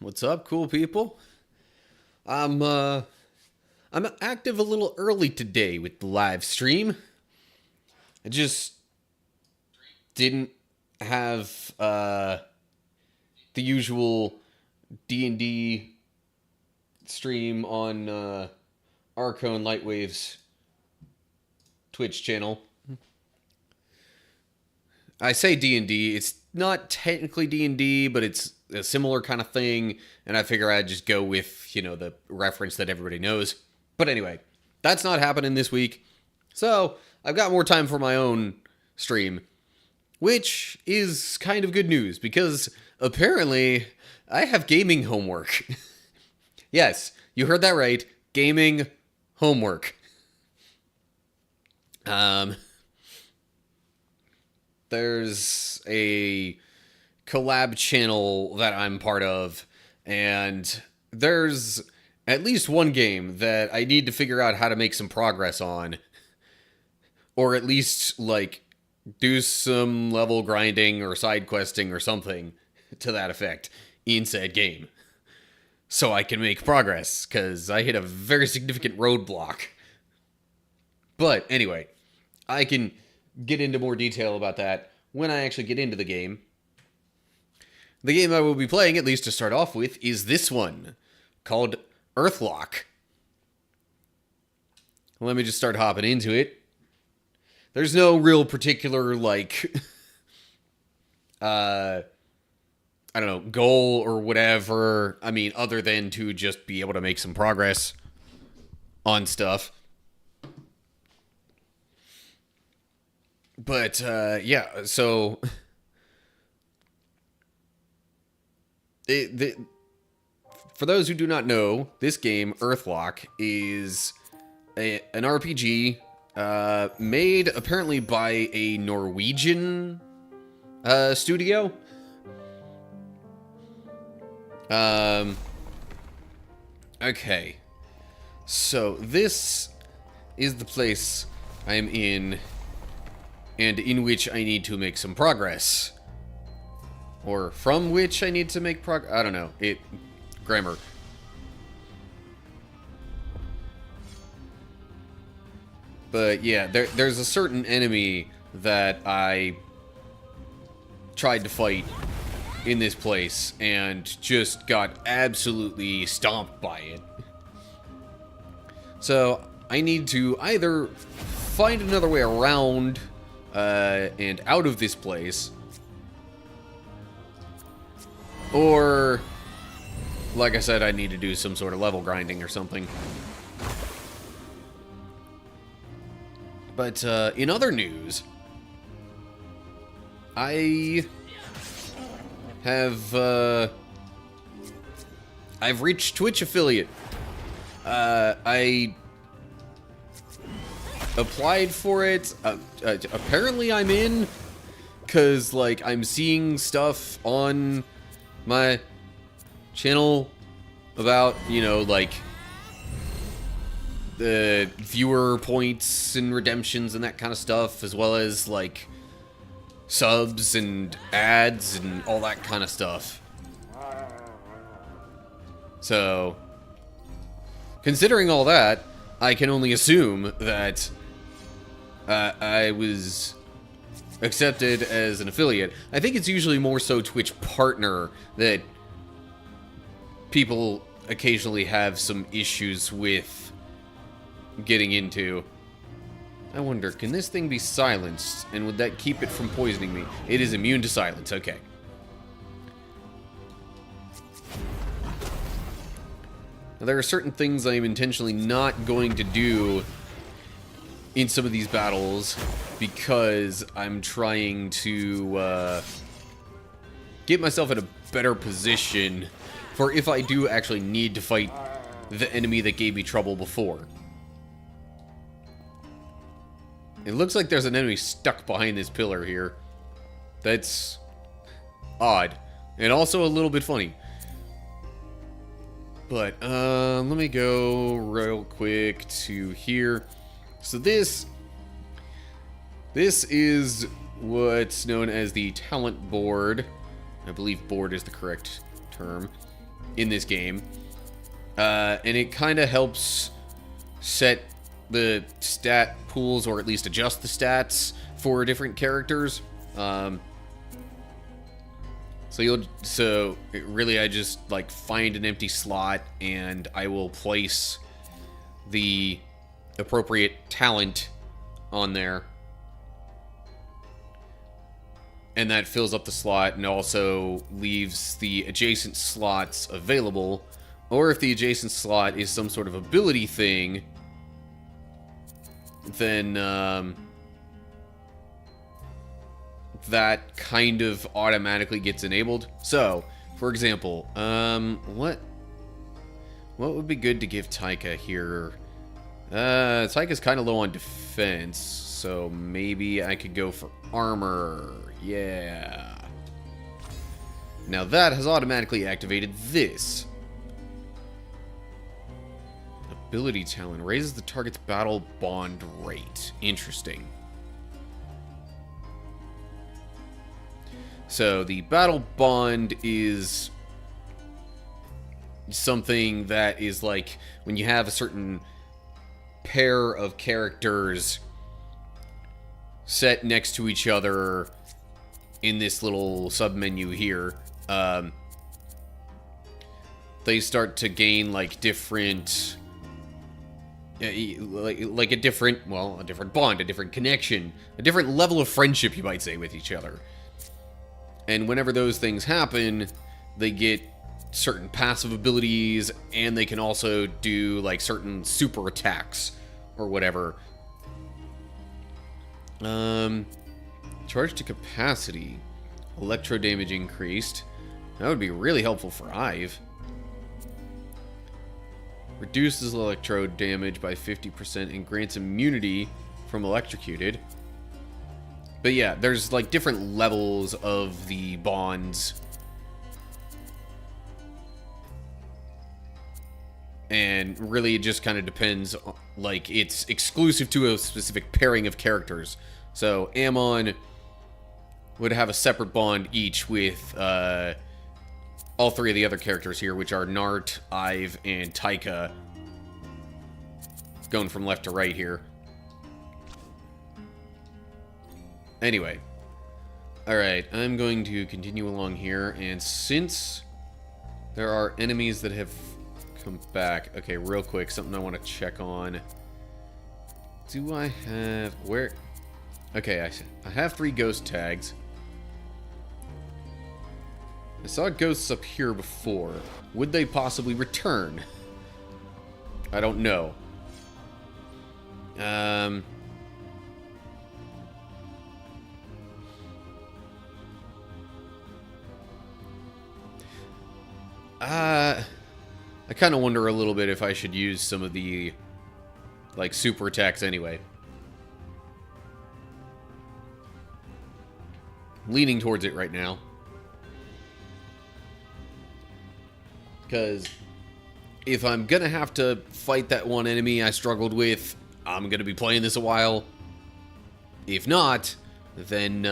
What's up, cool people? I'm uh I'm active a little early today with the live stream. I just didn't have the usual D&D stream on Arcone Lightwave's Twitch channel. I say D&D, it's not technically D&D, but it's a similar kind of thing, and I figure I'd just go with, the reference that everybody knows. But anyway, that's not happening this week. So, I've got more time for my own stream, which is kind of good news, because apparently I have gaming homework. Yes, you heard that right. Gaming homework. There's a collab channel that I'm part of, and there's at least one game that I need to figure out how to make some progress on. Or at least, do some level grinding or side questing or something to that effect in said game. So I can make progress, because I hit a very significant roadblock. But anyway, I can get into more detail about that when I actually get into the game. The game I will be playing, at least to start off with, is this one, called Earthlock. Let me just start hopping into it. There's no real particular, I don't know, goal or whatever. I mean, other than to just be able to make some progress on stuff. But, yeah, so for those who do not know, this game, Earthlock, is an RPG made apparently by a Norwegian studio. Okay. So, this is the place I am in, and in which I need to make some progress. Or from which I need to make progress. I don't know. Grammar. But yeah, there's a certain enemy that I tried to fight in this place and just got absolutely stomped by it. So I need to either find another way around and out of this place, or, like I said, I need to do some sort of level grinding or something. But in other news, I have I've reached Twitch affiliate. I applied for it. Apparently I'm in, because I'm seeing stuff on my channel about, the viewer points and redemptions and that kind of stuff, as well as, subs and ads and all that kind of stuff. So, considering all that, I can only assume that I was accepted as an affiliate. I think it's usually more so Twitch partner that people occasionally have some issues with getting into. I wonder, can this thing be silenced? And would that keep it from poisoning me? It is immune to silence, okay. Now, there are certain things I am intentionally not going to do in some of these battles, because I'm trying to get myself in a better position for if I do actually need to fight the enemy that gave me trouble before. It looks like there's an enemy stuck behind this pillar here. That's odd. And also a little bit funny. But, let me go real quick to here. So this is what's known as the talent board. I believe board is the correct term. in this game. And it kind of helps set the stat pools, or at least adjust the stats for different characters. Really, I just like find an empty slot and I will place the appropriate talent on there, and that fills up the slot and also leaves the adjacent slots available. Or if the adjacent slot is some sort of ability thing, then that kind of automatically gets enabled. So, for example, what would be good to give Taika here? Taika's kind of low on defense, so maybe I could go for armor. Yeah. Now that has automatically activated this. Ability talent raises the target's battle bond rate. Interesting. So the battle bond is something that is like when you have a certain pair of characters set next to each other in this little submenu here, they start to gain like different, like a different bond, a different connection, a different level of friendship, you might say, with each other. And whenever those things happen, they get certain passive abilities, and they can also do like certain super attacks or whatever. Charge to capacity, electro damage increased. That would be really helpful for Ive. Reduces electro damage by 50% and grants immunity from electrocuted. But yeah, there's like different levels of the bonds. And really it just kind of depends, like it's exclusive to a specific pairing of characters. So Ammon would have a separate bond each with all three of the other characters here, which are Nart, Ive, and Taika. Going from left to right here. Anyway. Alright, I'm going to continue along here, and since there are enemies that have come back... Okay, real quick, something I want to check on. Do I have... Where... Okay, I have 3 ghost tags. I saw ghosts up here before. Would they possibly return? I don't know. I kind of wonder a little bit if I should use some of the, like, super attacks anyway. Leaning towards it right now. Because if I'm gonna have to fight that one enemy I struggled with, I'm gonna be playing this a while. If not, then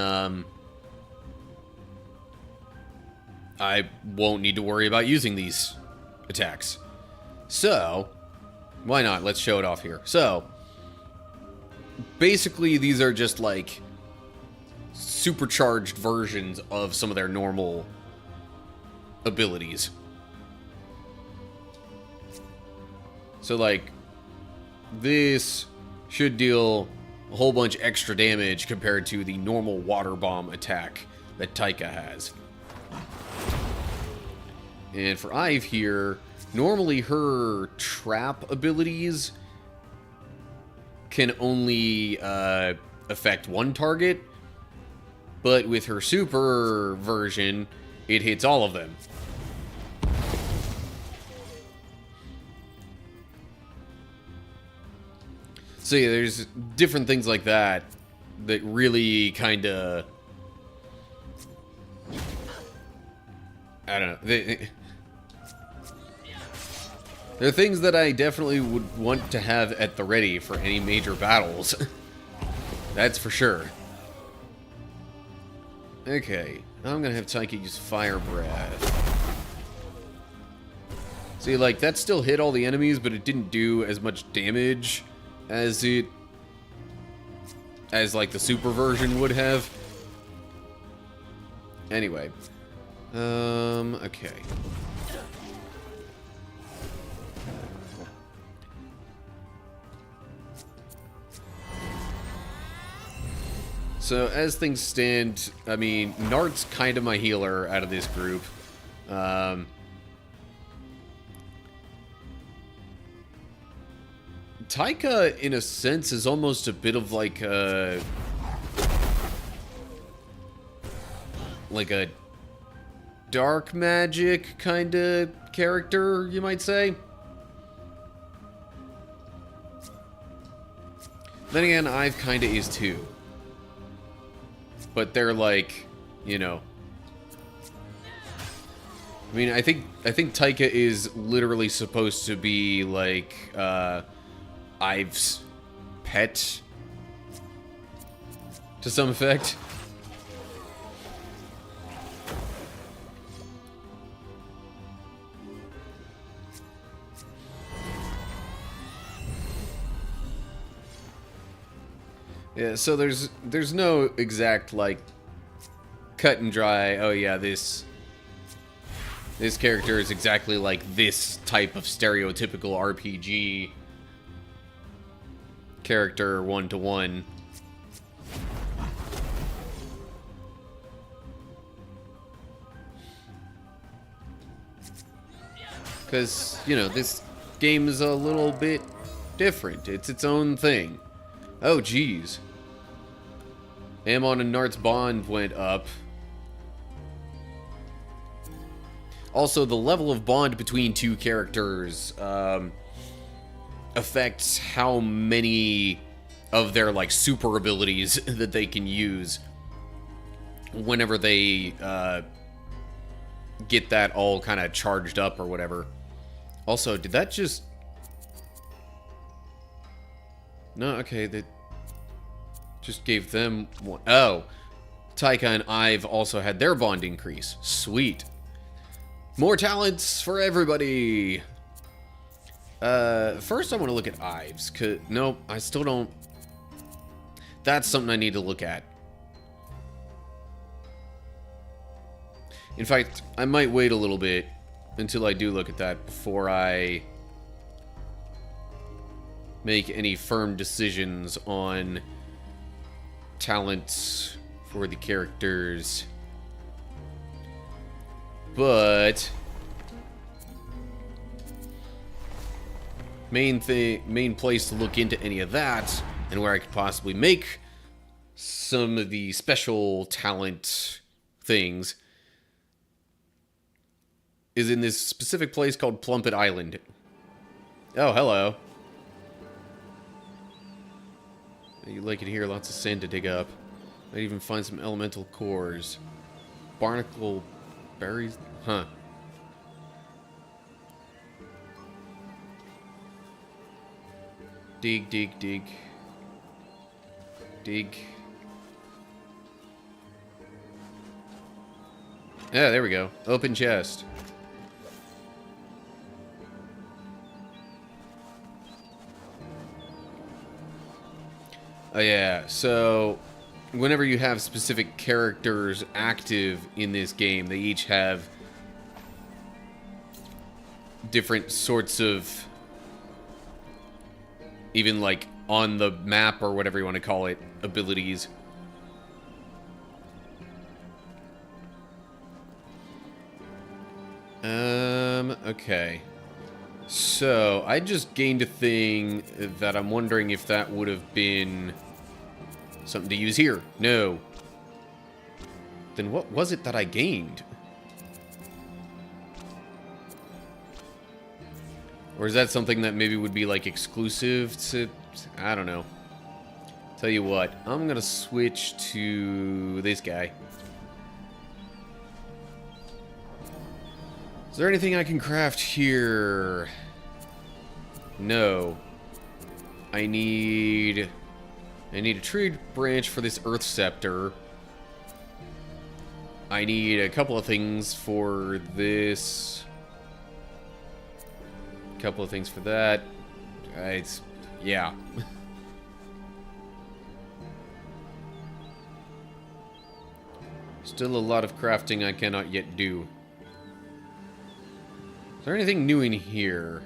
I won't need to worry about using these attacks. So, why not? Let's show it off here. So, basically these are just like supercharged versions of some of their normal abilities. So like, this should deal a whole bunch extra damage compared to the normal water bomb attack that Taika has. And for Ive here, normally her trap abilities can only affect one target, but with her super version, it hits all of them. So yeah, there's different things like that that really kind of... I don't know. There are things that I definitely would want to have at the ready for any major battles. That's for sure. Okay, I'm gonna have Taika use Fire Breath. See, like, that still hit all the enemies, but it didn't do as much damage as like, the super version would have. Anyway. Okay. So, as things stand, I mean, Nart's kind of my healer out of this group. Taika, in a sense, is almost a bit of like a dark magic kind of character, you might say. Then again, Ive kind of is too. But they're like, you know. I mean, I think Taika is literally supposed to be like Ive's pet to some effect. Yeah, so there's no exact like cut and dry, oh yeah, this character is exactly like this type of stereotypical RPG character one-to-one. Because, you know, this game is a little bit different. It's its own thing. Oh, geez. Amon and Nart's bond went up. Also, the level of bond between two characters affects how many of their, like, super abilities that they can use whenever they get that all kind of charged up or whatever. Also, did that just... No, okay, that just gave them one. Oh, Taika and Ive also had their bond increase. Sweet. More talents for everybody. First I want to look at Ive's. Nope, I still don't. That's something I need to look at. In fact, I might wait a little bit until I do look at that before I make any firm decisions on talents for the characters. But main place to look into any of that, and where I could possibly make some of the special talent things, is in this specific place called Plumpet Island. Oh, hello. You like it here, lots of sand to dig up. Might even find some elemental cores. Barnacle berries? Huh. Dig, dig, dig. Dig. Yeah, there we go. Open chest. Oh yeah, so whenever you have specific characters active in this game, they each have different sorts of, even like on the map or whatever you want to call it, abilities. Okay. So, I just gained a thing that I'm wondering if that would have been something to use here. No. Then what was it that I gained? Or is that something that maybe would be, like, exclusive to... I don't know. Tell you what, I'm gonna switch to this guy. Is there anything I can craft here? No. I need a tree branch for this earth scepter. I need a couple of things for this couple of things for that. It's... yeah. Still a lot of crafting I cannot yet do. Is there anything new in here?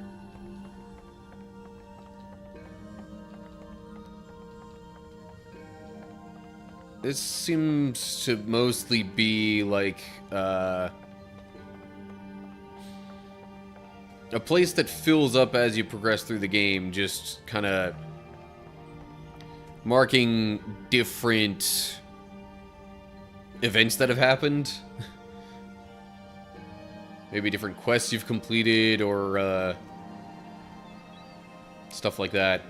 This seems to mostly be like, a place that fills up as you progress through the game, just kind of marking different events that have happened. Maybe different quests you've completed, or stuff like that.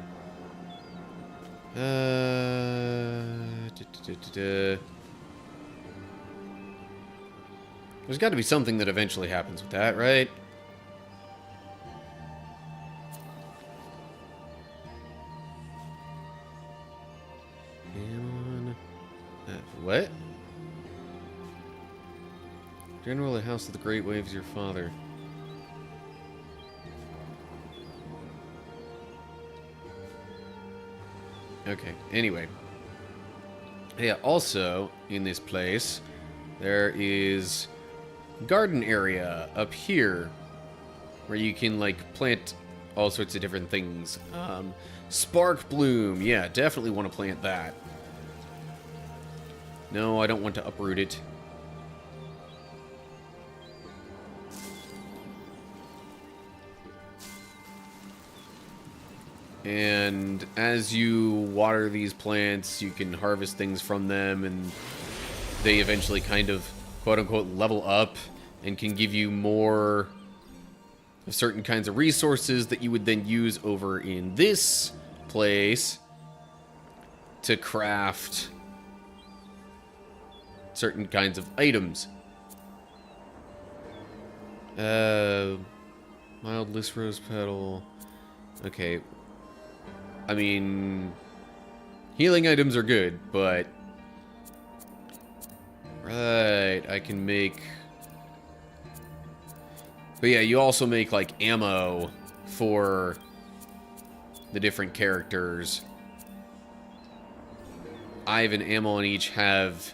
There's got to be something that eventually happens with that, right? What? General, the House of the Great Waves, your father. Okay, anyway. Yeah, also, in this place, there is a garden area up here where you can, like, plant all sorts of different things. Spark Bloom, yeah, definitely want to plant that. No, I don't want to uproot it. And as you water these plants, you can harvest things from them, and they eventually kind of, quote-unquote, level up and can give you more of certain kinds of resources that you would then use over in this place to craft certain kinds of items. Mild list rose petal. Okay. I mean, healing items are good, but... right, I can make... but yeah, you also make, like, ammo for the different characters. Ive and Ammo on each have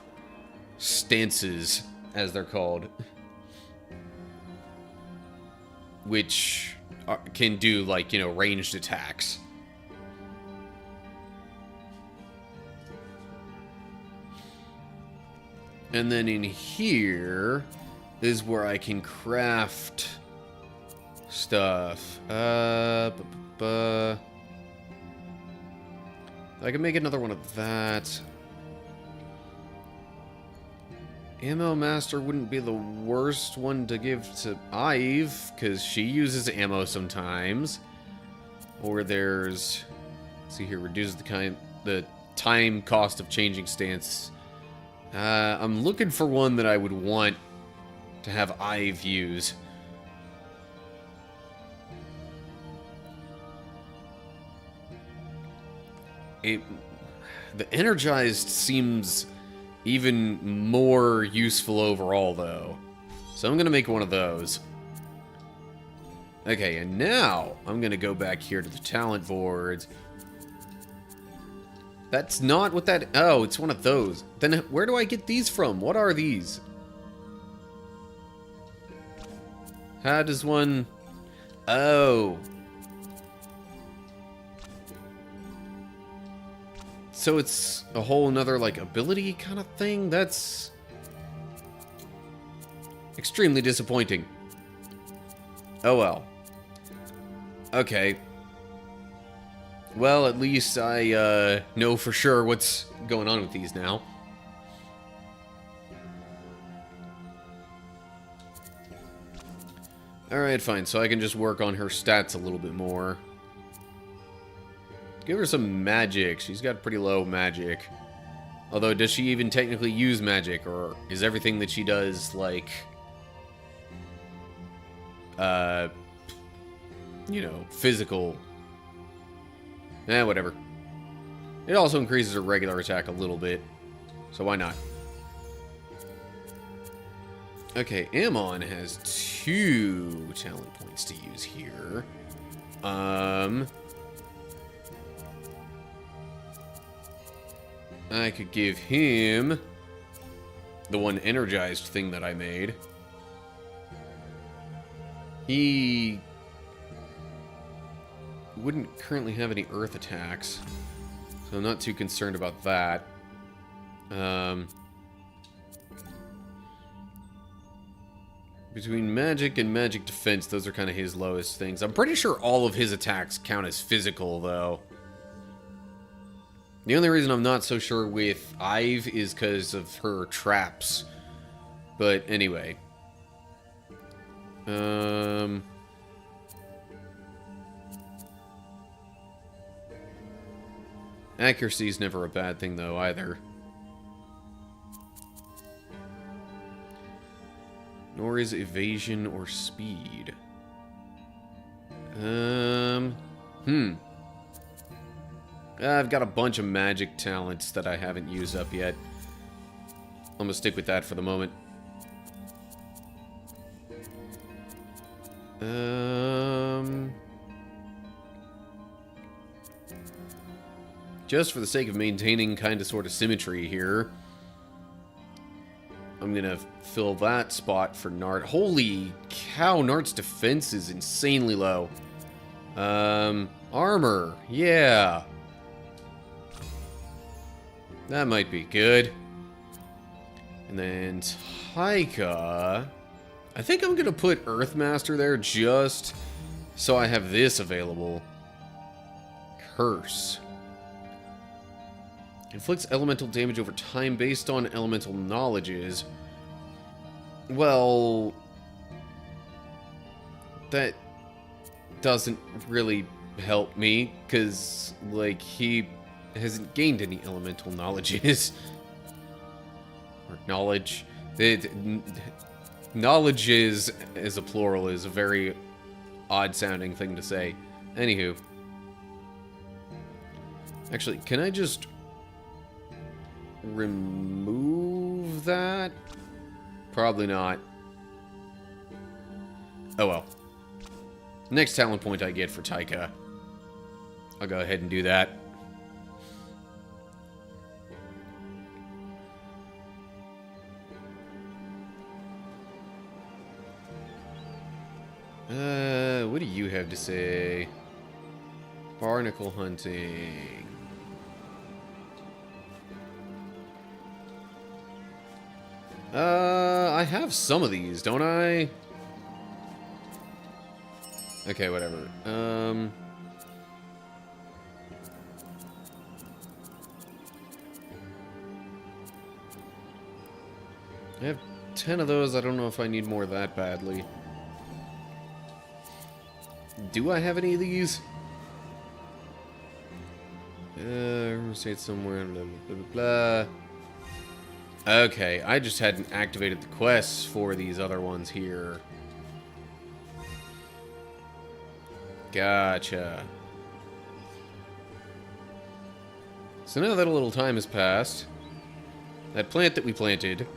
stances, as they're called, which can do, like, you know, ranged attacks. And then in here is where I can craft stuff. I can make another one of that. Ammo Master wouldn't be the worst one to give to Ive, because she uses ammo sometimes. Or there's... let's see here, reduces the time cost of changing stance. I'm looking for one that I would want to have Ive use. The Energized seems even more useful overall, though. So I'm going to make one of those. Okay, and now I'm going to go back here to the talent boards. That's not what that... oh, it's one of those. Then where do I get these from? What are these? How does one... oh. So it's a whole nother, like, ability kind of thing? That's... extremely disappointing. Oh well. Okay. Well, at least I know for sure what's going on with these now. Alright, fine. So I can just work on her stats a little bit more. Give her some magic. She's got pretty low magic. Although, does she even technically use magic? Or is everything that she does, like... you know, physical... whatever. It also increases her regular attack a little bit. So why not? Okay, Ammon has 2 talent points to use here. I could give him the one energized thing that I made. He wouldn't currently have any earth attacks, so I'm not too concerned about that. Between magic and magic defense, those are kind of his lowest things. I'm pretty sure all of his attacks count as physical, though. The only reason I'm not so sure with Ive is because of her traps. But anyway. Accuracy is never a bad thing, though, either. Nor is evasion or speed. I've got a bunch of magic talents that I haven't used up yet. I'm gonna stick with that for the moment. Just for the sake of maintaining kind of sort of symmetry here, I'm gonna fill that spot for Nart. Holy cow, Nart's defense is insanely low. Armor, yeah. That might be good. And then Taika, I think I'm gonna put Earthmaster there just so I have this available. Curse. Inflicts elemental damage over time based on elemental knowledges. Well, that doesn't really help me, because, like, he hasn't gained any elemental knowledges. Or knowledge. Knowledge is, as a plural, is a very odd-sounding thing to say. Anywho. Actually, can I just remove that? Probably not. Oh well. Next talent point I get for Taika. I'll go ahead and do that. What do you have to say? Barnacle hunting. I have some of these, don't I? Okay, whatever. I have 10 of those. I don't know if I need more that badly. Do I have any of these? Say it somewhere. Blah, blah, blah, blah. Okay, I just hadn't activated the quests for these other ones here. Gotcha. So now that a little time has passed, that plant that we planted,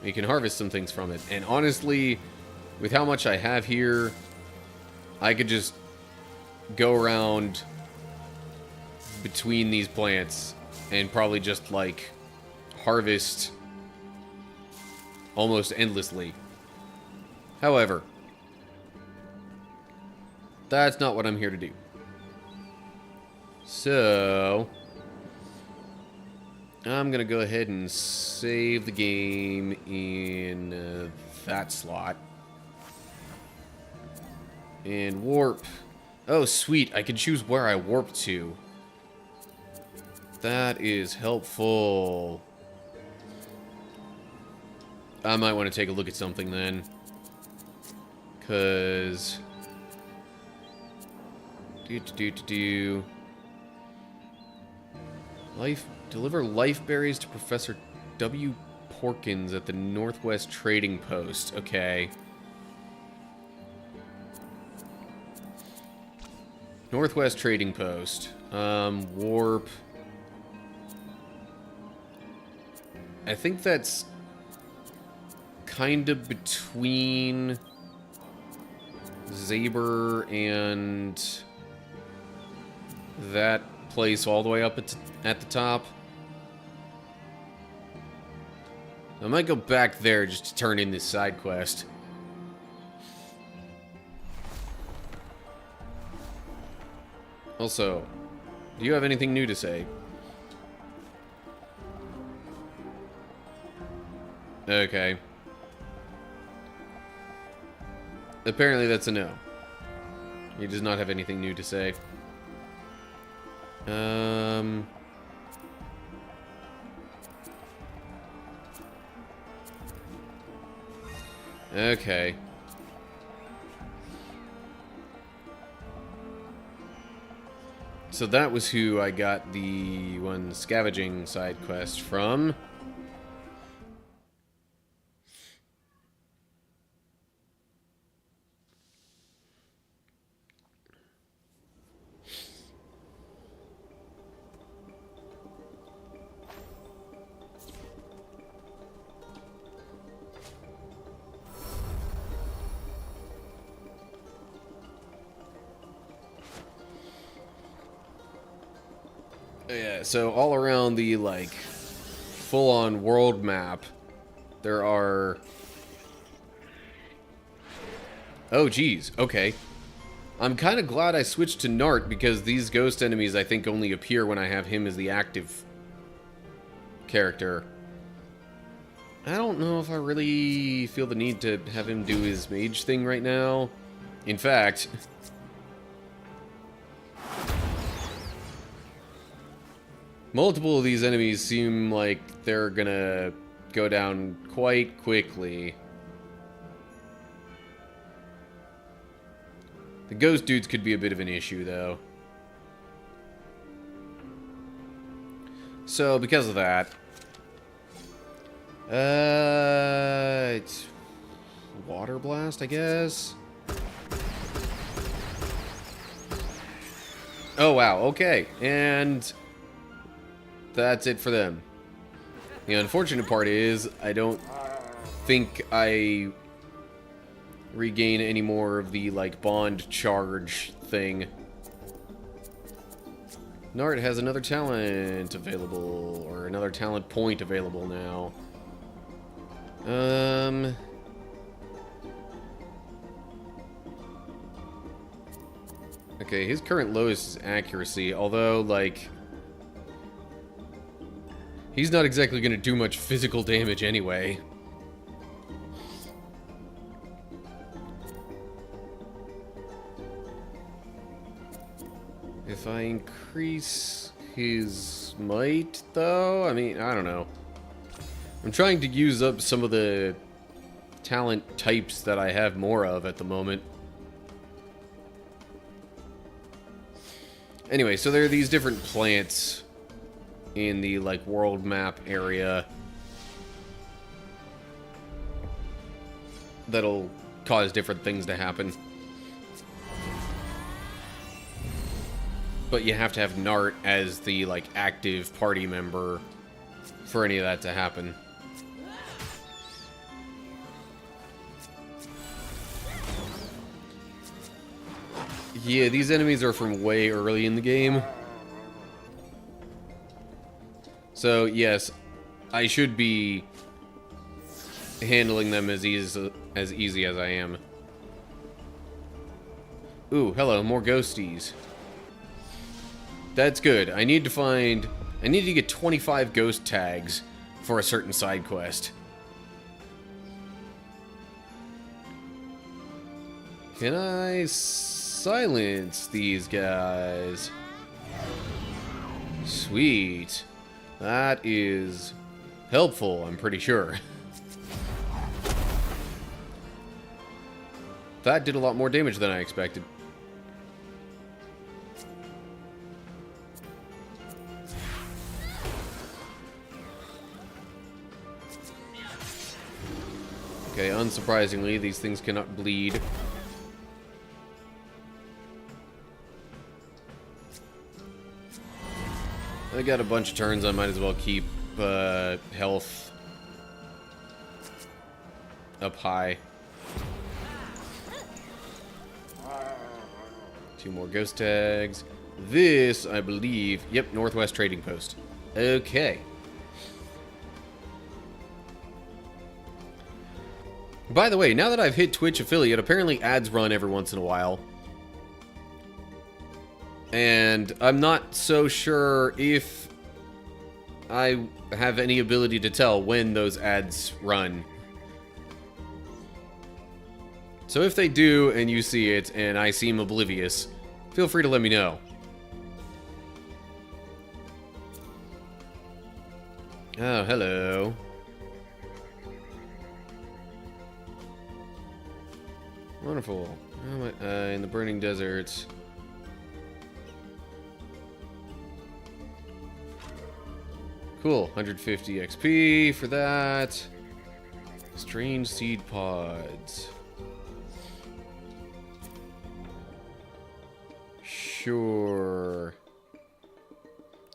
we can harvest some things from it. And honestly, with how much I have here, I could just go around between these plants and probably just, like, harvest almost endlessly. However, that's not what I'm here to do. So, I'm gonna go ahead and save the game in that slot. And warp. Oh, sweet. I can choose where I warp to. That is helpful. I might want to take a look at something then. Because... Deliver life berries to Professor W. Porkins at the Northwest Trading Post. Okay. Northwest Trading Post. Warp. I think that's kind of between Zaber and that place all the way up at the top. I might go back there just to turn in this side quest. Also, do you have anything new to say? Okay. Apparently that's a no. He does not have anything new to say. Okay. So that was who I got the one scavenging side quest from. Yeah, so all around the, like, full-on world map, there are... Oh, geez, okay. I'm kind of glad I switched to Nart, because these ghost enemies, I think, only appear when I have him as the active character. I don't know if I really feel the need to have him do his mage thing right now. In fact... multiple of these enemies seem like they're gonna go down quite quickly. The ghost dudes could be a bit of an issue, though. So, because of that... it's... Water Blast, I guess? Oh, wow, okay. And... that's it for them. The unfortunate part is, I don't think I regain any more of the, like, bond charge thing. Nart has another talent available, or another talent point available now. Okay, his current lowest is accuracy, although, like... he's not exactly going to do much physical damage anyway. If I increase his might, though, I mean, I don't know. I'm trying to use up some of the talent types that I have more of at the moment. Anyway, so there are these different plants in the, like, world map area that'll cause different things to happen. But you have to have Nart as the, like, active party member for any of that to happen. Yeah, these enemies are from way early in the game. So, yes, I should be handling them as easy as I am. Ooh, hello, more ghosties. That's good. I need to get 25 ghost tags for a certain side quest. Can I silence these guys? Sweet. That is helpful, I'm pretty sure. That did a lot more damage than I expected. Okay, unsurprisingly, these things cannot bleed. I got a bunch of turns, I might as well keep health up high. 2 more ghost tags. This, I believe... Yep, Northwest Trading Post. Okay. By the way, now that I've hit Twitch affiliate, apparently ads run every once in a while. And I'm not so sure if I have any ability to tell when those ads run. So if they do and you see it and I seem oblivious, feel free to let me know. Oh, hello. Wonderful. In the burning desert. Cool. 150 XP for that. Strange seed pods. Sure.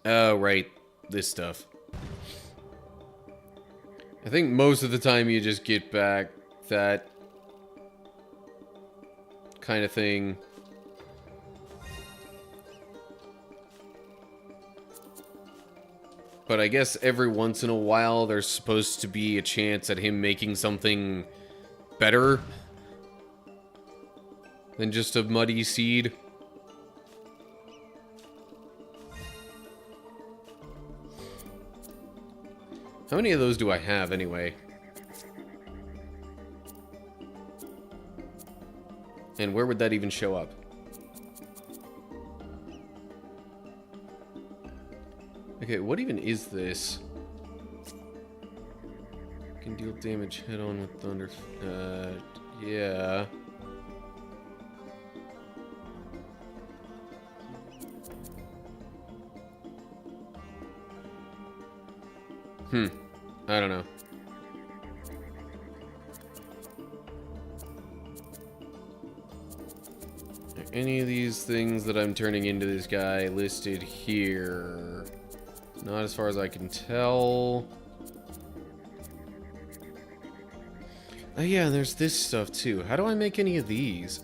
Oh, right. This stuff. I think most of the time you just get back that kind of thing. But I guess every once in a while there's supposed to be a chance at him making something better than just a muddy seed. How many of those do I have anyway? And where would that even show up? Okay, what even is this? Can deal damage head on with thunder. Yeah. I don't know. Are any of these things that I'm turning into this guy listed here? Not as far as I can tell. Oh yeah, there's this stuff too. How do I make any of these?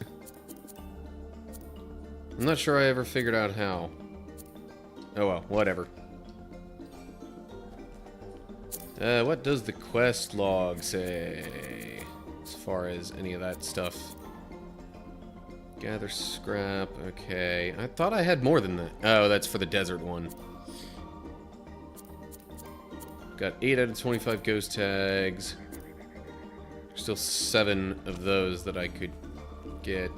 I'm not sure I ever figured out how. Oh well, whatever. What does the quest log say? As far as any of that stuff. Gather scrap, okay. I thought I had more than that. Oh, that's for the desert one. Got 8 out of 25 ghost tags. There's still 7 of those that I could get.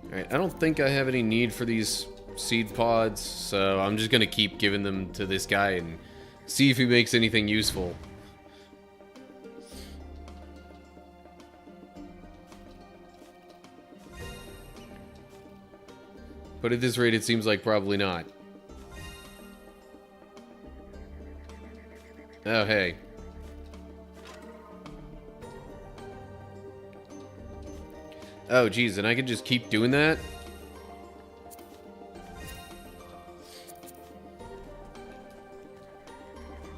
Alright, I don't think I have any need for these seed pods, so I'm just gonna keep giving them to this guy and see if he makes anything useful. But at this rate, it seems like probably not. Oh, hey. Oh, geez, and I can just keep doing that?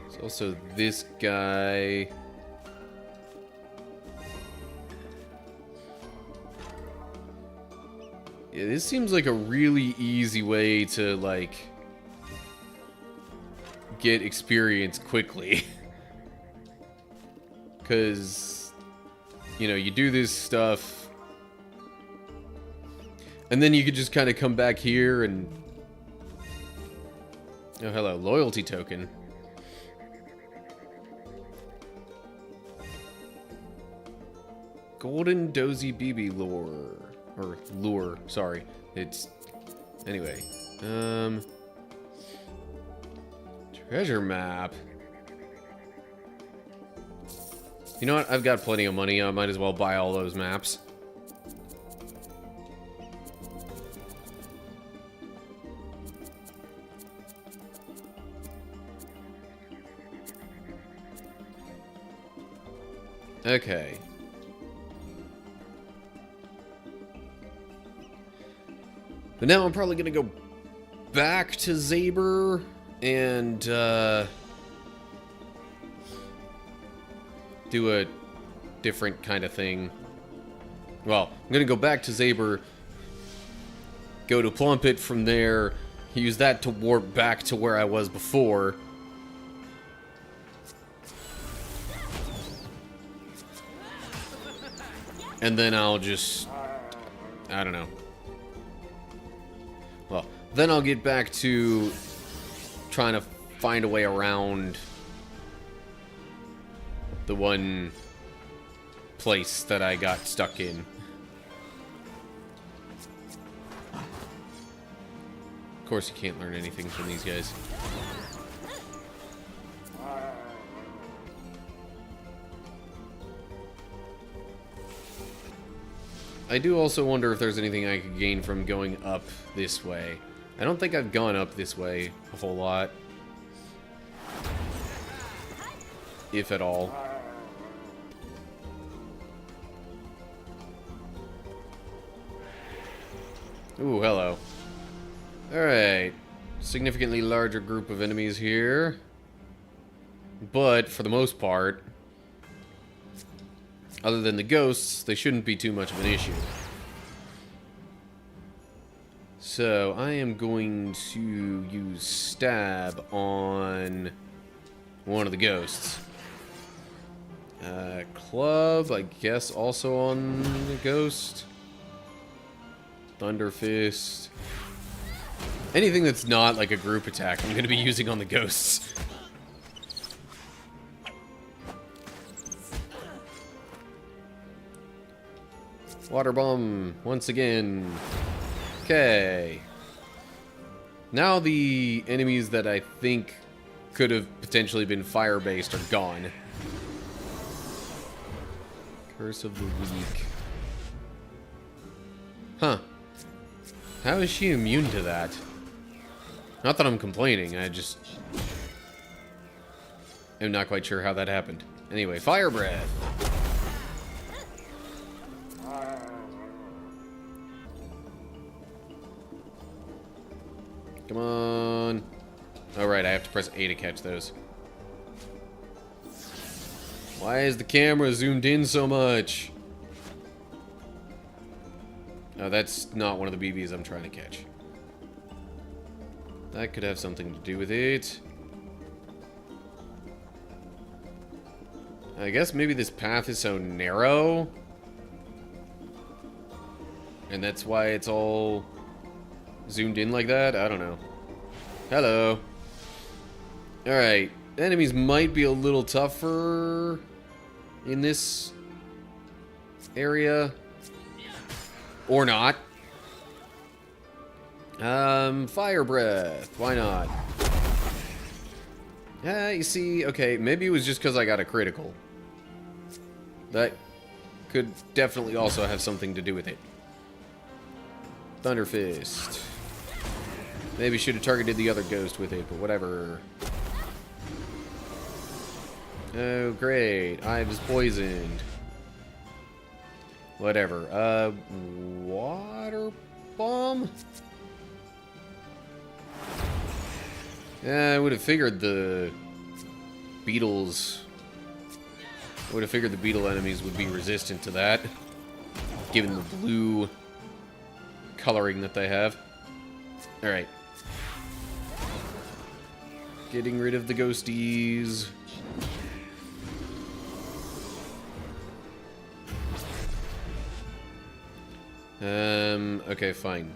There's also this guy. Yeah, this seems like a really easy way to, like, get experience quickly. Because, you know, you do this stuff, and then you could just kind of come back here and... Oh, hello, loyalty token. Golden Dozy BB lure. Or lure, sorry. It's... Anyway. Treasure map. You know what? I've got plenty of money. I might as well buy all those maps. Okay. But now I'm probably gonna go back to Zaber and do a different kind of thing. Well, I'm gonna go back to Zaber, go to Plumpet from there, use that to warp back to where I was before. And then I'll just... I don't know. Well, then I'll get back to trying to find a way around the one place that I got stuck in. Of course you can't learn anything from these guys. I do also wonder if there's anything I could gain from going up this way. I don't think I've gone up this way a whole lot. If at all. Ooh, hello. Alright. Significantly larger group of enemies here. But, for the most part, other than the ghosts, they shouldn't be too much of an issue. So, I am going to use stab on one of the ghosts. Club, I guess, also on the ghost. Thunder Fist. Anything that's not like a group attack, I'm going to be using on the ghosts. Water bomb, once again. Okay. Now the enemies that I think could have potentially been fire-based are gone. Curse of the Weak. Huh. How is she immune to that? Not that I'm complaining, I just... I'm not quite sure how that happened. Anyway, Fire Breath. Come on. Alright, I have to press A to catch those. Why is the camera zoomed in so much? Oh, that's not one of the BBs I'm trying to catch. That could have something to do with it. I guess maybe this path is so narrow. And that's why it's all zoomed in like that? I don't know. Hello. Alright. Enemies might be a little tougher in this area. Or not. Fire Breath. Why not? You see, okay, maybe it was just because I got a critical. That could definitely also have something to do with it. Thunder Fist. Maybe should have targeted the other ghost with it, but whatever. Oh, great. Ives poisoned. Whatever. Water bomb? Yeah, I would have figured the beetles... I would have figured the beetle enemies would be resistant to that. Given the blue coloring that they have. Alright. Getting rid of the ghosties. Okay, fine.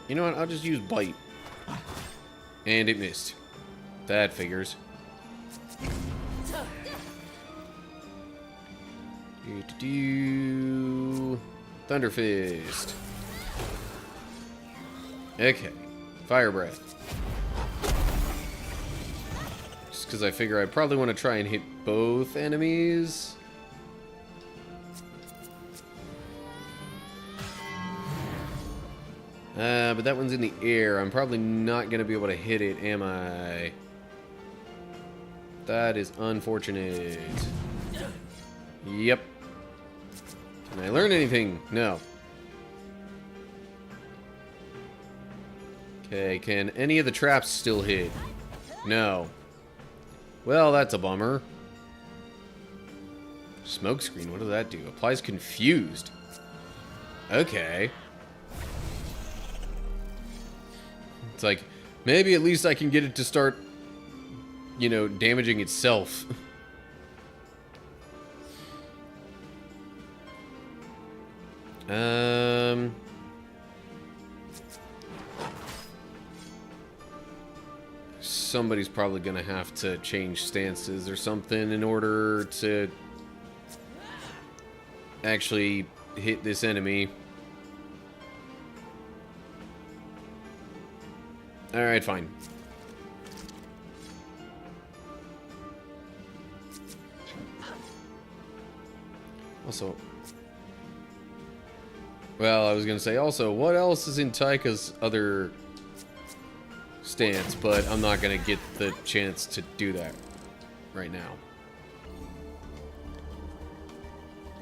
You know what? I'll just use Bite. And it missed. That figures. Thunder Fist. Okay. Fire Breath. Just because I figure I probably want to try and hit both enemies. But that one's in the air. I'm probably not going to be able to hit it, am I? That is unfortunate. Yep. Can I learn anything? No. Okay, can any of the traps still hit? No. Well, that's a bummer. Smoke screen, what does that do? Applies confused. Okay. It's like, maybe at least I can get it to start, you know, damaging itself. Somebody's probably gonna have to change stances or something in order to actually hit this enemy. Alright, fine. Also, well, I was gonna say also, what else is in Taika's other stance, but I'm not gonna get the chance to do that right now.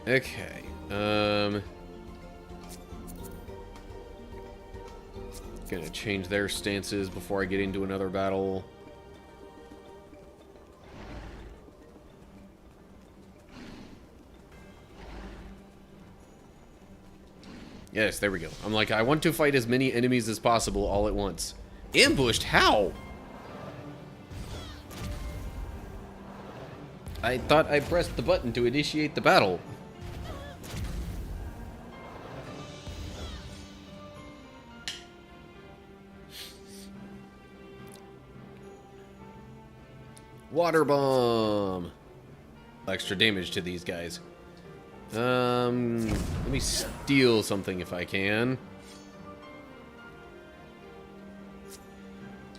Okay, gonna change their stances before I get into another battle. Yes, there we go. I'm like, I want to fight as many enemies as possible all at once. Ambushed? How? I thought I pressed the button to initiate the battle. Water bomb. Extra damage to these guys. Let me steal something if I can.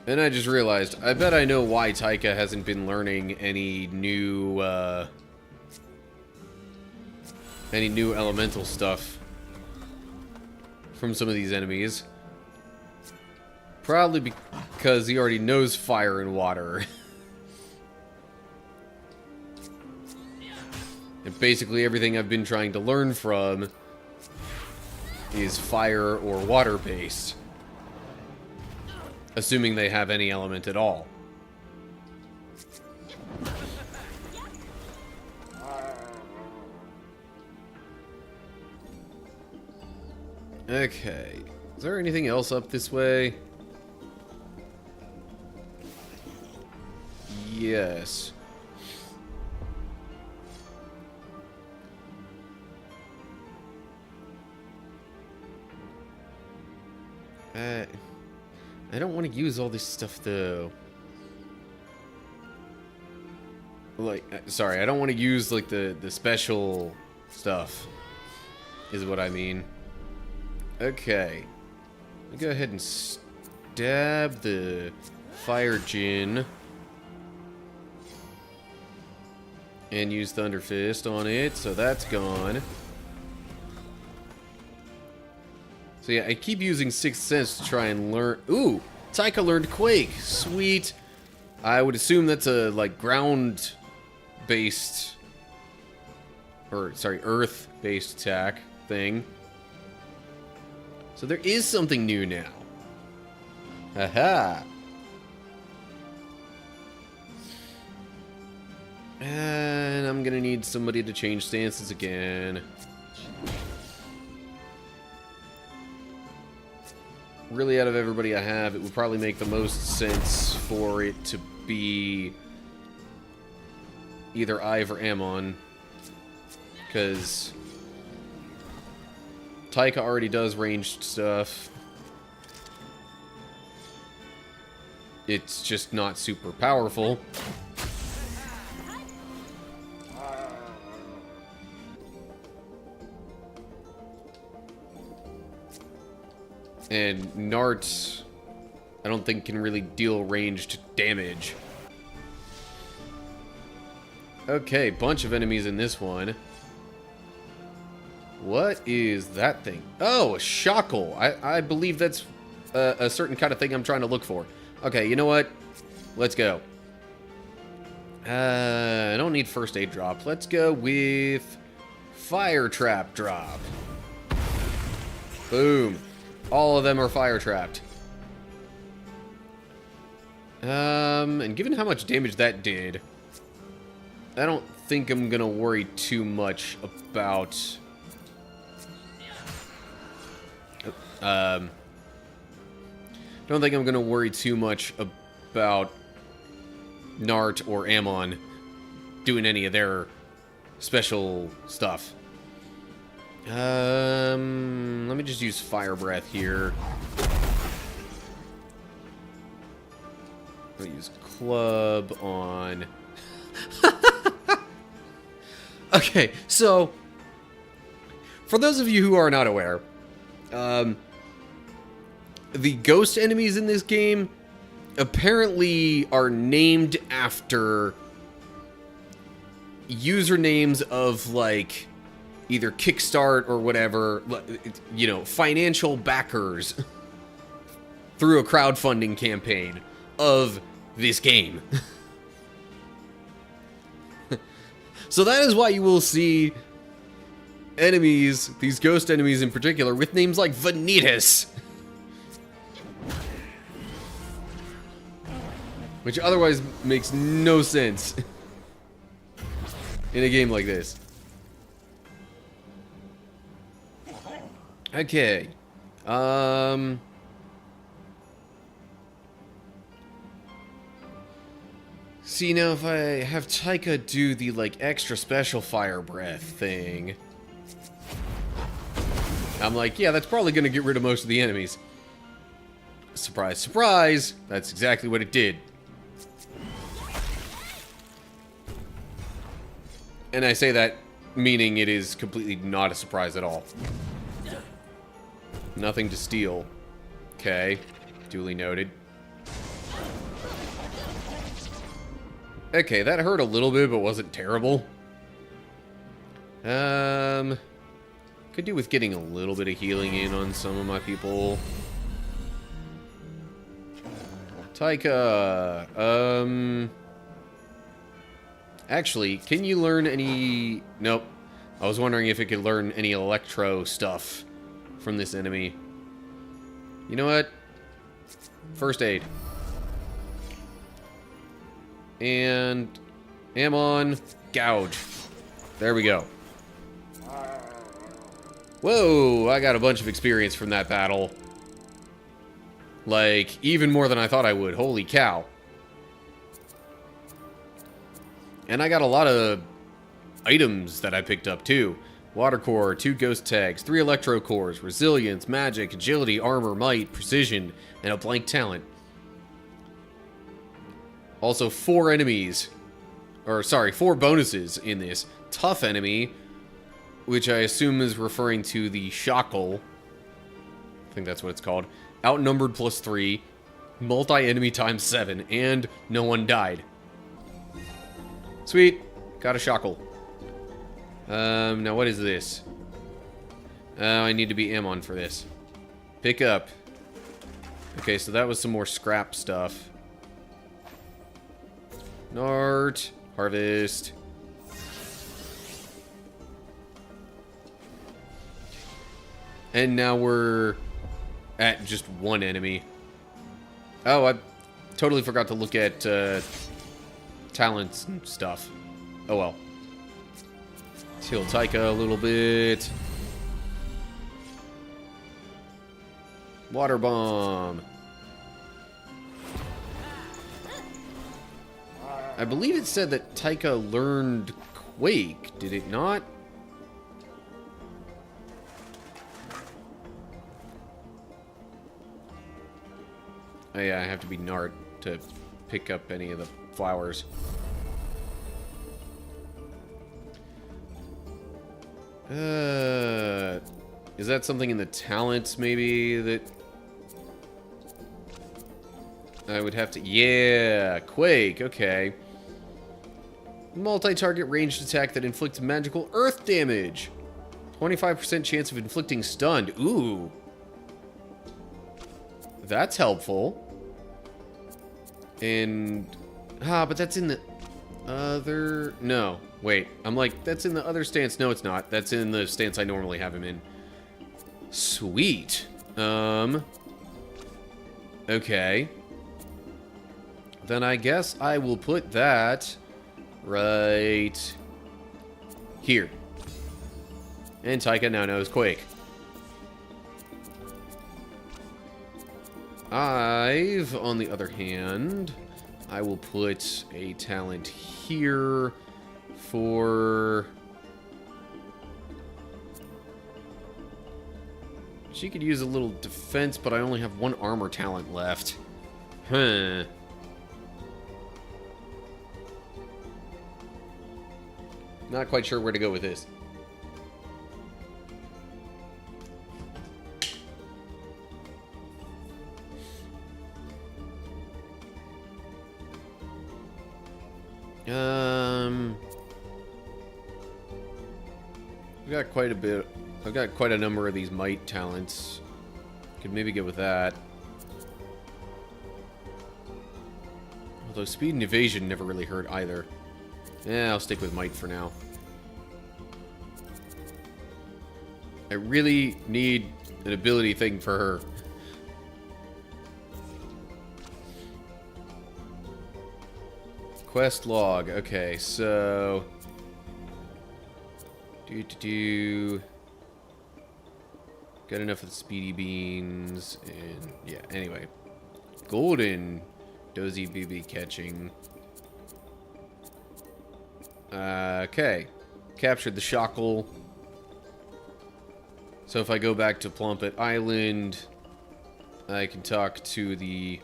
And I just realized, I bet I know why Taika hasn't been learning any new elemental stuff from some of these enemies. Probably because he already knows fire and water. And basically everything I've been trying to learn from is fire or water based. Assuming they have any element at all. Okay. Is there anything else up this way? Yes. I don't want to use all this stuff, though. Like, sorry, I don't want to use, like, the special stuff, is what I mean. Okay. Let me go ahead and stab the fire djinn. And use Thunder Fist on it, so that's gone. So yeah, I keep using Sixth Sense to try and learn... Ooh! Taika learned Quake! Sweet! I would assume that's a, like, ground-based... Or, sorry, earth-based attack thing. So there is something new now. Haha! And I'm gonna need somebody to change stances again. Really, out of everybody I have, it would probably make the most sense for it to be either Ive or Ammon, because Taika already does ranged stuff. It's just not super powerful. And Nart, I don't think can really deal ranged damage. Okay, bunch of enemies in this one. What is that thing? Oh, a shackle. I believe that's a certain kind of thing I'm trying to look for. Okay, you know what? Let's go. I don't need first aid drop. Let's go with fire trap drop. Boom. All of them are fire trapped. And given how much damage that did, I don't think I'm gonna worry too much about... don't think I'm gonna worry too much about Nart or Ammon doing any of their special stuff. Let me just use Fire Breath here. I'll use Club on... Okay, so... For those of you who are not aware, the ghost enemies in this game apparently are named after usernames of, like, either Kickstart or whatever, you know, financial backers through a crowdfunding campaign of this game. So that is why you will see enemies, these ghost enemies in particular, with names like Vanitas. Which otherwise makes no sense in a game like this. Okay. See, now if I have Taika do the, like, extra special Fire Breath thing, I'm like, yeah, that's probably gonna get rid of most of the enemies. Surprise, surprise! That's exactly what it did. And I say that meaning it is completely not a surprise at all. Nothing to steal. Okay. Duly noted. Okay, that hurt a little bit, but wasn't terrible. Could do with getting a little bit of healing in on some of my people. Taika, actually, can you learn any... Nope. I was wondering if it could learn any electro stuff from this enemy. You know what? First aid. And... Ammon, gouge. There we go. Whoa, I got a bunch of experience from that battle. Like, even more than I thought I would. Holy cow. And I got a lot of items that I picked up, too. Water core, 2 ghost tags, 3 electro cores, resilience, magic, agility, armor, might, precision, and a blank talent. Also, 4 enemies. Or, sorry, 4 bonuses in this. Tough enemy, which I assume is referring to the Shackle. I think that's what it's called. Outnumbered +3, multi-enemy times 7, and no one died. Sweet. Got a Shackle. Now what is this? I need to be Ammon for this. Pick up. Okay, so that was some more scrap stuff. Nart. Harvest. And now we're at just 1 enemy. Oh, I totally forgot to look at talents and stuff. Oh well. Let's heal Taika a little bit. Water bomb. I believe it said that Taika learned Quake, did it not? Oh yeah, I have to be Nart to pick up any of the flowers. Is that something in the talents, maybe, that I would have to... Yeah, Quake, okay. Multi-target ranged attack that inflicts magical earth damage. 25% chance of inflicting stunned. Ooh. That's helpful. And... but that's in the other... No, wait. I'm like, that's in the other stance. No, it's not. That's in the stance I normally have him in. Sweet. Okay. Then I guess I will put that right here. And Taika now knows Quake. I've, on the other hand, I will put a talent here for... She could use a little defense, but I only have one armor talent left. Huh. Not quite sure where to go with this. I've got quite a bit. I've got quite a number of these might talents. Could maybe get with that. Although speed and evasion never really hurt either. Yeah, I'll stick with might for now. I really need an ability thing for her. Quest log. Okay, so... Got enough of the speedy beans, and yeah, anyway. Golden Dozy BB catching. Okay. Captured the shackle. So if I go back to Plumpet Island, I can talk to the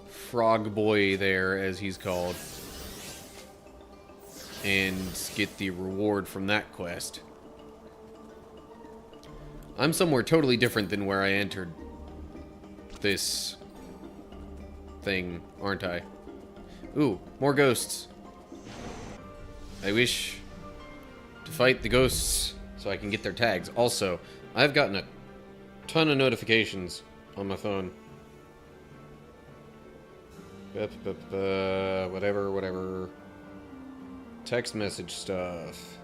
frog boy there, as he's called, and get the reward from that quest. I'm somewhere totally different than where I entered this thing, aren't I? Ooh, more ghosts. I wish to fight the ghosts so I can get their tags. Also, I've gotten a ton of notifications on my phone. Whatever. Text message stuff.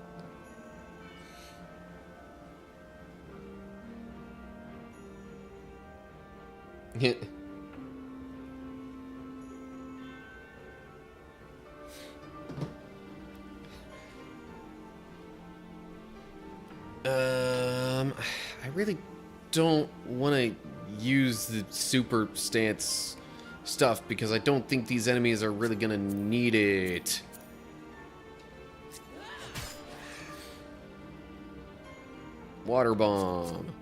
I really don't want to use the super stance stuff because I don't think these enemies are really gonna need it. Water bomb.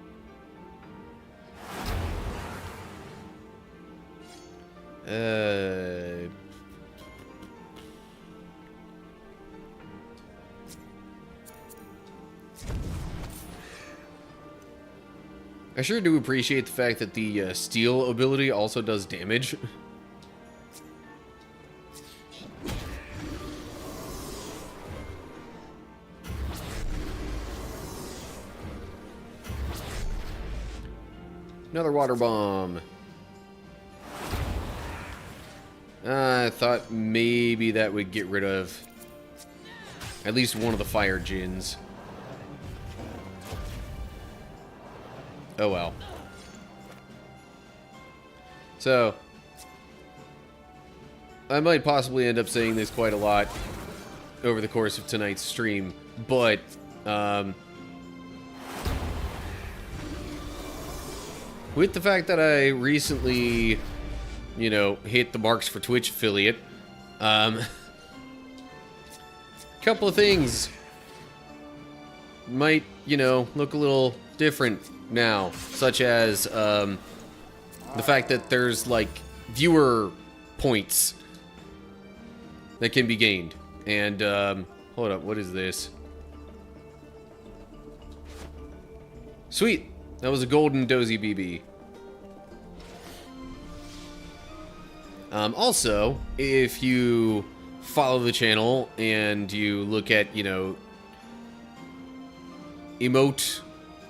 I sure do appreciate the fact that the steel ability also does damage. Another water bomb. I thought maybe that would get rid of at least one of the fire djinns. Oh well. So, I might possibly end up saying this quite a lot over the course of tonight's stream, but, with the fact that I recently, you know, hit the marks for Twitch affiliate, couple of things might, you know, look a little different now, such as the fact that there's like viewer points that can be gained. And hold up, what is this? Sweet, that was a golden Dozy BB. Also, if you follow the channel and you look at, you know, emote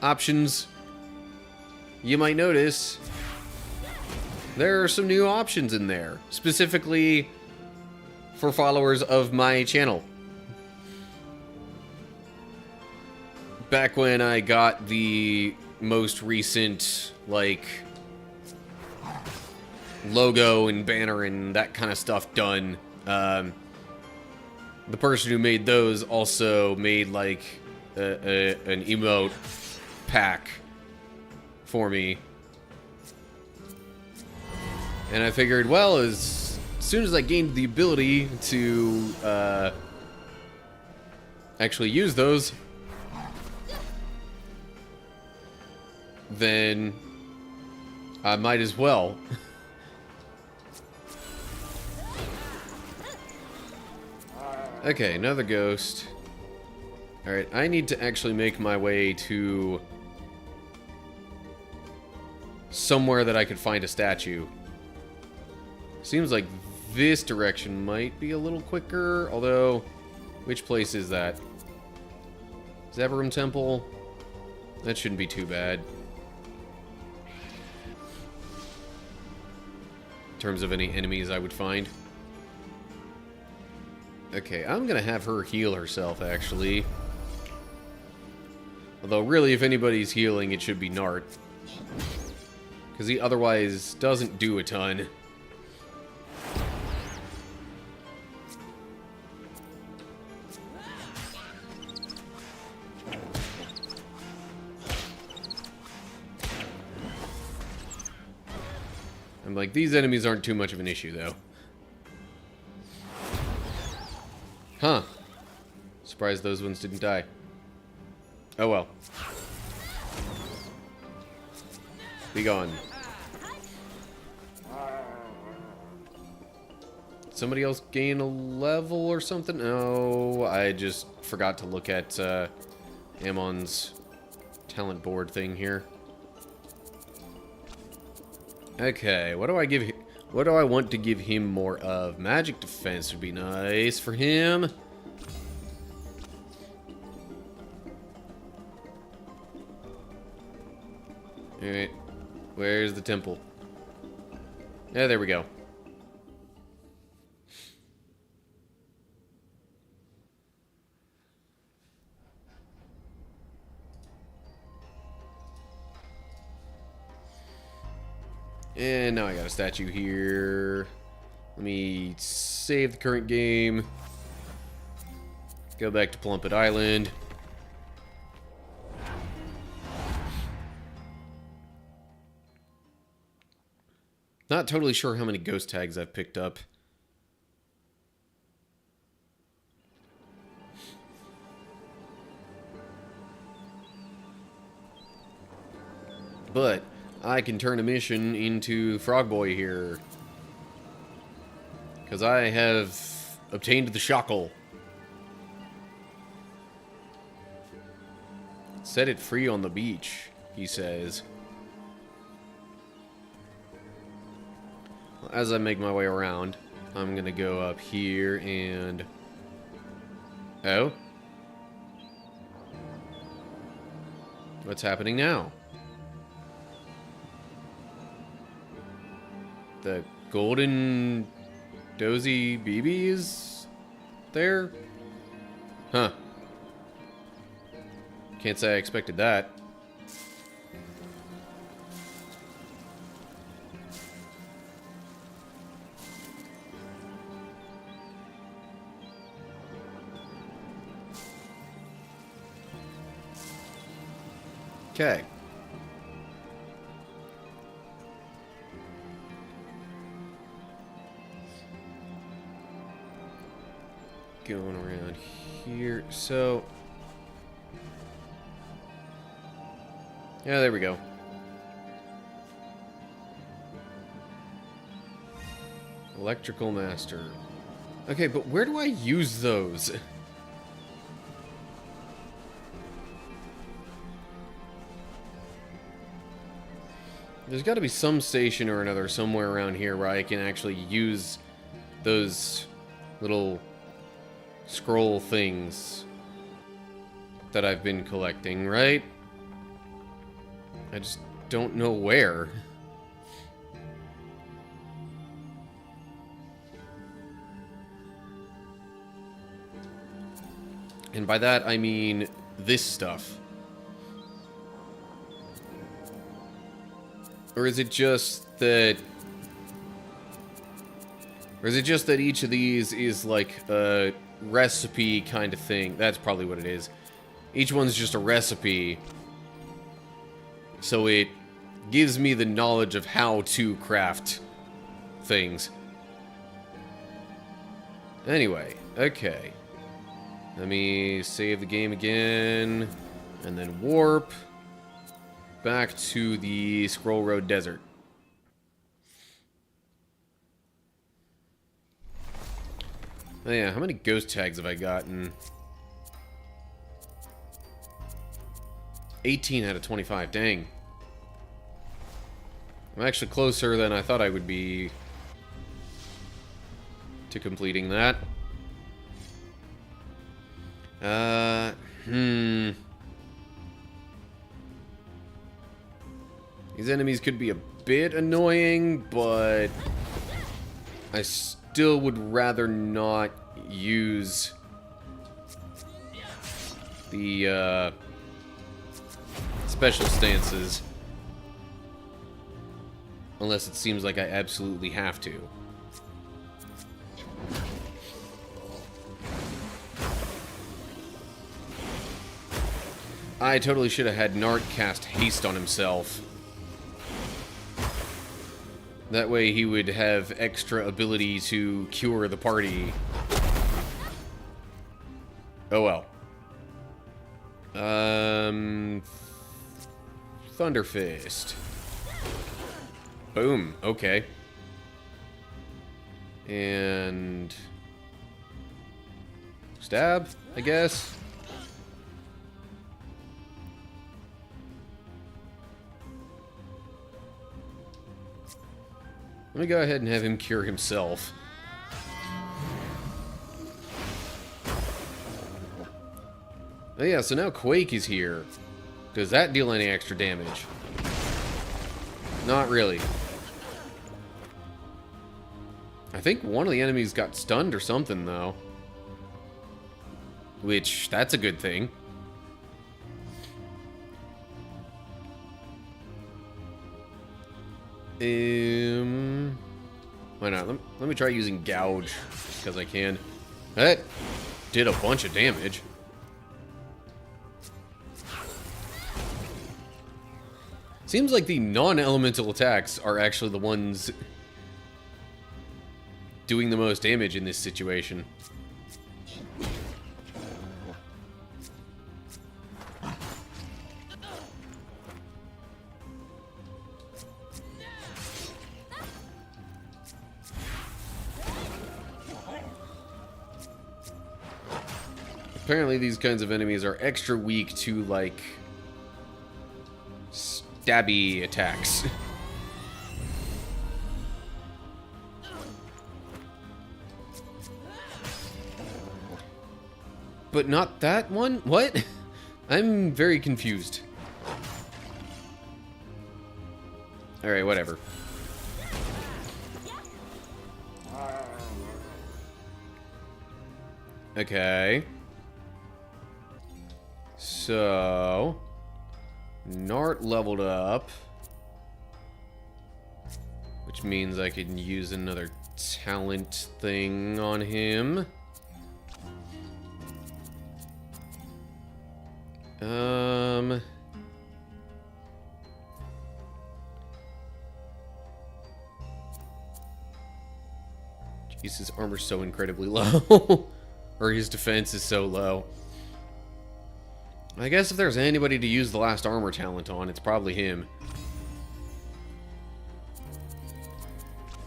options, you might notice there are some new options in there, specifically for followers of my channel. Back when I got the most recent, like, logo and banner and that kind of stuff done, the person who made those also made like an emote pack for me. And I figured, well, as soon as I gained the ability to actually use those, then I might as well. Okay, another ghost. Alright, I need to actually make my way to somewhere that I could find a statue. Seems like this direction might be a little quicker, although, which place is that? Zebrum Temple? That shouldn't be too bad. In terms of any enemies I would find. Okay, I'm gonna have her heal herself, actually. Although, really, if anybody's healing, it should be Nart. Because he otherwise doesn't do a ton. I'm like, these enemies aren't too much of an issue, though. Huh. Surprised those ones didn't die. Oh well. Be gone. Somebody else gain a level or something? No, I just forgot to look at Ammon's talent board thing here. Okay, what do I give? What do I want to give him more of? Magic defense would be nice for him. Alright, where's the temple? Yeah, there we go. And now I got a statue here. Let me save the current game. Go back to Plumpet Island. Not totally sure how many ghost tags I've picked up. But I can turn a mission into Frog Boy here. Because I have obtained the shackle. Set it free on the beach, he says. As I make my way around, I'm gonna go up here and... Oh? What's happening now? The golden dozy BB is there? Huh. Can't say I expected that. Okay. Going around here. So... yeah, there we go. Electrical Master. Okay, but where do I use those? There's got to be some station or another somewhere around here where I can actually use those little scroll things that I've been collecting, right? I just don't know where. And by that, I mean this stuff. Or is it just that... or is it just that each of these is like a recipe kind of thing. That's probably what it is. Each one's just a recipe. So it gives me the knowledge of how to craft things. Anyway, okay. Let me save the game again. And then warp back to the Scroll Road Desert. Oh yeah, how many ghost tags have I gotten? 18 out of 25, dang. I'm actually closer than I thought I would be to completing that. These enemies could be a bit annoying, but I still would rather not use the special stances unless it seems like I absolutely have to. I totally should have had Nart cast haste on himself. That way he would have extra ability to cure the party. Oh well. Thunderfist. Boom, okay. And stab, I guess. Let me go ahead and have him cure himself. Oh yeah, so now Quake is here. Does that deal any extra damage? Not really. I think one of the enemies got stunned or something, though. Which, that's a good thing. Why not? Let me try using Gouge, because I can. That did a bunch of damage. Seems like the non-elemental attacks are actually the ones doing the most damage in this situation. Apparently these kinds of enemies are extra weak to, like, stabby attacks. But not that one? What? I'm very confused. Alright, whatever. Okay. So, Nart leveled up, which means I can use another talent thing on him. Jeez, his armor's so incredibly low. Or his defense is so low. I guess if there's anybody to use the last armor talent on, it's probably him.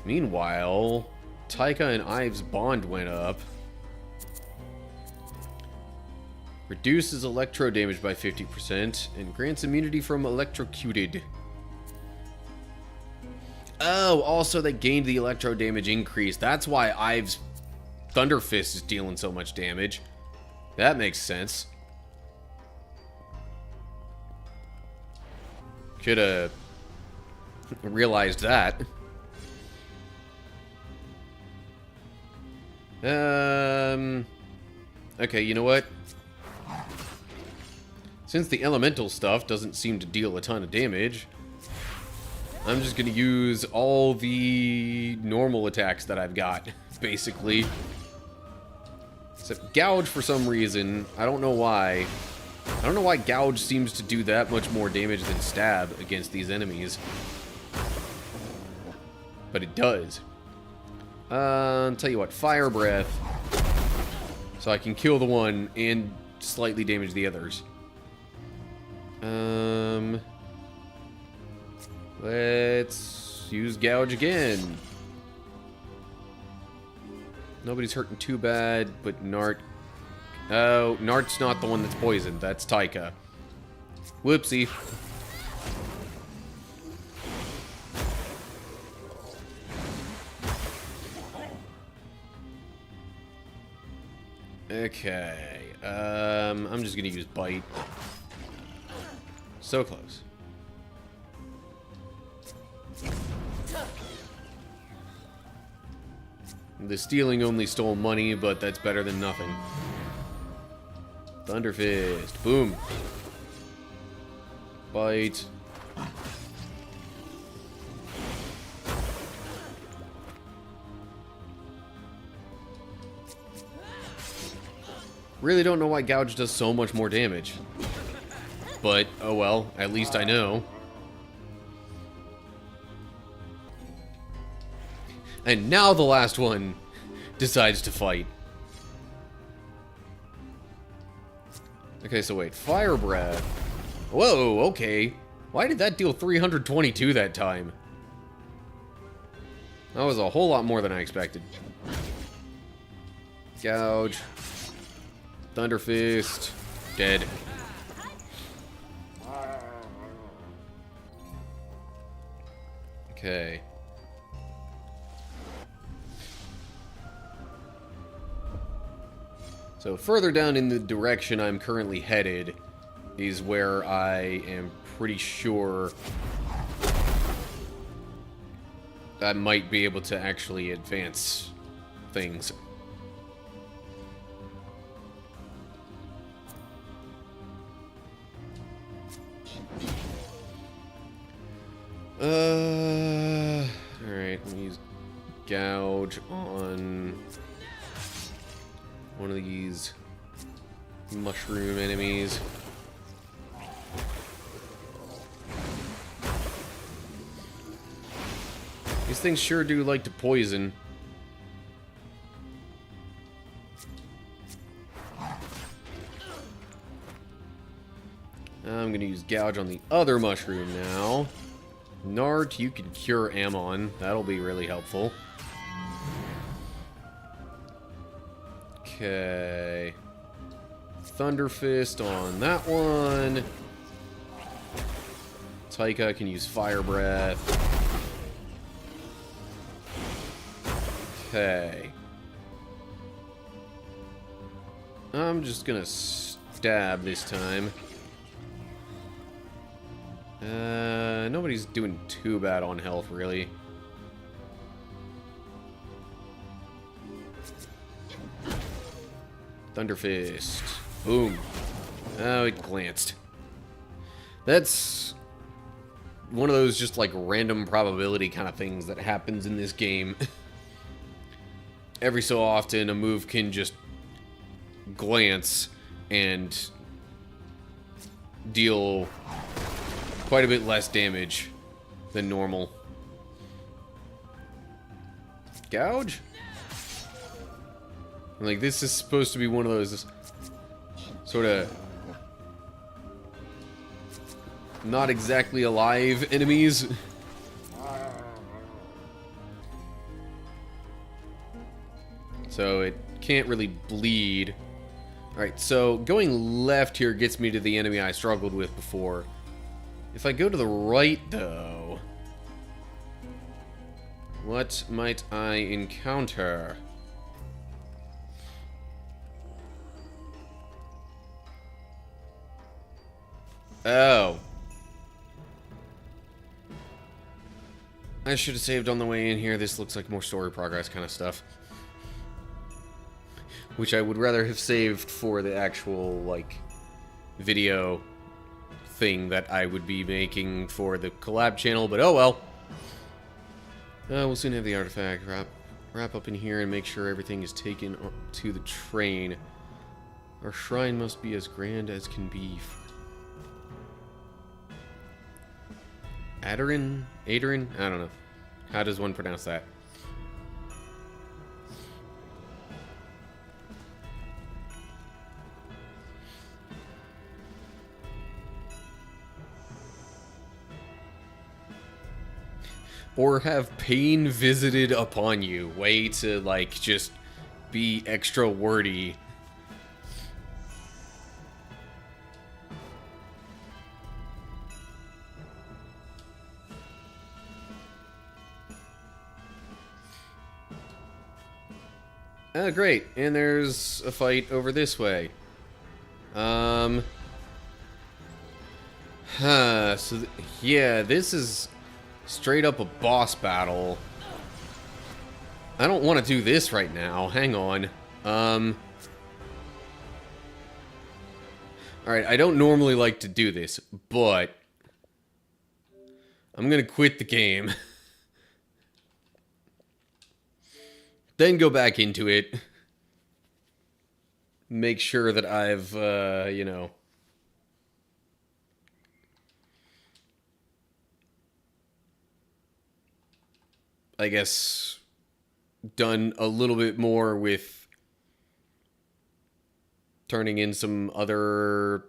Meanwhile, Taika and Ive's bond went up. Reduces electro damage by 50% and grants immunity from electrocuted. Oh, also they gained the electro damage increase. That's why Ive's Thunder Fist is dealing so much damage. That makes sense. Should have realized that. Okay, you know what? Since the elemental stuff doesn't seem to deal a ton of damage, I'm just gonna use all the normal attacks that I've got, basically. Except Gouge, for some reason, I don't know why. I don't know why Gouge seems to do that much more damage than Stab against these enemies. But it does. I'll tell you what, Fire Breath. So I can kill the one and slightly damage the others. Let's use Gouge again. Nobody's hurting too bad, but Nart... Oh, Nart's not the one that's poisoned. That's Taika. Whoopsie. Okay. I'm just gonna use Bite. So close. The stealing only stole money, but that's better than nothing. Thunder Fist. Boom. Bite. Really don't know why Gouge does so much more damage. But, oh well, at least I know. And now the last one decides to fight. Okay, so wait, Fire Breath. Whoa, okay. Why did that deal 322 that time? That was a whole lot more than I expected. Gouge. Thunder Fist. Dead. Okay. So further down in the direction I'm currently headed is where I am pretty sure I might be able to actually advance things. Alright, let me use Gouge on one of these mushroom enemies. These things sure do like to poison. I'm gonna use Gouge on the other mushroom now. Nart, you can cure Ammon. That'll be really helpful. Okay. Thunder Fist on that one. Taika can use Fire Breath. Okay. I'm just gonna stab this time. Nobody's doing too bad on health, really. Thunder Fist. Boom. Oh, it glanced. That's one of those just like random probability kind of things that happens in this game. Every so often, a move can just glance and deal quite a bit less damage than normal. Gouge? Like, this is supposed to be one of those sort of not exactly alive enemies. So it can't really bleed. Alright, so going left here gets me to the enemy I struggled with before. If I go to the right, though, what might I encounter? Oh. I should have saved on the way in here. This looks like more story progress kind of stuff. Which I would rather have saved for the actual, like, video thing that I would be making for the collab channel, but oh well. We'll soon have the artifact. wrap up in here and make sure everything is taken to the train. Our shrine must be as grand as can be. Aderin? Aderin? I don't know. How does one pronounce that? Or have pain visited upon you. Way to, like, just be extra wordy. Oh, great. And there's a fight over this way. So, yeah, this is straight up a boss battle. I don't want to do this right now. Hang on. Alright, I don't normally like to do this, but I'm gonna quit the game. Then go back into it. Make sure that I've, you know... I guess... done a little bit more with... turning in some other...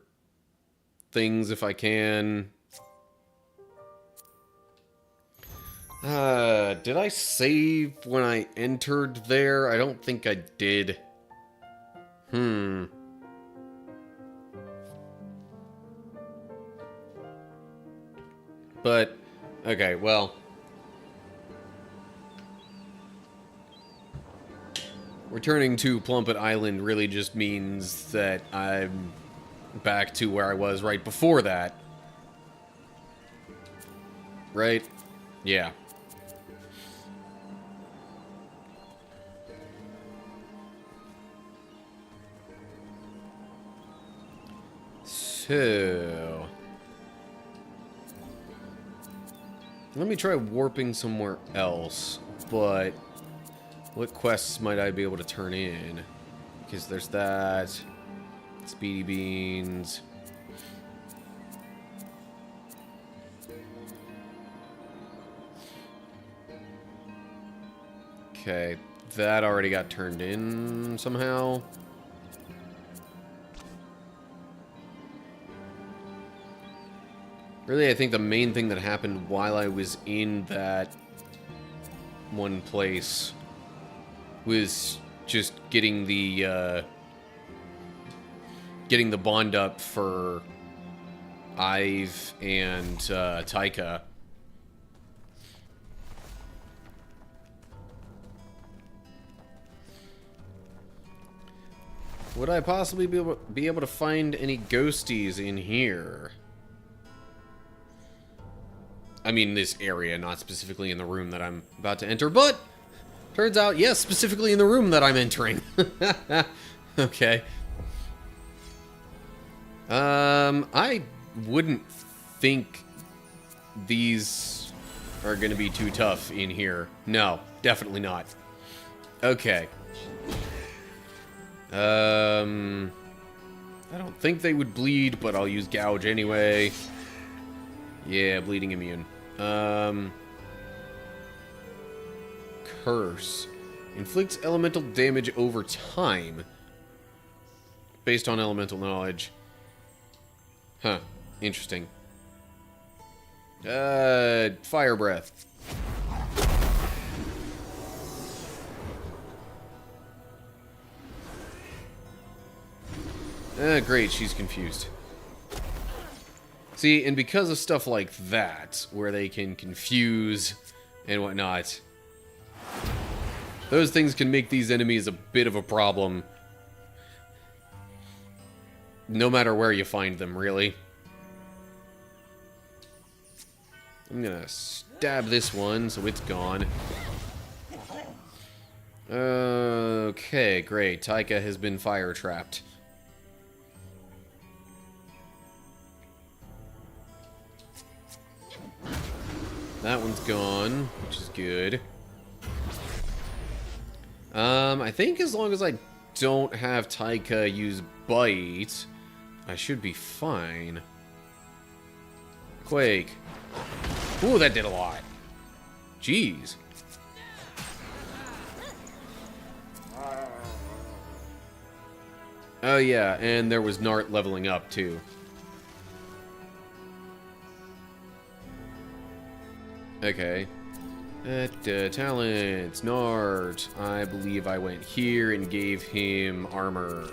things if I can. Did I save when I entered there? I don't think I did. But, okay, well. Returning to Plumpet Island really just means that I'm back to where I was right before that. Right? Yeah. So... let me try warping somewhere else, but... what quests might I be able to turn in? Because there's that... Speedy Beans... Okay, that already got turned in somehow. Really, I think the main thing that happened while I was in that one place was just getting the bond up for Ive and Taika. Would I possibly be able to find any ghosties in here? I mean, this area, not specifically in the room that I'm about to enter, but turns out, yes, specifically in the room that I'm entering. Okay. I wouldn't think these are going to be too tough in here. No, definitely not. Okay. I don't think they would bleed, but I'll use gouge anyway. Yeah, bleeding immune. Curse. Inflicts elemental damage over time. Based on elemental knowledge. Huh. Interesting. Fire breath. Great, she's confused. See, and because of stuff like that, where they can confuse and whatnot, those things can make these enemies a bit of a problem. No matter where you find them, really. I'm gonna stab this one, so it's gone. Okay, great. Taika has been fire trapped. That one's gone, which is good. I think as long as I don't have Taika use Bite, I should be fine. Quake. Ooh, that did a lot. Jeez. Oh yeah, and there was Nart leveling up too. Okay. Talents, Nart. I believe I went here and gave him armor.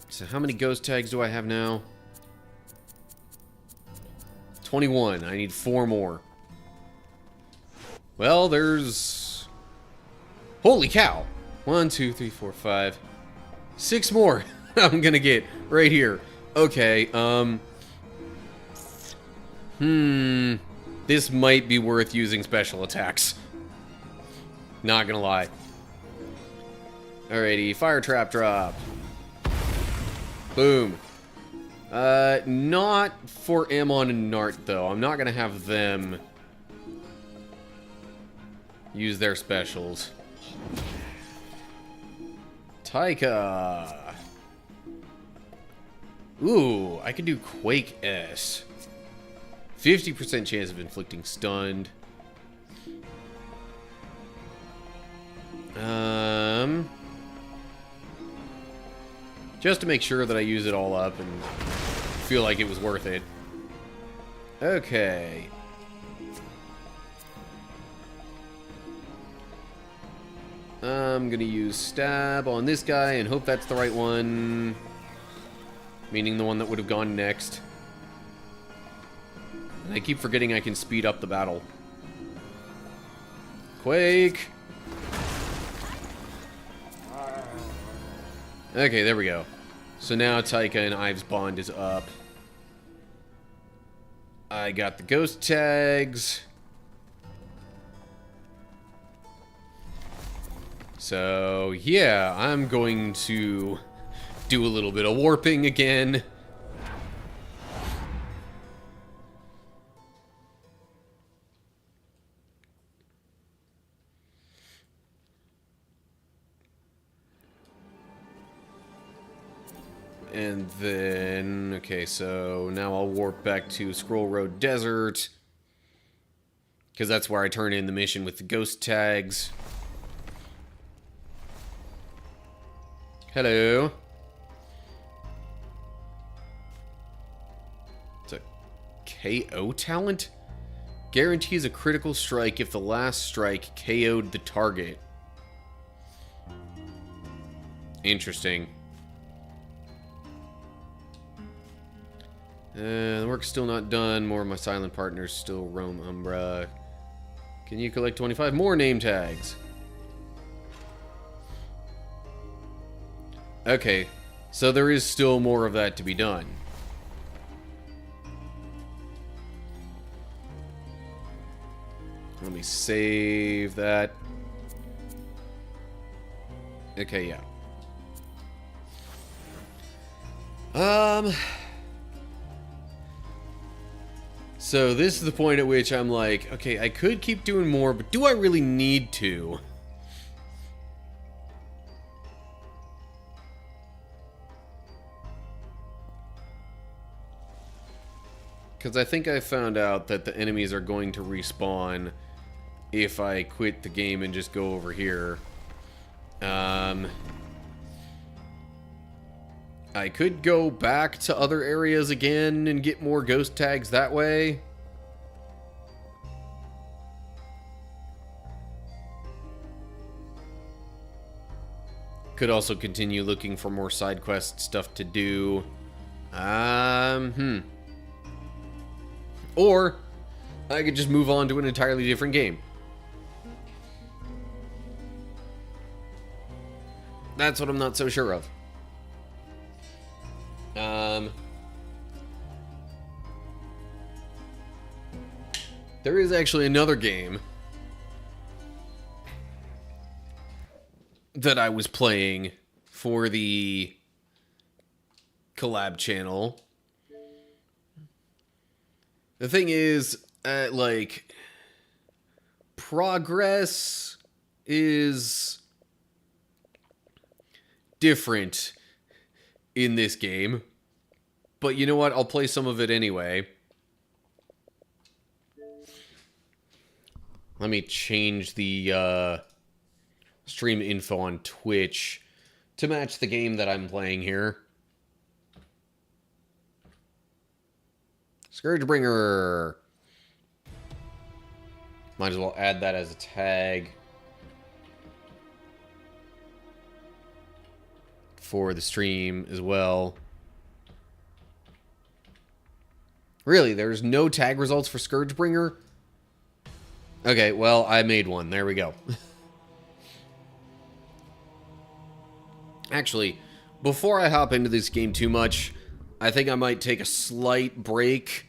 So how many ghost tags do I have now? 21. I need 4 more. Well, there's... Holy cow! 1, 2, 3, 4, 5... 6 more I'm gonna get right here. Okay, this might be worth using special attacks. Not gonna lie. Alrighty, fire trap drop. Boom. Not for Ammon and Nart, though. I'm not gonna have them use their specials. Taika. Ooh, I can do Quake S. 50% chance of inflicting stunned. Just to make sure that I use it all up and feel like it was worth it. Okay. I'm gonna use stab on this guy and hope that's the right one. Meaning the one that would have gone next. And I keep forgetting I can speed up the battle. Quake! Okay, there we go. So now Taika and Ives' bond is up. I got the ghost tags. So, yeah, I'm going to do a little bit of warping again. And then, okay, so now I'll warp back to Scroll Road Desert. Because that's where I turn in the mission with the ghost tags. Hello. It's a KO talent? Guarantees a critical strike if the last strike KO'd the target. Interesting. The work's still not done. More of my silent partners still roam Umbra. Can you collect 25 more name tags? Okay, so there is still more of that to be done. Let me save that. Okay, yeah. So this is the point at which I'm like, okay, I could keep doing more, but do I really need to? Because I think I found out that the enemies are going to respawn if I quit the game and just go over here. I could go back to other areas again and get more ghost tags that way. Could also continue looking for more side quest stuff to do. Or I could just move on to an entirely different game. That's what I'm not so sure of. There is actually another game that I was playing for the collab channel. The thing is, like, progress is different in this game. But you know what? I'll play some of it anyway. Let me change the stream info on Twitch to match the game that I'm playing here. Scourgebringer. Might as well add that as a tag for the stream as well. Really, there's no tag results for Scourgebringer? Okay, well, I made one. There we go. Actually, before I hop into this game too much, I think I might take a slight break.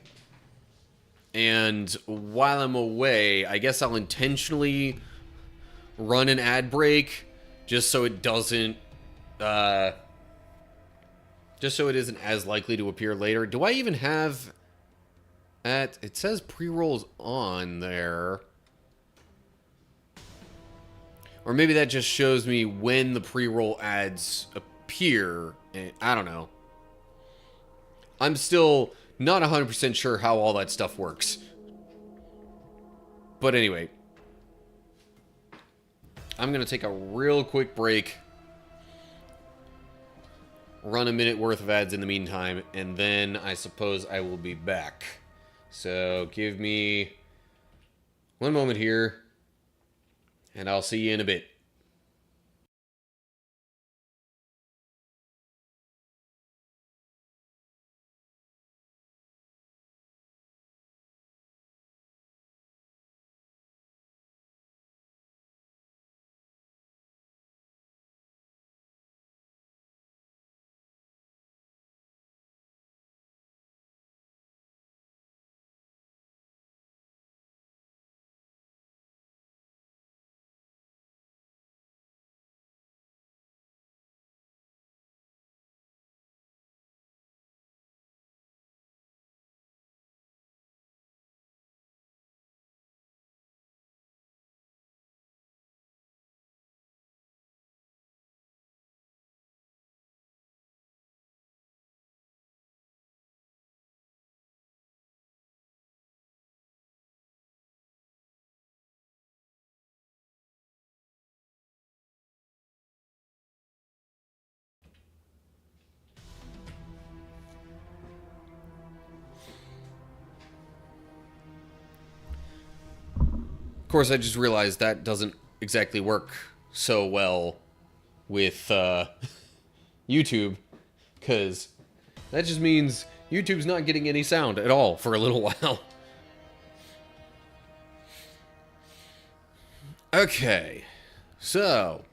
And while I'm away, I guess I'll intentionally run an ad break just so it doesn't... just so it isn't as likely to appear later. Do I even have... It says pre-rolls on there. Or maybe that just shows me when the pre-roll ads appear. I don't know. I'm still not 100% sure how all that stuff works. But anyway. I'm going to take a real quick break. Run a minute worth of ads in the meantime. And then I suppose I will be back. So give me one moment here. And I'll see you in a bit. Of course, I just realized that doesn't exactly work so well with YouTube, because that just means YouTube's not getting any sound at all for a little while. Okay, so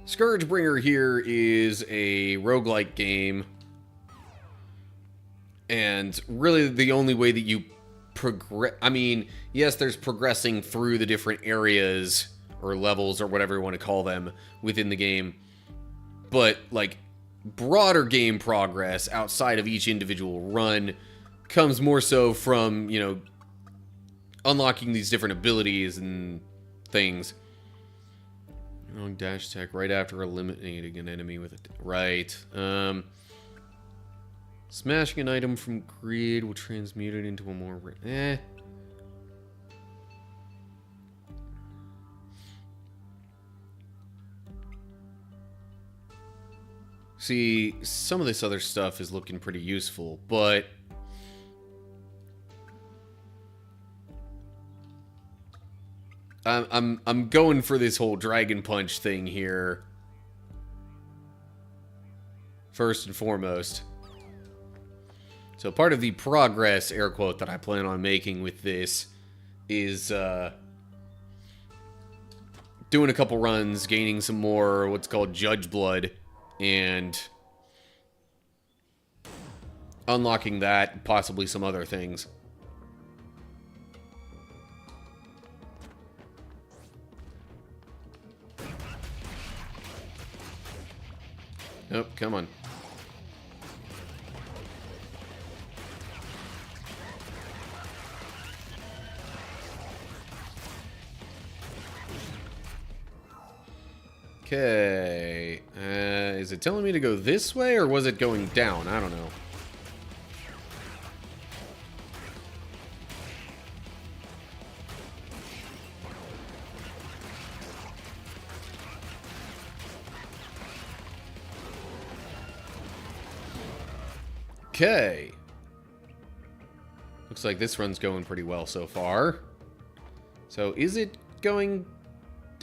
Scourgebringer here is a roguelike game. And really the only way that you progress... I mean, yes, there's progressing through the different areas or levels or whatever you want to call them within the game. But, like, broader game progress outside of each individual run comes more so from, you know, unlocking these different abilities and things. Long dash attack right after eliminating an enemy with a... Right. Smashing an item from grid will transmute it into a more... See, some of this other stuff is looking pretty useful, but... I'm going for this whole Dragon Punch thing here. First and foremost. So part of the progress, air quote, that I plan on making with this is doing a couple runs, gaining some more what's called Judge Blood, and unlocking that, possibly some other things. Nope, come on. Okay. Is it telling me to go this way, or was it going down? I don't know. Okay. Looks like this run's going pretty well so far. So is it going...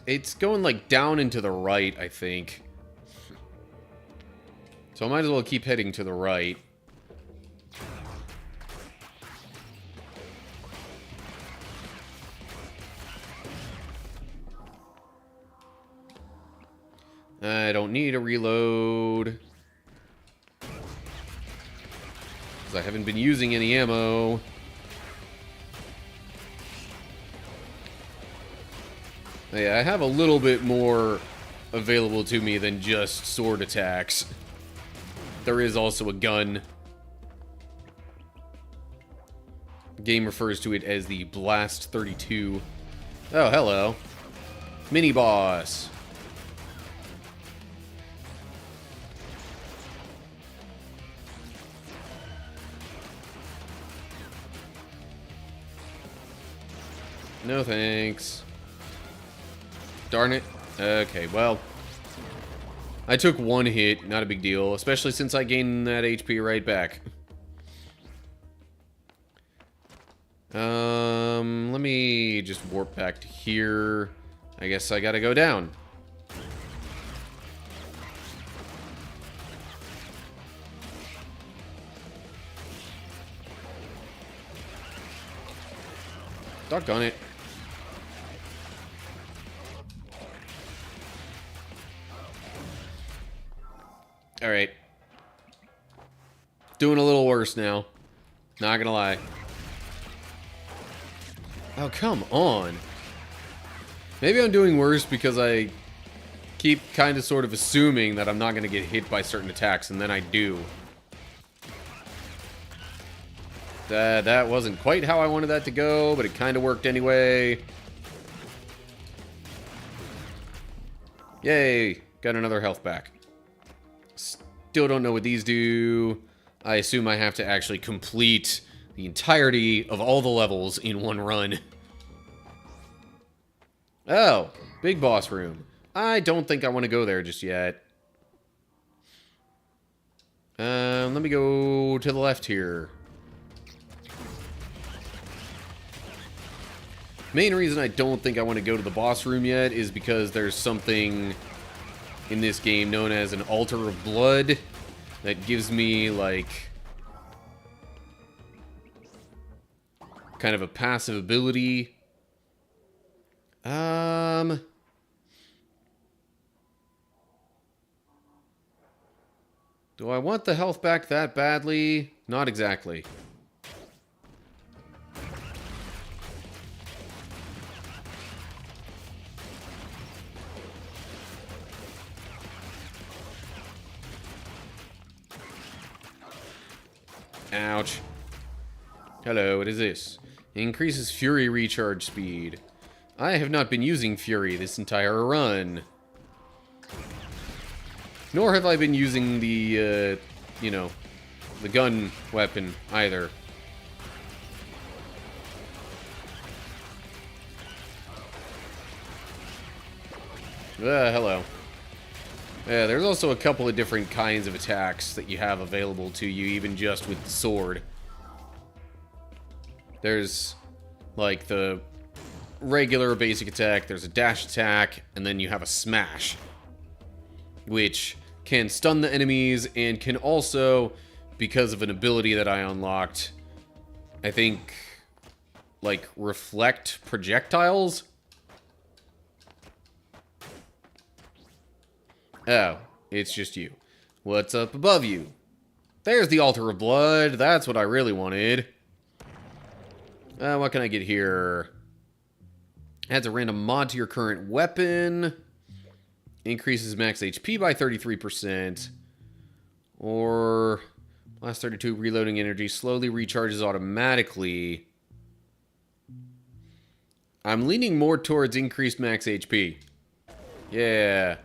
It's going like down and to the right, I think. So I might as well keep heading to the right. I don't need a reload. Because I haven't been using any ammo. Yeah, I have a little bit more available to me than just sword attacks. There is also a gun. The game refers to it as the Blast 32. Oh, hello. Mini boss. No thanks. Darn it. Okay, well. I took one hit, not a big deal, especially since I gained that HP right back. Let me just warp back to here. I guess I gotta go down. Doggone it. Alright. Doing a little worse now. Not gonna lie. Oh, come on. Maybe I'm doing worse because I keep kind of sort of assuming that I'm not gonna get hit by certain attacks, and then I do. That wasn't quite how I wanted that to go, but it kind of worked anyway. Yay. Got another health back. Still don't know what these do. I assume I have to actually complete the entirety of all the levels in one run. Oh, big boss room. I don't think I want to go there just yet. Let me go to the left here. Main reason I don't think I want to go to the boss room yet is because there's something in this game known as an altar of blood that gives me, like, kind of a passive ability. Do I want the health back that badly? Not exactly. Ouch. Hello, what is this? Increases Fury recharge speed. I have not been using Fury this entire run. Nor have I been using the, you know, the gun weapon either. Hello. Yeah, there's also a couple of different kinds of attacks that you have available to you, even just with the sword. There's, like, the regular basic attack, there's a dash attack, and then you have a smash, which can stun the enemies and can also, because of an ability that I unlocked, I think, like, reflect projectiles? Oh, it's just you. What's up above you? There's the altar of blood. That's what I really wanted. What can I get here? Adds a random mod to your current weapon. Increases max HP by 33%. Or last 32 reloading energy slowly recharges automatically. I'm leaning more towards increased max HP. Yeah.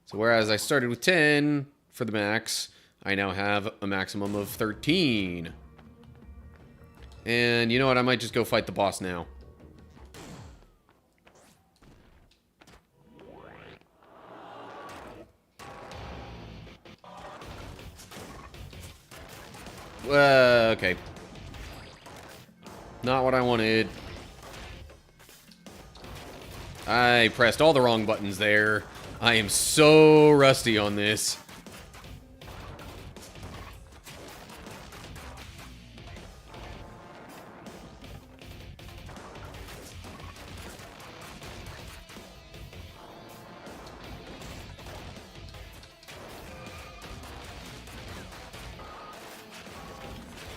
So whereas I started with 10 for the max, I now have a maximum of 13. And you know what? I might just go fight the boss now. Okay. Not what I wanted. I pressed all the wrong buttons there. I am so rusty on this.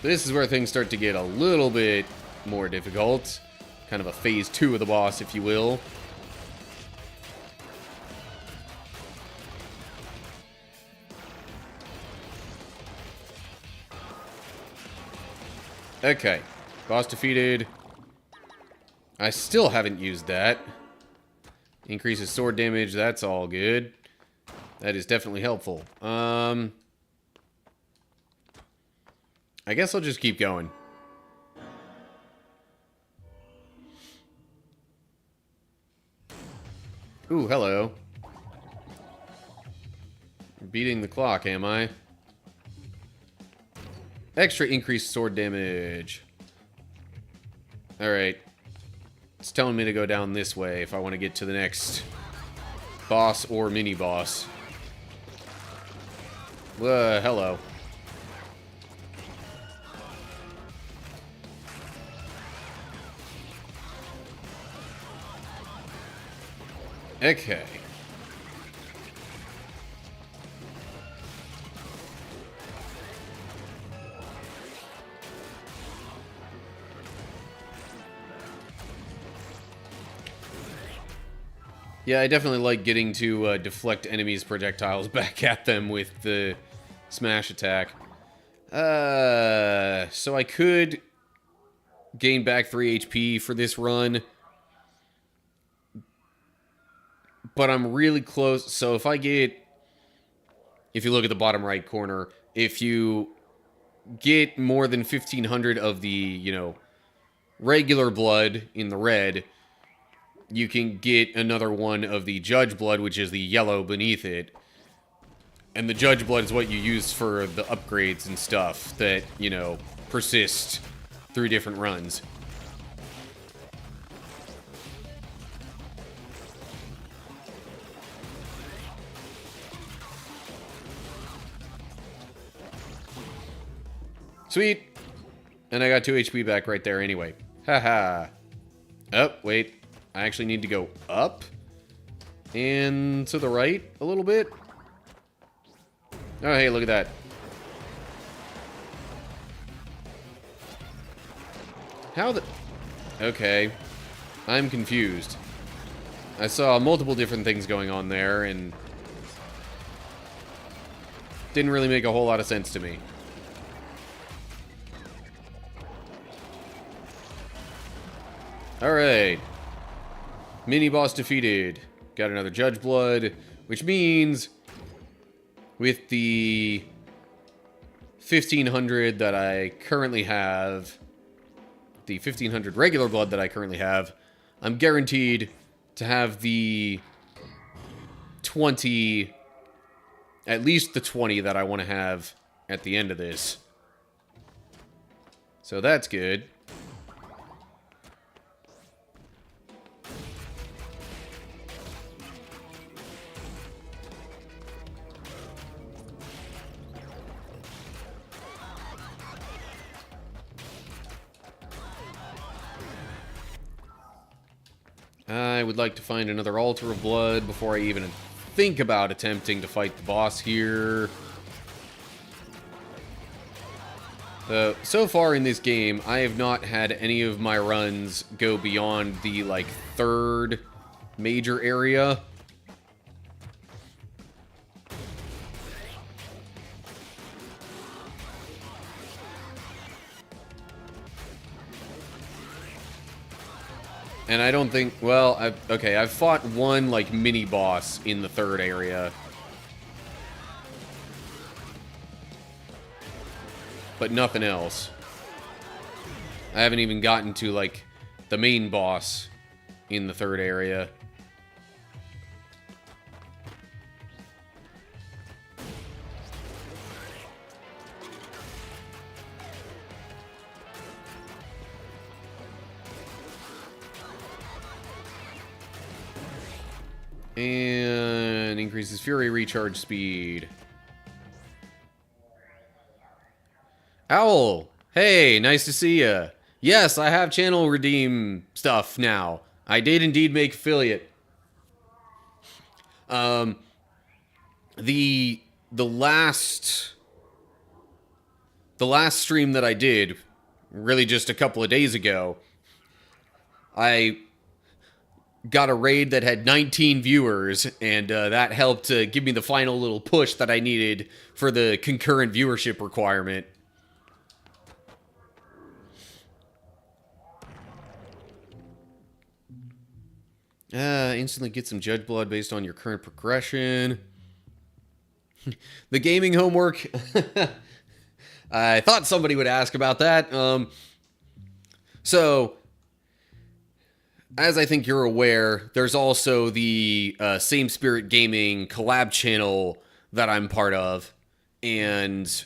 This is where things start to get a little bit more difficult. Kind of a phase 2 of the boss, if you will. Okay. Boss defeated. I still haven't used that. Increases sword damage, that's all good. That is definitely helpful. I guess I'll just keep going. Ooh, hello. Beating the clock, am I? Extra increased sword damage. Alright. It's telling me to go down this way if I want to get to the next boss or mini-boss. Hello. Okay. Yeah, I definitely like getting to deflect enemies' projectiles back at them with the smash attack. So I could gain back 3 HP for this run. But I'm really close. So if you look at the bottom right corner, if you get more than 1,500 of the, regular blood in the red, you can get another one of the judge blood, which is the yellow beneath it. And the judge blood is what you use for the upgrades and stuff that, persist through different runs. Sweet. And I got 2 HP back right there anyway. Haha. Oh, wait. I actually need to go up and to the right a little bit. Oh, hey, look at that. How the... Okay. I'm confused. I saw multiple different things going on there and didn't really make a whole lot of sense to me. Alright. Mini-boss defeated. Got another Judge Blood, which means with the 1,500 that I currently have, the 1,500 regular blood that I currently have, I'm guaranteed to have the 20, at least the 20 that I want to have at the end of this. So that's good. I would like to find another altar of blood before I even think about attempting to fight the boss here. So far in this game, I have not had any of my runs go beyond the, third major area. And I don't think, well, I've fought one, mini-boss in the third area, but nothing else. I haven't even gotten to, like, the main boss in the third area. And increases Fury recharge speed. Owl! Hey, nice to see ya. Yes, I have channel redeem stuff now. I did indeed make affiliate. The last stream that I did, really just a couple of days ago, I got a raid that had 19 viewers, and that helped give me the final little push that I needed for the concurrent viewership requirement. Instantly get some judge blood based on your current progression. The gaming homework. I thought somebody would ask about that. So, as I think you're aware, there's also the Same Spirit Gaming collab channel that I'm part of, and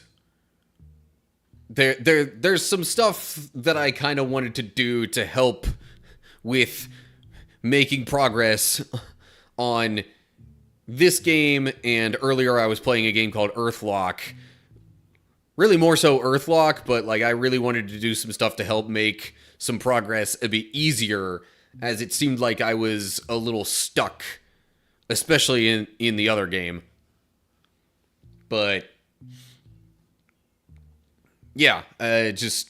there's some stuff that I kind of wanted to do to help with making progress on this game, and earlier I was playing a game called Earthlock. Really more so Earthlock, but like I really wanted to do some stuff to help make some progress a bit easier, as it seemed like I was a little stuck, especially in the other game. But yeah, just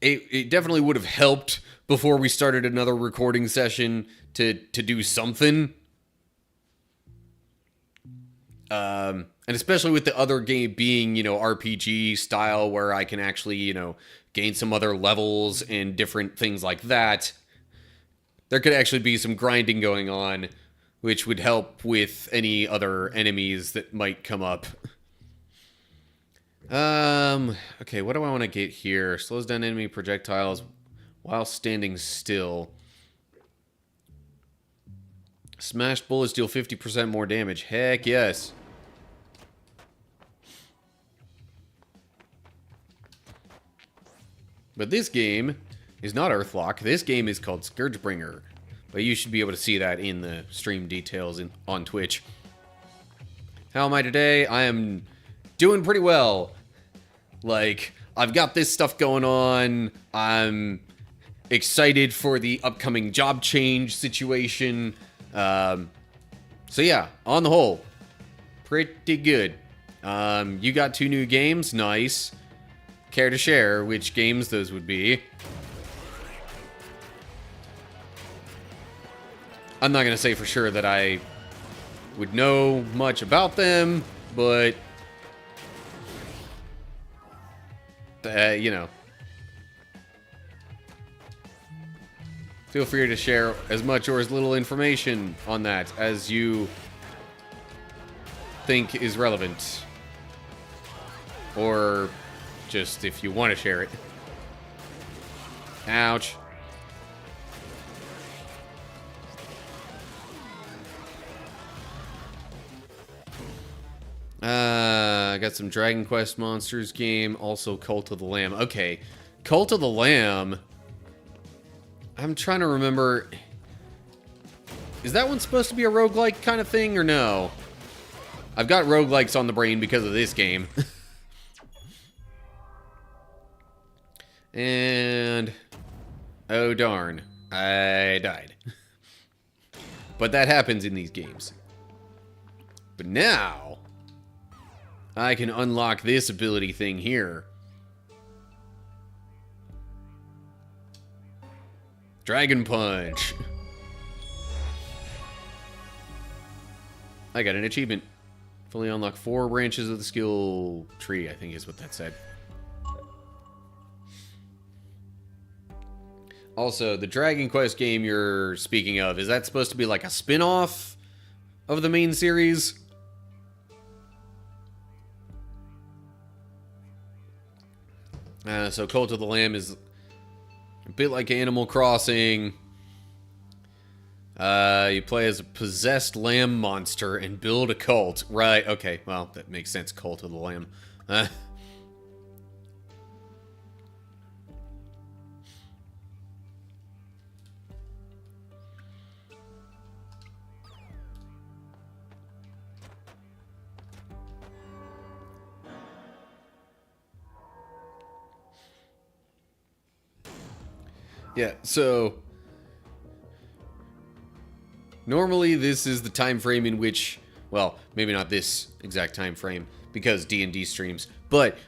it definitely would have helped before we started another recording session to do something. And especially with the other game being, RPG style, where I can actually, gain some other levels and different things like that. There could actually be some grinding going on, which would help with any other enemies that might come up. Okay, what do I want to get here? Slows down enemy projectiles while standing still. Smashed bullets deal 50% more damage. Heck yes. But this game is not Earthlock. This game is called Scourgebringer. But you should be able to see that in the stream details on Twitch. How am I today? I am doing pretty well. Like, I've got this stuff going on. I'm excited for the upcoming job change situation. So yeah, on the whole, pretty good. You got 2 new games. Nice. Care to share which games those would be? I'm not going to say for sure that I would know much about them, but feel free to share as much or as little information on that as you think is relevant. Or just if you want to share it. Ouch. I got some Dragon Quest Monsters game, also Cult of the Lamb. Okay, Cult of the Lamb. I'm trying to remember. Is that one supposed to be a roguelike kind of thing or no? I've got roguelikes on the brain because of this game. And oh darn, I died. But that happens in these games. But now I can unlock this ability thing here. Dragon Punch. I got an achievement. Fully unlock 4 branches of the skill tree, I think is what that said. Also, the Dragon Quest game you're speaking of, is that supposed to be like a spin-off of the main series? So Cult of the Lamb is a bit like Animal Crossing. You play as a possessed lamb monster and build a cult. Right, okay, well, that makes sense, Cult of the Lamb. Yeah, so normally this is the time frame in which, well, maybe not this exact time frame because D&D streams, but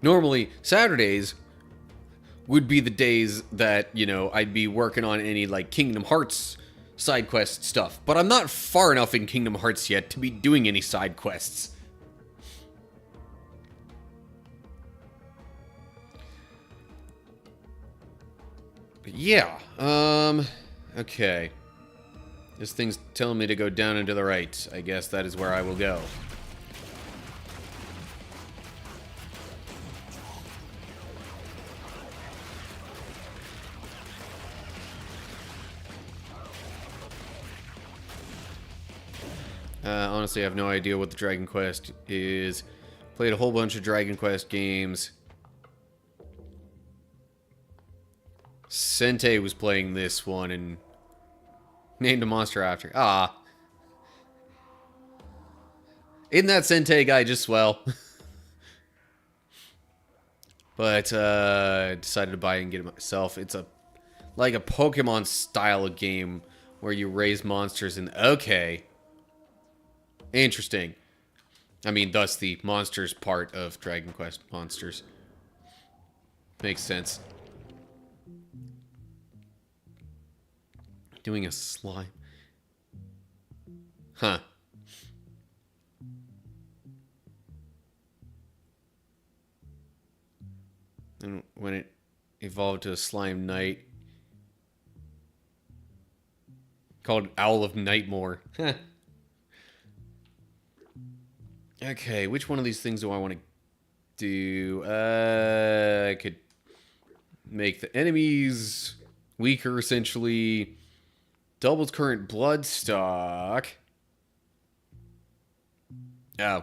normally Saturdays would be the days that, you know, I'd be working on any like Kingdom Hearts side quest stuff, but I'm not far enough in Kingdom Hearts yet to be doing any side quests. Yeah, okay. This thing's telling me to go down and to the right. I guess that is where I will go. Honestly, I have no idea what the Dragon Quest is. Played a whole bunch of Dragon Quest games. Sente was playing this one and named a monster after. Ah. Isn't that Sente guy just swell? But I decided to buy it and get it myself. It's like a Pokemon style of game where you raise monsters and okay. Interesting. I mean, thus the monsters part of Dragon Quest monsters. Makes sense. Doing a slime. Huh. And when it evolved to a slime knight called Owl of Nightmare. Okay, which one of these things do I want to do? I could make the enemies weaker, essentially. Doubles current blood stock. Oh.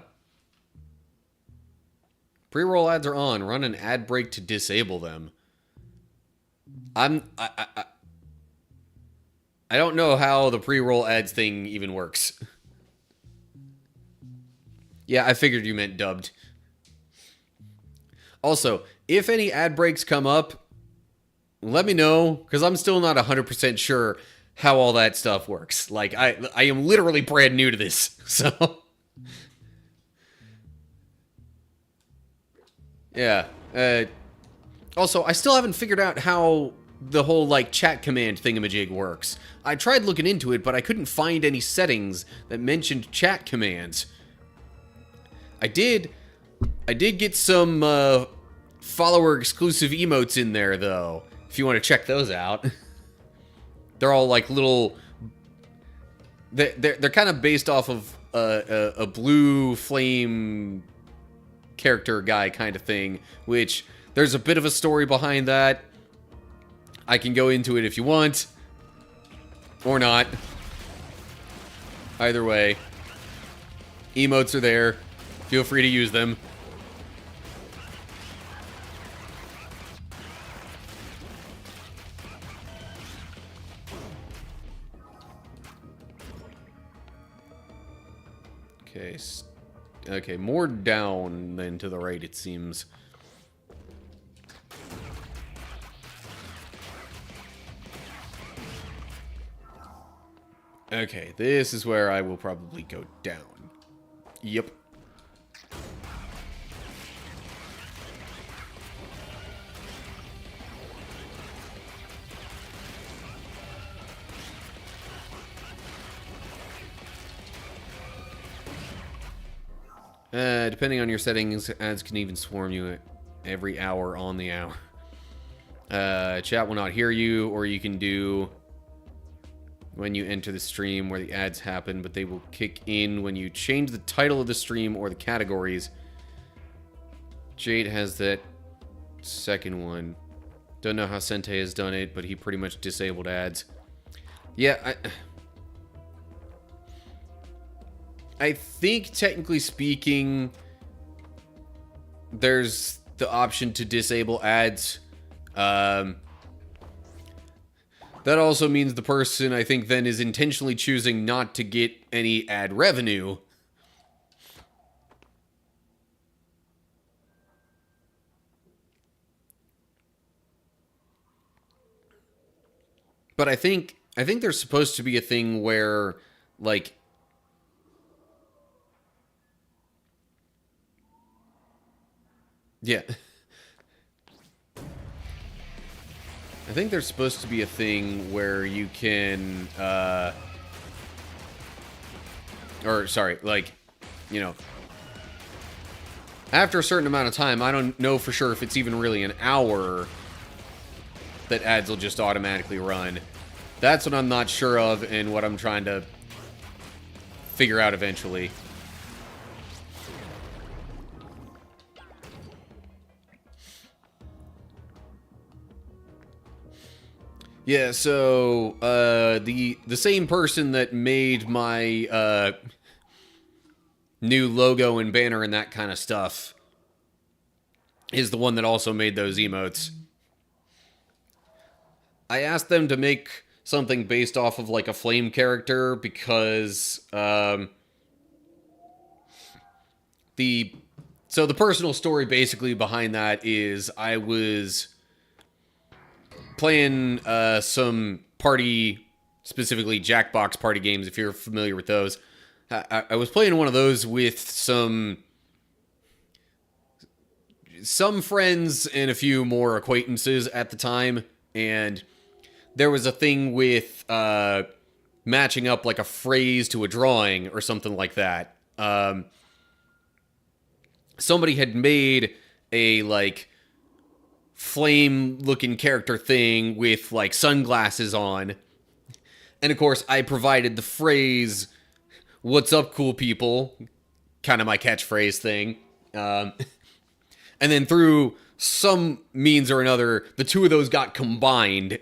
Pre-roll ads are on. Run an ad break to disable them. I don't know how the pre-roll ads thing even works. Yeah, I figured you meant dubbed. Also, if any ad breaks come up, let me know, because I'm still not 100% sure how all that stuff works. Like, I am literally brand new to this, so... Yeah. Also, I still haven't figured out how the whole, like, chat command thingamajig works. I tried looking into it, but I couldn't find any settings that mentioned chat commands. I did get some follower-exclusive emotes in there, though, if you want to check those out. They're all, like, little... They're kind of based off of a blue flame character guy kind of thing, which there's a bit of a story behind that. I can go into it if you want. Or not. Either way. Emotes are there. Feel free to use them. Okay. Okay, more down than to the right, it seems. Okay, this is where I will probably go down. Yep. Depending on your settings, ads can even swarm you every hour on the hour. Chat will not hear you, or you can do when you enter the stream where the ads happen, but they will kick in when you change the title of the stream or the categories. Jade has that second one. Don't know how Sente has done it, but he pretty much disabled ads. Yeah, I think technically speaking, there's the option to disable ads. That also means the person, I think, then is intentionally choosing not to get any ad revenue. But I think there's supposed to be a thing where, like, yeah. I think there's supposed to be a thing where you can, or sorry, like, you know, after a certain amount of time, I don't know for sure if it's even really an hour, that ads will just automatically run. That's what I'm not sure of and what I'm trying to figure out eventually. Yeah, so the same person that made my new logo and banner and that kind of stuff is the one that also made those emotes. I asked them to make something based off of like a flame character because the personal story basically behind that is I was playing some party, specifically Jackbox party games, if you're familiar with those. I was playing one of those with some friends and a few more acquaintances at the time, and there was a thing with matching up like a phrase to a drawing or something like that. Somebody had made a like flame looking character thing with like sunglasses on. And of course, I provided the phrase, "What's up, cool people?" Kind of my catchphrase thing. And then through some means or another, the two of those got combined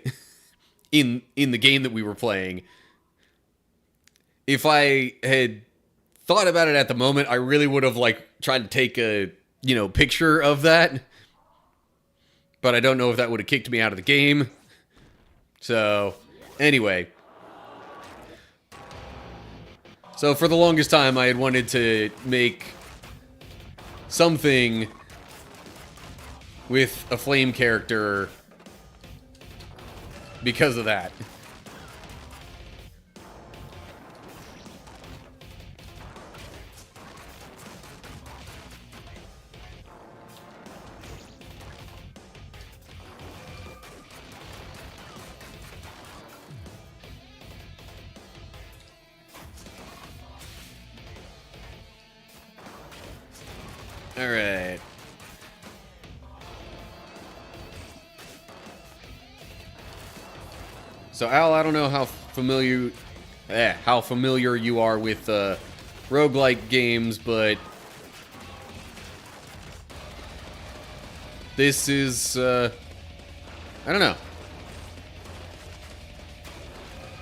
in the game that we were playing. If I had thought about it at the moment, I really would have like tried to take a, picture of that. But I don't know if that would have kicked me out of the game. So, anyway. So for the longest time, I had wanted to make something with a flame character because of that. All right. So Al, I don't know how familiar you are with roguelike games, but this is I don't know.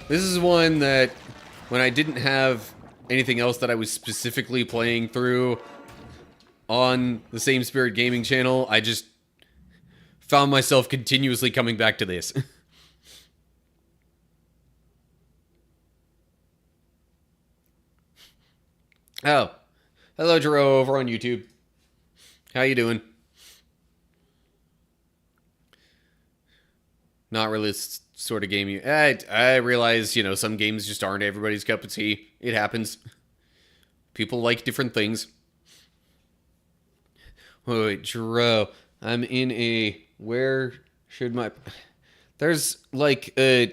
This is one that when I didn't have anything else that I was specifically playing through on the Same Spirit Gaming channel, I just found myself continuously coming back to this. Oh, hello, Jero, over on YouTube. How you doing? Not really this sort of game. I realize, some games just aren't everybody's cup of tea. It happens. People like different things. Wait, Jero, I'm in a... Where should my... There's, like, a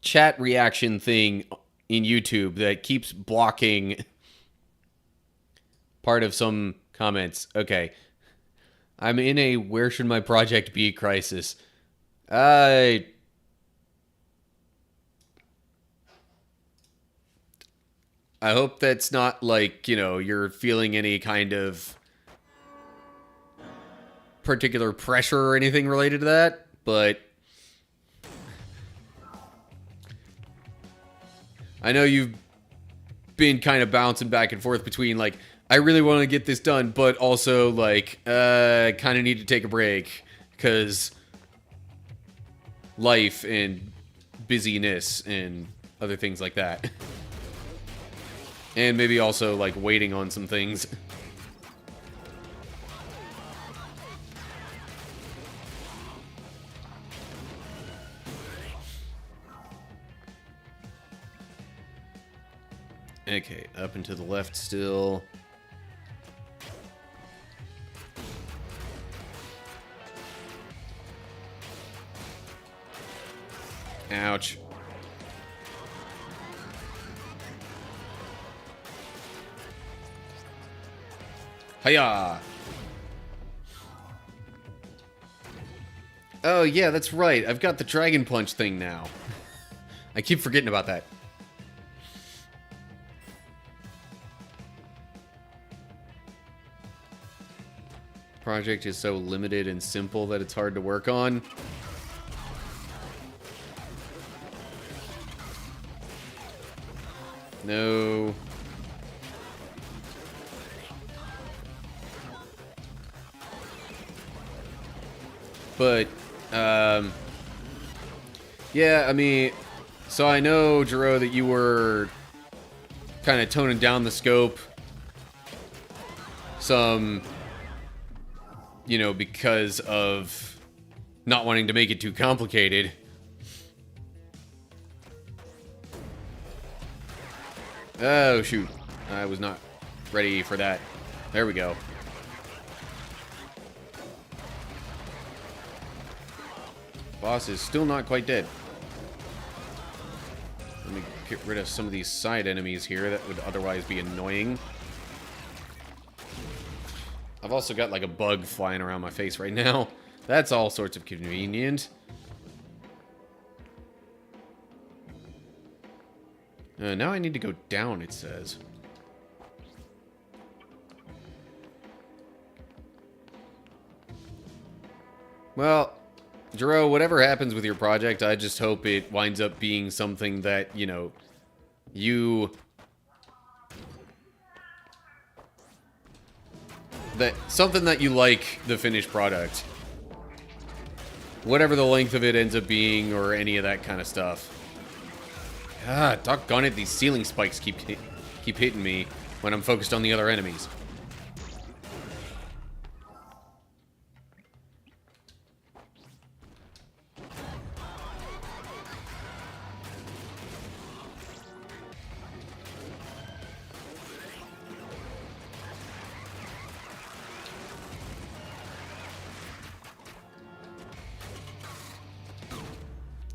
chat reaction thing in YouTube that keeps blocking part of some comments. Okay. I'm in a where should my project be crisis. I hope that's not like, you're feeling any kind of particular pressure or anything related to that, but I know you've been kind of bouncing back and forth between, like, I really want to get this done, but also, like, kind of need to take a break, because life and busyness and other things like that. And maybe also, like, waiting on some things. Okay, up and to the left still. Ouch. Hiya! Oh yeah, that's right. I've got the Dragon Punch thing now. I keep forgetting about that. Project is so limited and simple that it's hard to work on. No. But, yeah, I mean, so I know, Jiro, that you were kind of toning down the scope some, you know, because of not wanting to make it too complicated. Oh, shoot. I was not ready for that. There we go. Boss is still not quite dead. Let me get rid of some of these side enemies here that would otherwise be annoying. I've also got like a bug flying around my face right now. That's all sorts of convenient. Now I need to go down, it says. Well, Jiro, whatever happens with your project, I just hope it winds up being something that, you know, something that you like the finished product. Whatever the length of it ends up being, or any of that kind of stuff. Ah, doggone it, these ceiling spikes keep hitting me when I'm focused on the other enemies.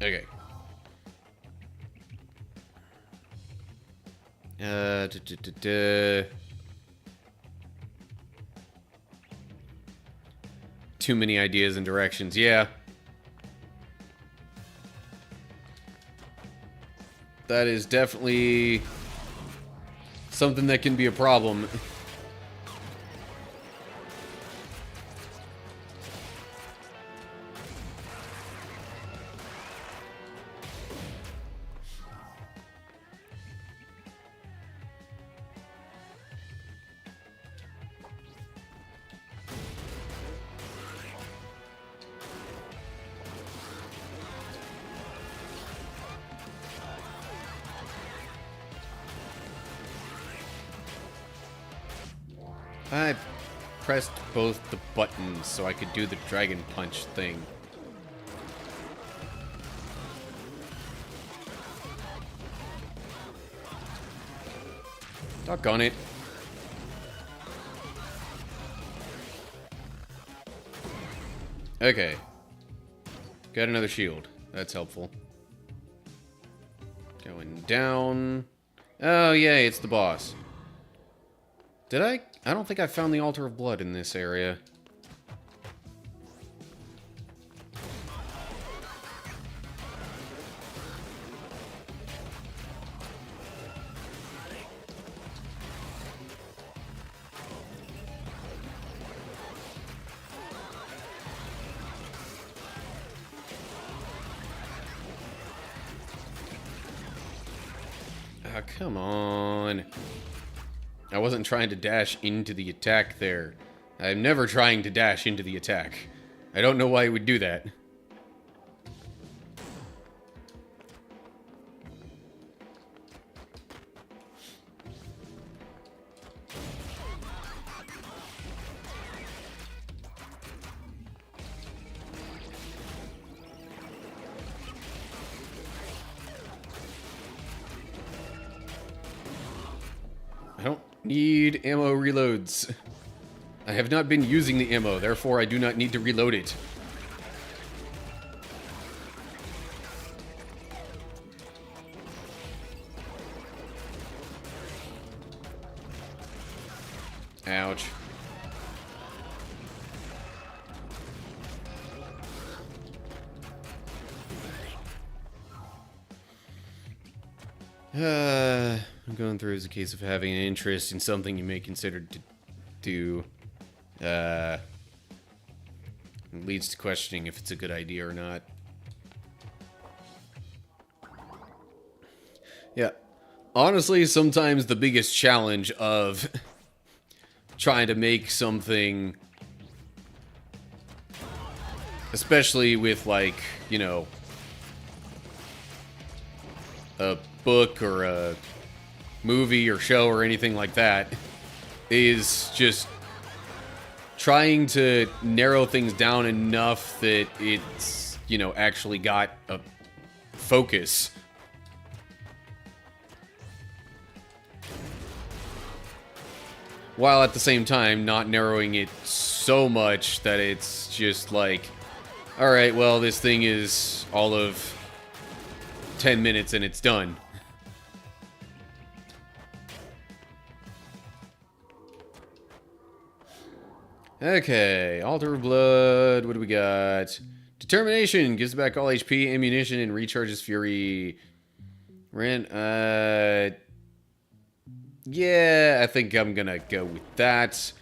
Okay. Too many ideas and directions, yeah. That is definitely something that can be a problem. I pressed both the buttons so I could do the Dragon Punch thing. Doggone it. Okay. Got another shield. That's helpful. Going down. Oh, yay, it's the boss. Did I? I don't think I found the Altar of Blood in this area. come on. I wasn't trying to dash into the attack there. I'm never trying to dash into the attack. I don't know why it would do that. I don't need ammo reloads. I have not been using the ammo, therefore I do not need to reload it. Ouch. I'm going through as a case of having an interest in something you may consider to do. It leads to questioning if it's a good idea or not. Yeah. Honestly, sometimes the biggest challenge of trying to make something, especially with, like, you know, a book or a movie or show or anything like that, is just trying to narrow things down enough that it's, you know, actually got a focus. While at the same time not narrowing it so much that it's just like, alright, well, this thing is all of 10 minutes and it's done. Okay, Altar of Blood, what do we got? Determination, gives back all HP, ammunition, and recharges Fury. Yeah, I think I'm gonna go with that.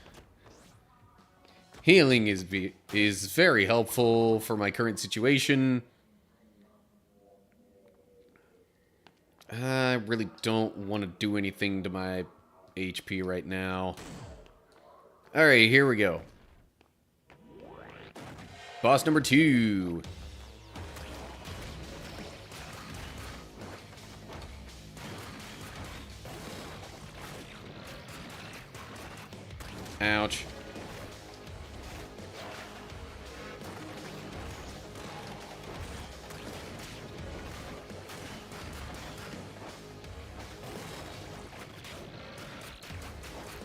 Healing is very helpful for my current situation. I really don't want to do anything to my HP right now. Alright, here we go. Boss number 2. Ouch.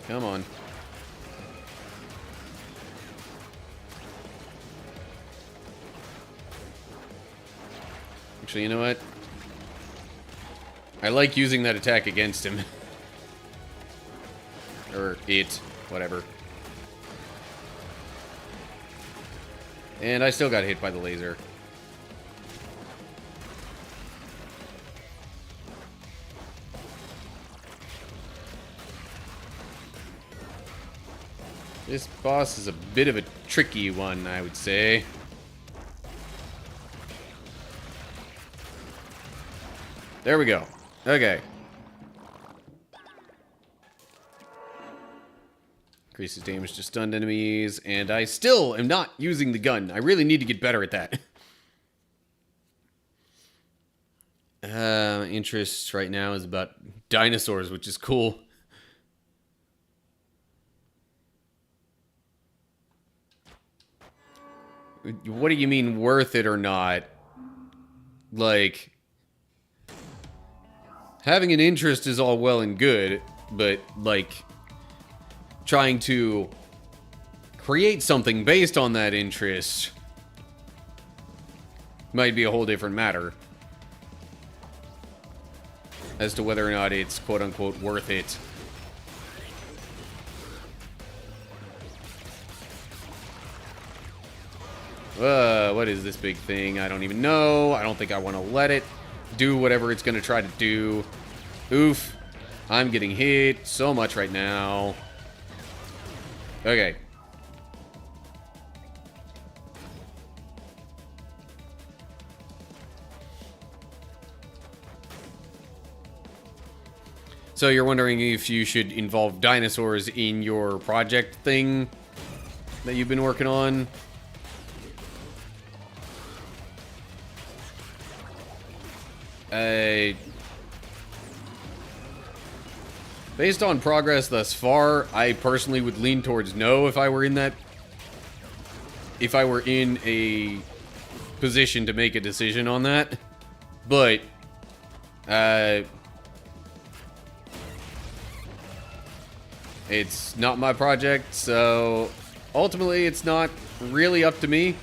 Come on. Actually, you know what? I like using that attack against him. Or it. Whatever. And I still got hit by the laser. This boss is a bit of a tricky one, I would say. There we go. Okay. Increases damage to stunned enemies, and I still am not using the gun. I really need to get better at that. Interest right now is about dinosaurs, which is cool. What do you mean worth it or not? Like, having an interest is all well and good, but, like, trying to create something based on that interest might be a whole different matter as to whether or not it's quote-unquote worth it. What is this big thing? I don't even know. I don't think I want to let it do whatever it's going to try to do. Oof. I'm getting hit so much right now. Okay. So you're wondering if you should involve dinosaurs in your project thing that you've been working on? Based on progress thus far, I personally would lean towards no if I were in that... If I were in a position to make a decision on that. But, it's not my project, so ultimately it's not really up to me.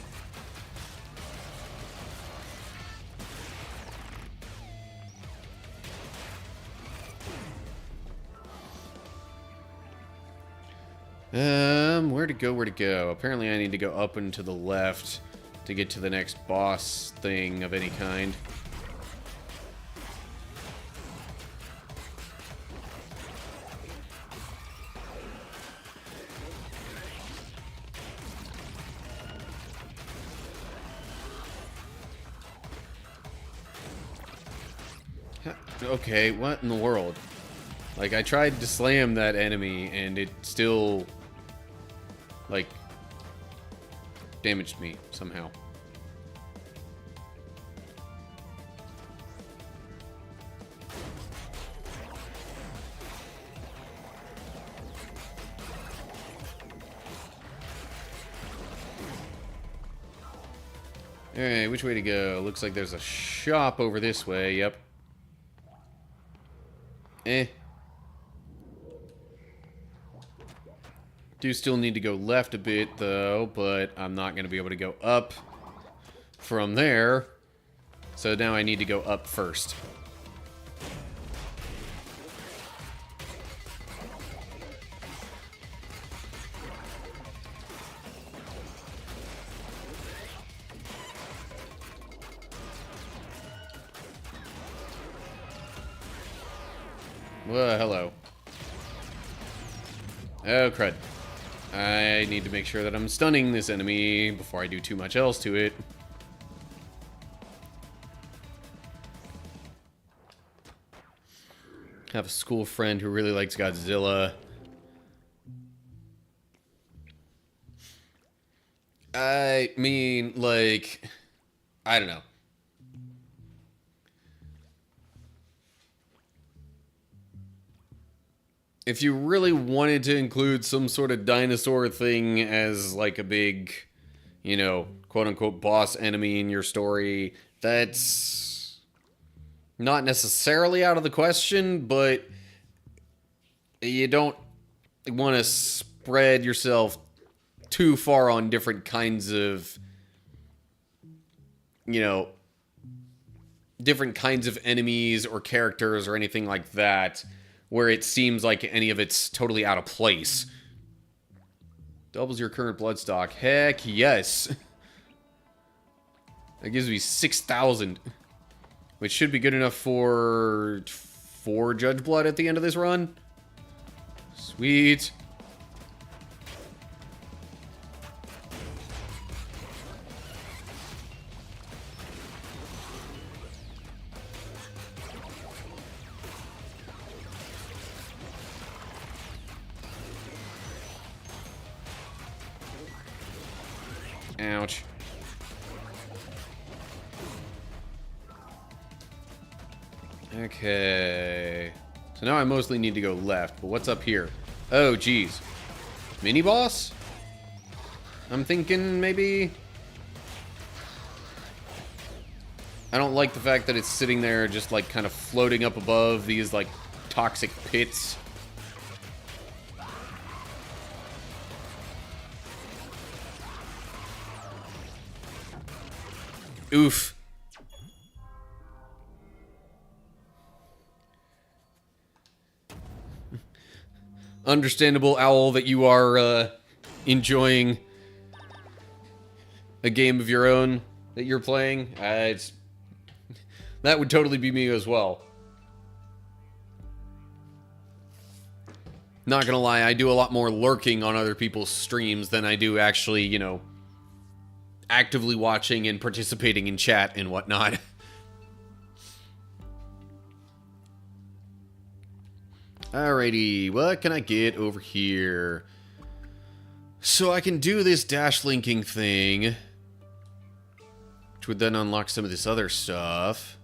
Where to go? Apparently I need to go up and to the left to get to the next boss thing of any kind. Okay, what in the world? Like, I tried to slam that enemy, and it still, like, damaged me somehow. Alright, which way to go? Looks like there's a shop over this way, yep. Do still need to go left a bit, though, but I'm not going to be able to go up from there. So now I need to go up first. Well, hello. Oh, crud. I need to make sure that I'm stunning this enemy before I do too much else to it. I have a school friend who really likes Godzilla. I mean, like, I don't know. If you really wanted to include some sort of dinosaur thing as, like, a big, you know, quote-unquote boss enemy in your story, that's not necessarily out of the question, but you don't want to spread yourself too far on different kinds of, you know, different kinds of enemies or characters or anything like that, where it seems like any of it's totally out of place. Doubles your current blood stock. Heck yes. That gives me 6,000. Which should be good enough for 4 Judge Blood at the end of this run. Sweet. Ouch. Okay. So now I mostly need to go left, but what's up here? Oh, geez. Mini boss? I'm thinking maybe... I don't like the fact that it's sitting there just like kind of floating up above these like toxic pits. Oof. Understandable, Owl, that you are enjoying a game of your own that you're playing. That would totally be me as well. Not gonna lie, I do a lot more lurking on other people's streams than I do actually, you know, actively watching and participating in chat and whatnot. Alrighty, what can I get over here? So I can do this dash linking thing, which would then unlock some of this other stuff.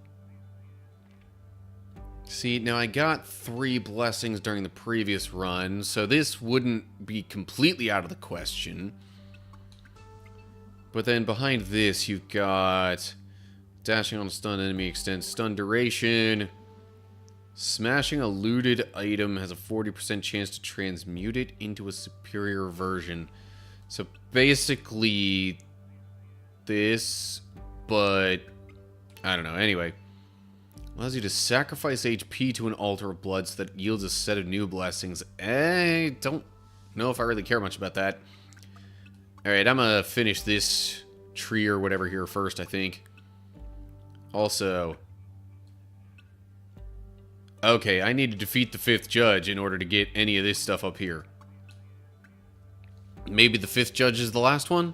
See, now I got 3 blessings during the previous run, so this wouldn't be completely out of the question. But then behind this, you've got dashing on a stunned enemy extends stun duration. Smashing a looted item has a 40% chance to transmute it into a superior version. So basically this, but I don't know. Anyway, allows you to sacrifice HP to an altar of blood so that it yields a set of new blessings. I don't know if I really care much about that. Alright, I'm gonna finish this tree or whatever here first, I think. Also, okay, I need to defeat the 5th judge in order to get any of this stuff up here. Maybe the 5th judge is the last one?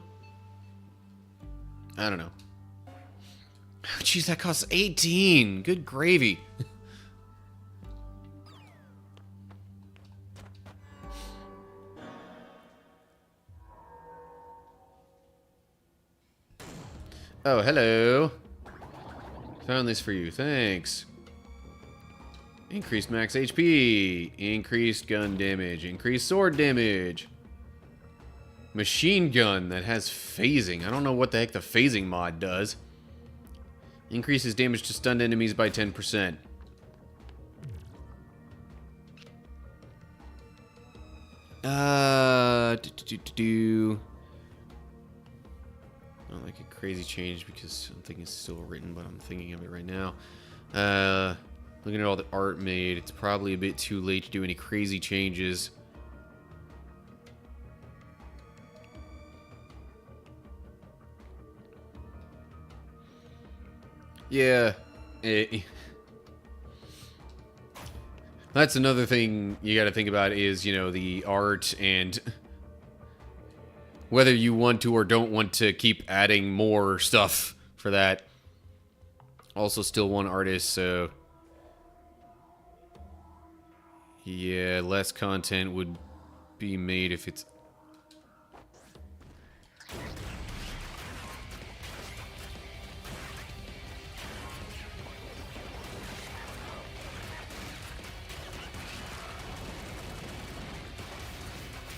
I don't know. Oh, jeez, that costs 18. Good gravy. Oh, hello. Found this for you. Thanks. Increased max HP. Increased gun damage. Increased sword damage. Machine gun that has phasing. I don't know what the heck the phasing mod does. Increases damage to stunned enemies by 10%. Not like a crazy change because something is still written, but I'm thinking of it right now. Looking at all the art made, it's probably a bit too late to do any crazy changes. Yeah. That's another thing you gotta think about is, you know, the art and whether you want to or don't want to keep adding more stuff for that. Also still one artist, so yeah, less content would be made if it's...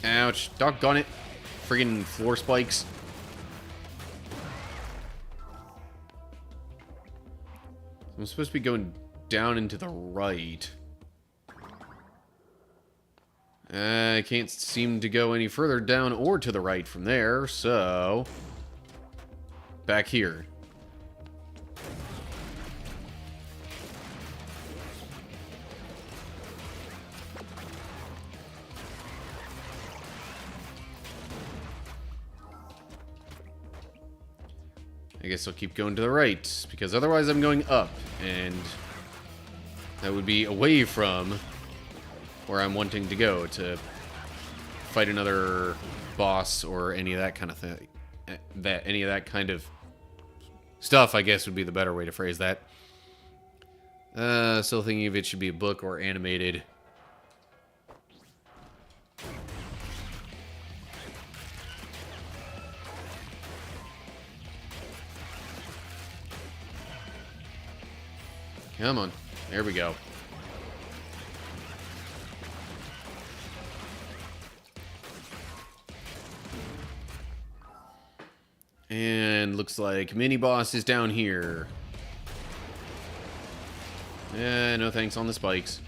Ouch. Doggone it. Friggin' floor spikes. I'm supposed to be going down into the right. I can't seem to go any further down or to the right from there, so... back here. I guess I'll keep going to the right, because otherwise I'm going up, and that would be away from where I'm wanting to go to fight another boss or any of that kind of thing. Any of that kind of stuff, I guess, would be the better way to phrase that. Still thinking if it should be a book or animated. Come on. There we go. And looks like mini-boss is down here. No thanks on the spikes.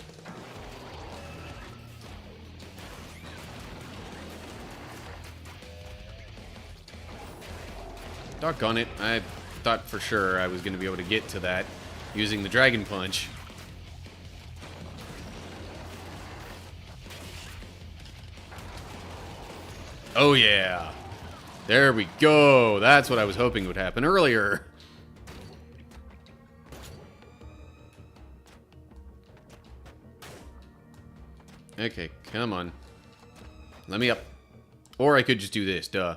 Doggone it. I thought for sure I was going to be able to get to that using the Dragon Punch. Oh yeah. There we go. That's what I was hoping would happen earlier. Okay, come on. Let me up. Or I could just do this, duh.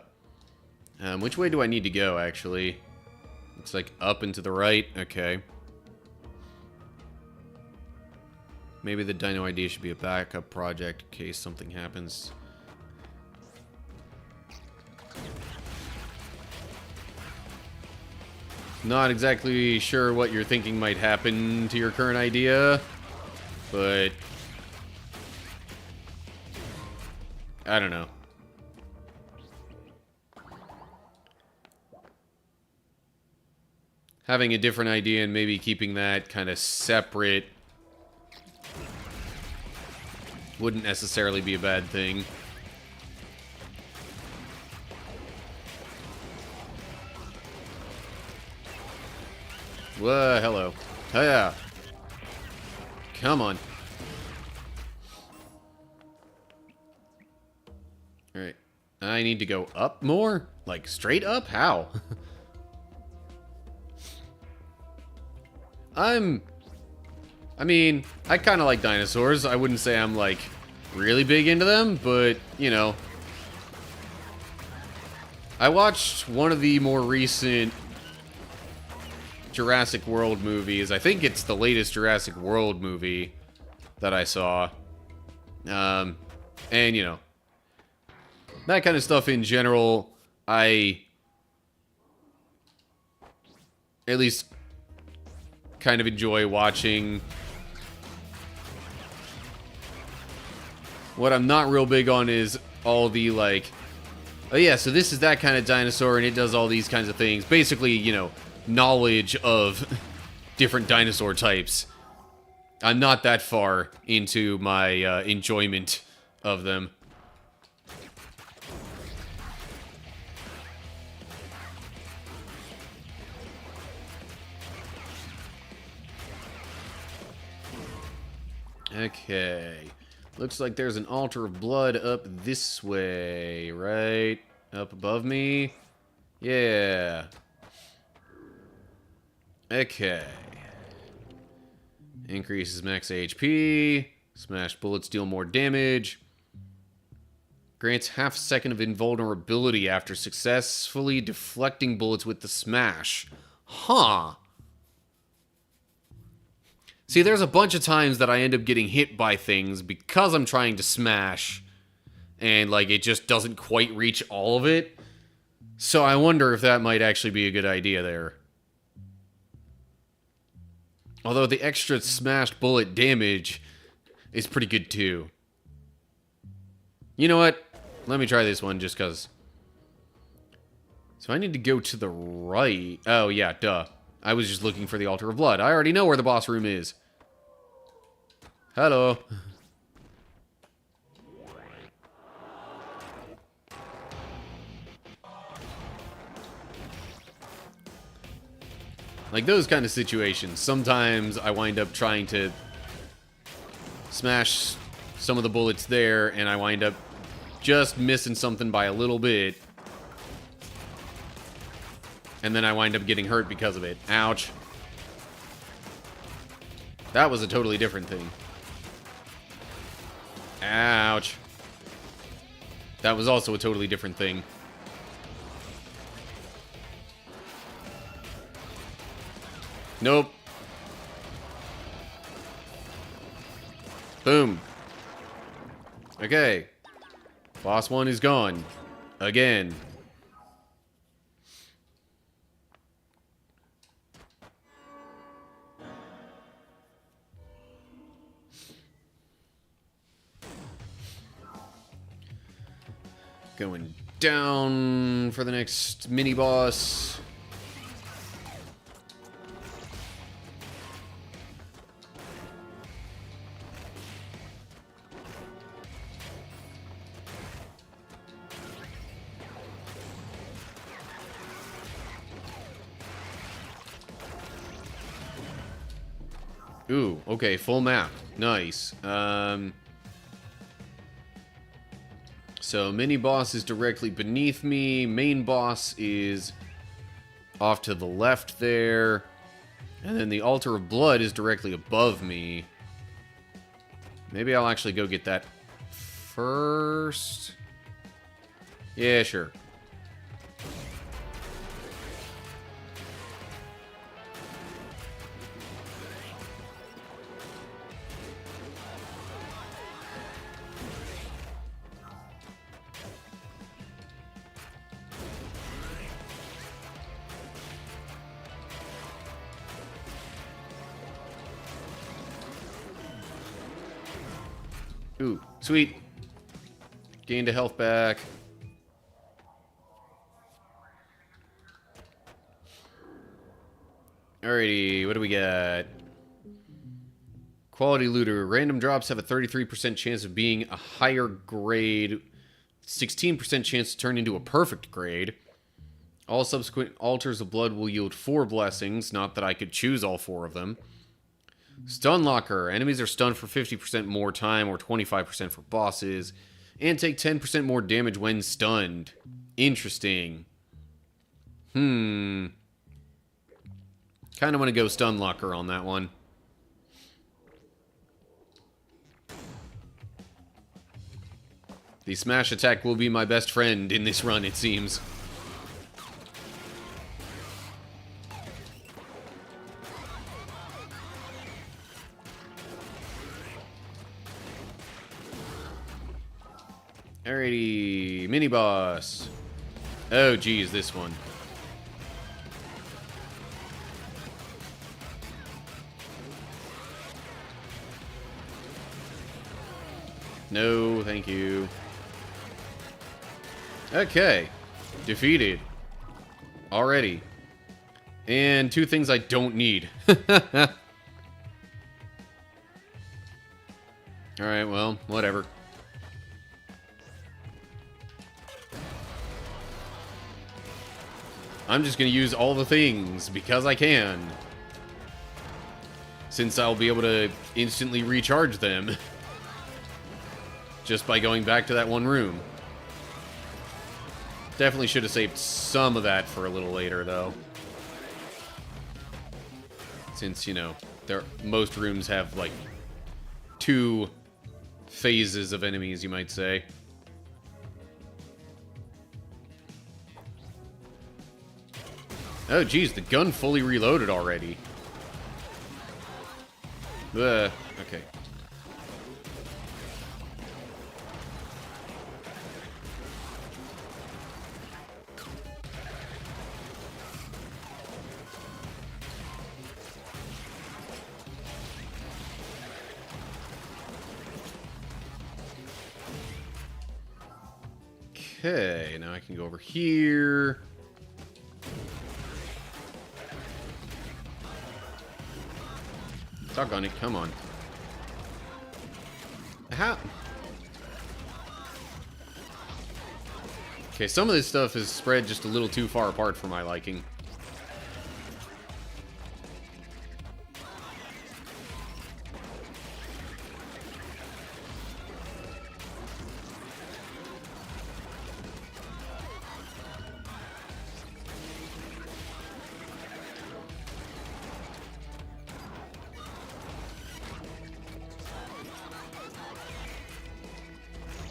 Which way do I need to go, actually? Looks like up and to the right. Okay. Maybe the dino idea should be a backup project in case something happens. Not exactly sure what you're thinking might happen to your current idea, but I don't know. Having a different idea and maybe keeping that kind of separate wouldn't necessarily be a bad thing. Whoa, hello. Hiya. Come on. Alright. I need to go up more? Like, straight up? How? I mean, I kind of like dinosaurs. I wouldn't say I'm, like, really big into them, but, you know. I watched one of the more recent Jurassic World movies. I think it's the latest Jurassic World movie that I saw. And, you know, that kind of stuff in general, I at least kind of enjoy watching. What I'm not real big on is all the, like, oh yeah, so this is that kind of dinosaur and it does all these kinds of things. Basically, you know, knowledge of different dinosaur types. I'm not that far into my enjoyment of them. Okay. Looks like there's an altar of blood up this way, right? Up above me? Yeah. Okay. Increases max HP. Smash bullets deal more damage. Grants half a second of invulnerability after successfully deflecting bullets with the smash. Huh. See, there's a bunch of times that I end up getting hit by things because I'm trying to smash. And, like, it just doesn't quite reach all of it. So I wonder if that might actually be a good idea there. Although the extra smashed bullet damage is pretty good too. You know what? Let me try this one just because. So I need to go to the right. Oh, yeah, duh. I was just looking for the Altar of Blood. I already know where the boss room is. Hello. Like those kind of situations, sometimes I wind up trying to smash some of the bullets there, and I wind up just missing something by a little bit. And then I wind up getting hurt because of it. Ouch. That was a totally different thing. Ouch. That was also a totally different thing. Nope. Boom. Okay. Boss one is gone. Again. Going down for the next mini boss. Ooh, okay, full map. Nice. So mini boss is directly beneath me. Main boss is off to the left there. And then the Altar of Blood is directly above me. Maybe I'll actually go get that first. Yeah, sure. Ooh, sweet. Gained a health back. Alrighty, what do we got? Quality looter. Random drops have a 33% chance of being a higher grade, 16% chance to turn into a perfect grade. All subsequent altars of blood will yield 4 blessings, not that I could choose all 4 of them. Stun locker. Enemies are stunned for 50% more time or 25% for bosses, and take 10% more damage when stunned. Interesting. Kind of want to go stun locker on that one. The smash attack will be my best friend in this run, it seems. Alrighty, mini boss. Oh geez, this one. No, thank you. Okay. Defeated. Already. And 2 things I don't need. Alright, well, whatever. I'm just going to use all the things because I can. Since I'll be able to instantly recharge them. Just by going back to that one room. Definitely should have saved some of that for a little later, though. Since, you know, most rooms have, like, 2 phases of enemies, you might say. Oh, geez, the gun fully reloaded already. Okay. Okay, now I can go over here. Doggone it, come on. How? Okay, some of this stuff is spread just a little too far apart for my liking.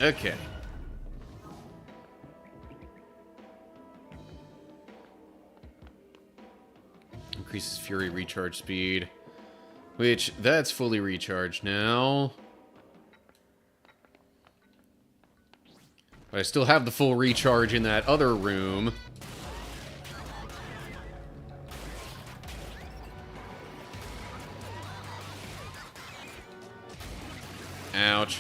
Okay. Increases fury recharge speed. Which, that's fully recharged now. But I still have the full recharge in that other room. Ouch.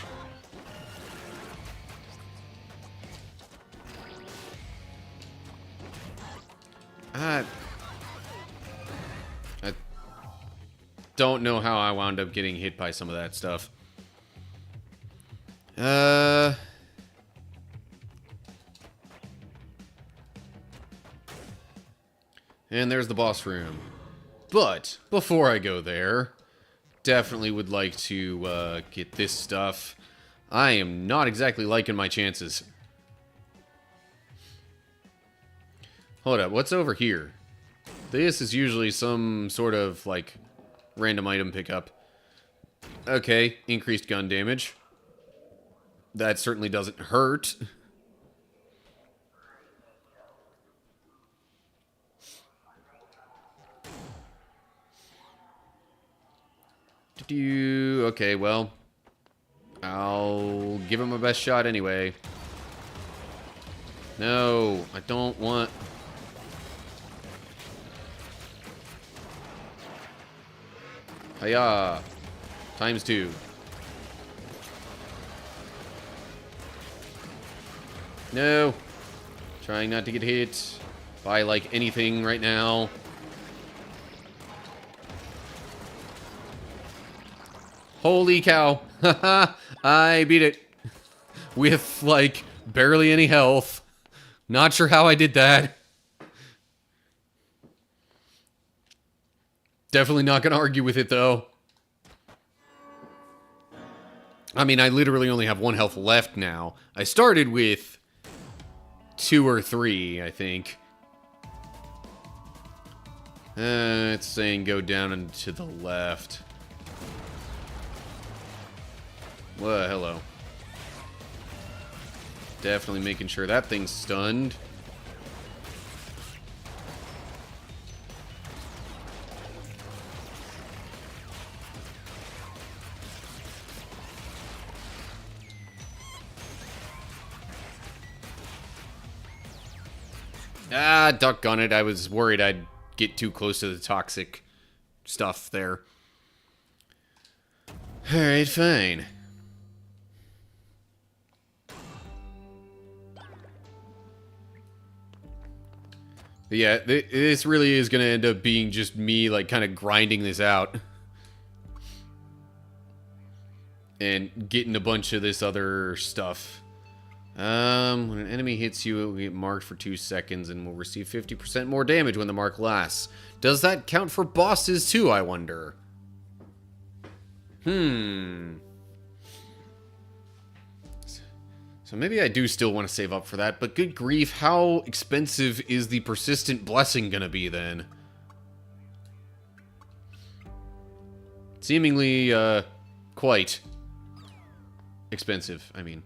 I don't know how I wound up getting hit by some of that stuff. And there's the boss room. But, before I go there, definitely would like to get this stuff. I am not exactly liking my chances. Hold up, what's over here? This is usually some sort of, like, random item pickup. Okay, increased gun damage. That certainly doesn't hurt. Okay, well, I'll give it my best shot anyway. No, I don't want... Hiya! Times 2. No. Trying not to get hit by, like, anything right now. Holy cow. Haha. I beat it. With, like, barely any health. Not sure how I did that. Definitely not gonna argue with it, though. I mean, I literally only have 1 health left now. I started with 2 or 3, I think. It's saying go down and to the left. Well, hello. Definitely making sure that thing's stunned. Ah, doggone it. I was worried I'd get too close to the toxic stuff there. Alright, fine. But yeah, this really is going to end up being just me, like, kind of grinding this out. And getting a bunch of this other stuff. When an enemy hits you, it will get marked for 2 seconds and will receive 50% more damage when the mark lasts. Does that count for bosses too, I wonder? So maybe I do still want to save up for that, but good grief, how expensive is the persistent blessing gonna be then? Seemingly, quite expensive, I mean.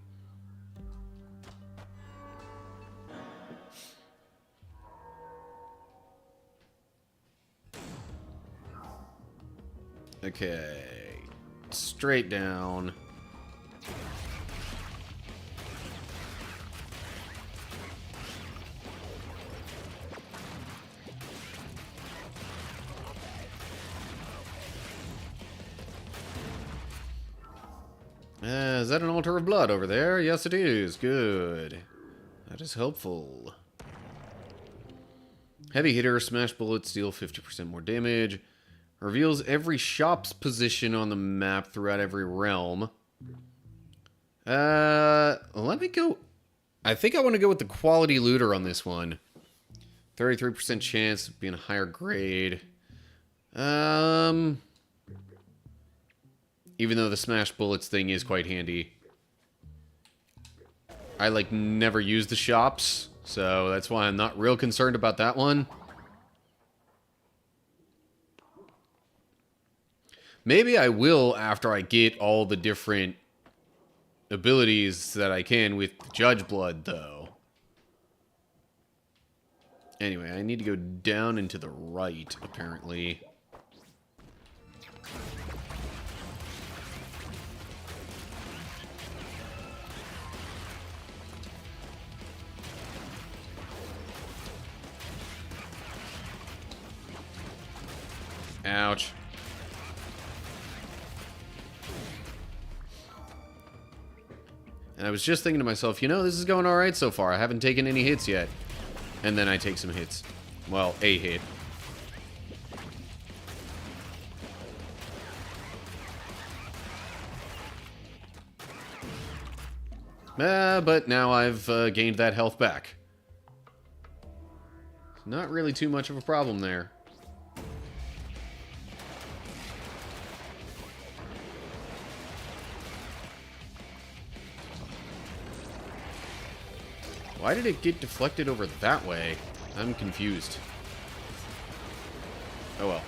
Okay. Straight down. Is that an altar of blood over there? Yes, it is. Good. That is helpful. Heavy hitter, smash bullets, deal 50% more damage. Reveals every shop's position on the map throughout every realm. Let me go. I think I want to go with the quality looter on this one. 33% chance of being a higher grade. Even though the smash bullets thing is quite handy. I, like, never use the shops, so that's why I'm not real concerned about that one. Maybe I will after I get all the different abilities that I can with Judge Blood, though. Anyway, I need to go down and to the right, apparently. Ouch. And I was just thinking to myself, you know, this is going alright so far. I haven't taken any hits yet. And then I take some hits. Well, a hit. But now I've gained that health back. Not really too much of a problem there. Why did it get deflected over that way? I'm confused. Oh well.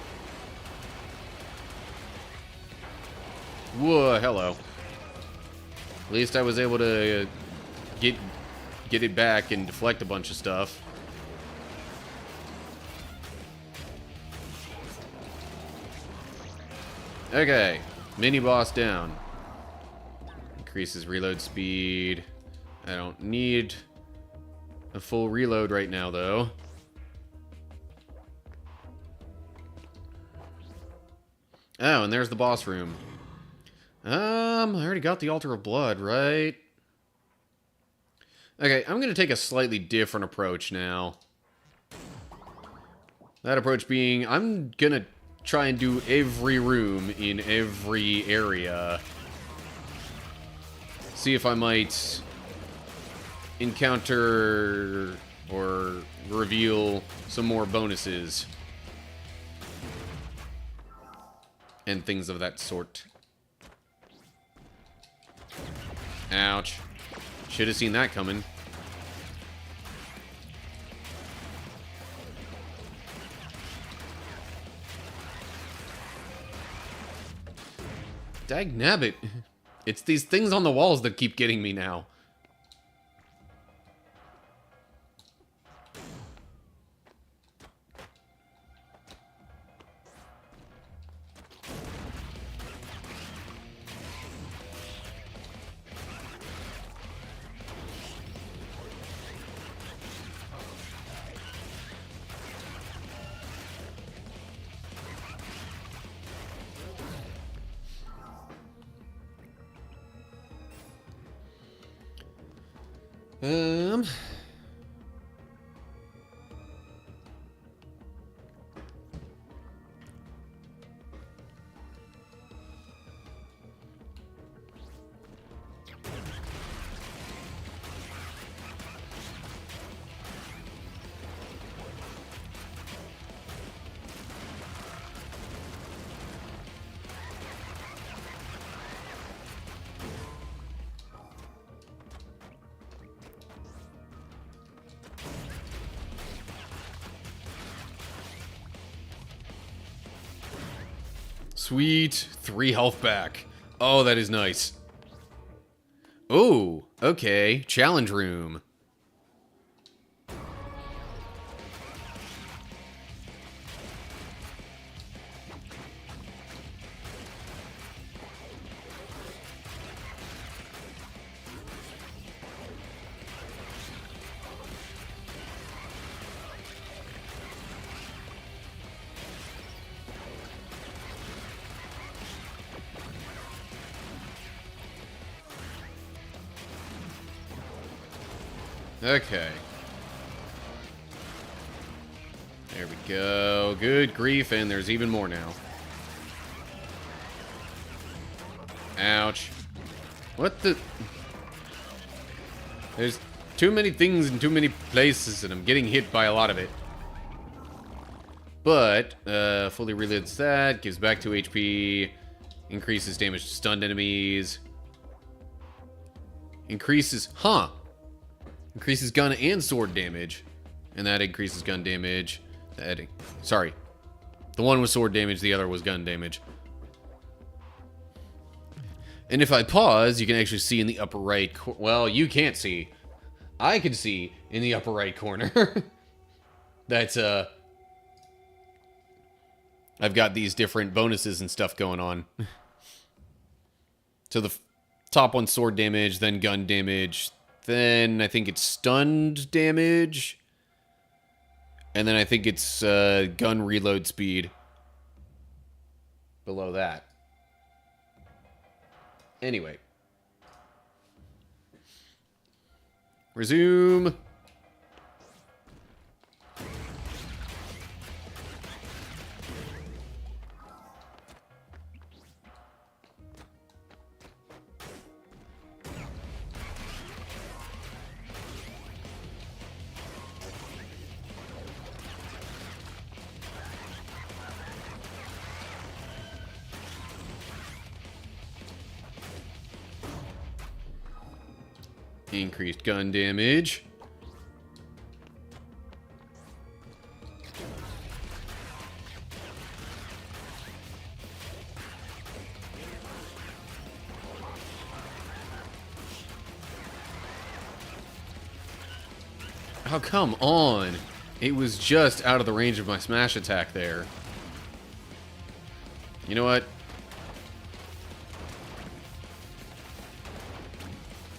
Whoa, hello. At least I was able to get it back and deflect a bunch of stuff. Okay, mini boss down. Increases reload speed. I don't need a full reload right now, though. Oh, and there's the boss room. I already got the Altar of Blood, right? Okay, I'm going to take a slightly different approach now. That approach being, I'm going to try and do every room in every area. See if I might encounter or reveal some more bonuses. And things of that sort. Ouch. Should have seen that coming. Dagnabbit. It's these things on the walls that keep getting me now. Um... Sweet. 3 health back. Oh, that is nice. Oh, okay. Challenge room. Okay. There we go. Good grief, and there's even more now. Ouch. What the... There's too many things in too many places, and I'm getting hit by a lot of it. But, fully reloads that, gives back 2 HP, increases damage to stunned enemies. Increases... Huh. Increases gun and sword damage. And that increases gun damage. Sorry. The one was sword damage, the other was gun damage. And if I pause, you can actually see in the upper right... Well, you can't see. I can see in the upper right corner. That's, I've got these different bonuses and stuff going on. So the top one's sword damage, then gun damage... Then I think it's stunned damage. And then I think it's gun reload speed. Below that. Anyway. Resume. Increased gun damage. Oh, come on. It was just out of the range of my smash attack there. You know what?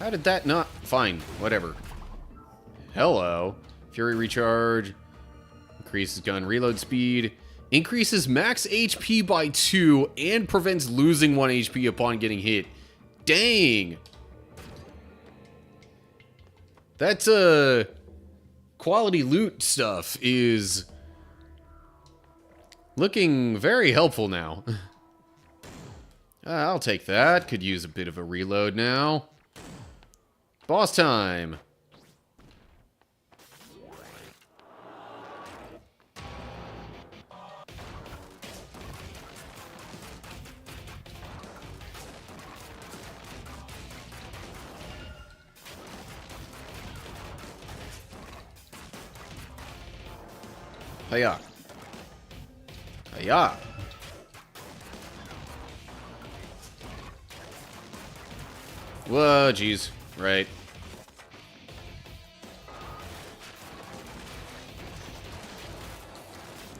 How did that not... Fine, whatever. Hello. Fury recharge. Increases gun reload speed. Increases max HP by 2 and prevents losing 1 HP upon getting hit. Dang! That, quality loot stuff is looking very helpful now. I'll take that. Could use a bit of a reload now. Boss time. Hiya. Hiya. Whoa, jeez. Right.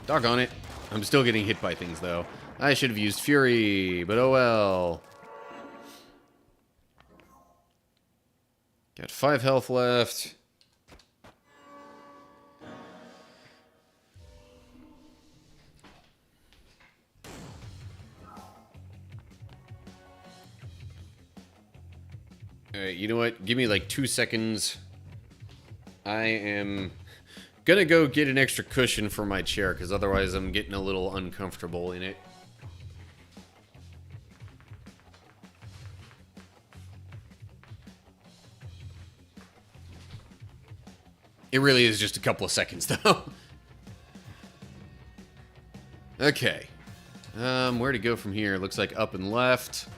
Doggone it. I'm still getting hit by things, though. I should have used Fury, but oh well. Got 5 health left. Alright, you know what? Give me like 2 seconds. I am gonna go get an extra cushion for my chair, because otherwise I'm getting a little uncomfortable in it. It really is just a couple of seconds, though. Okay. Where to go from here? Looks like up and left.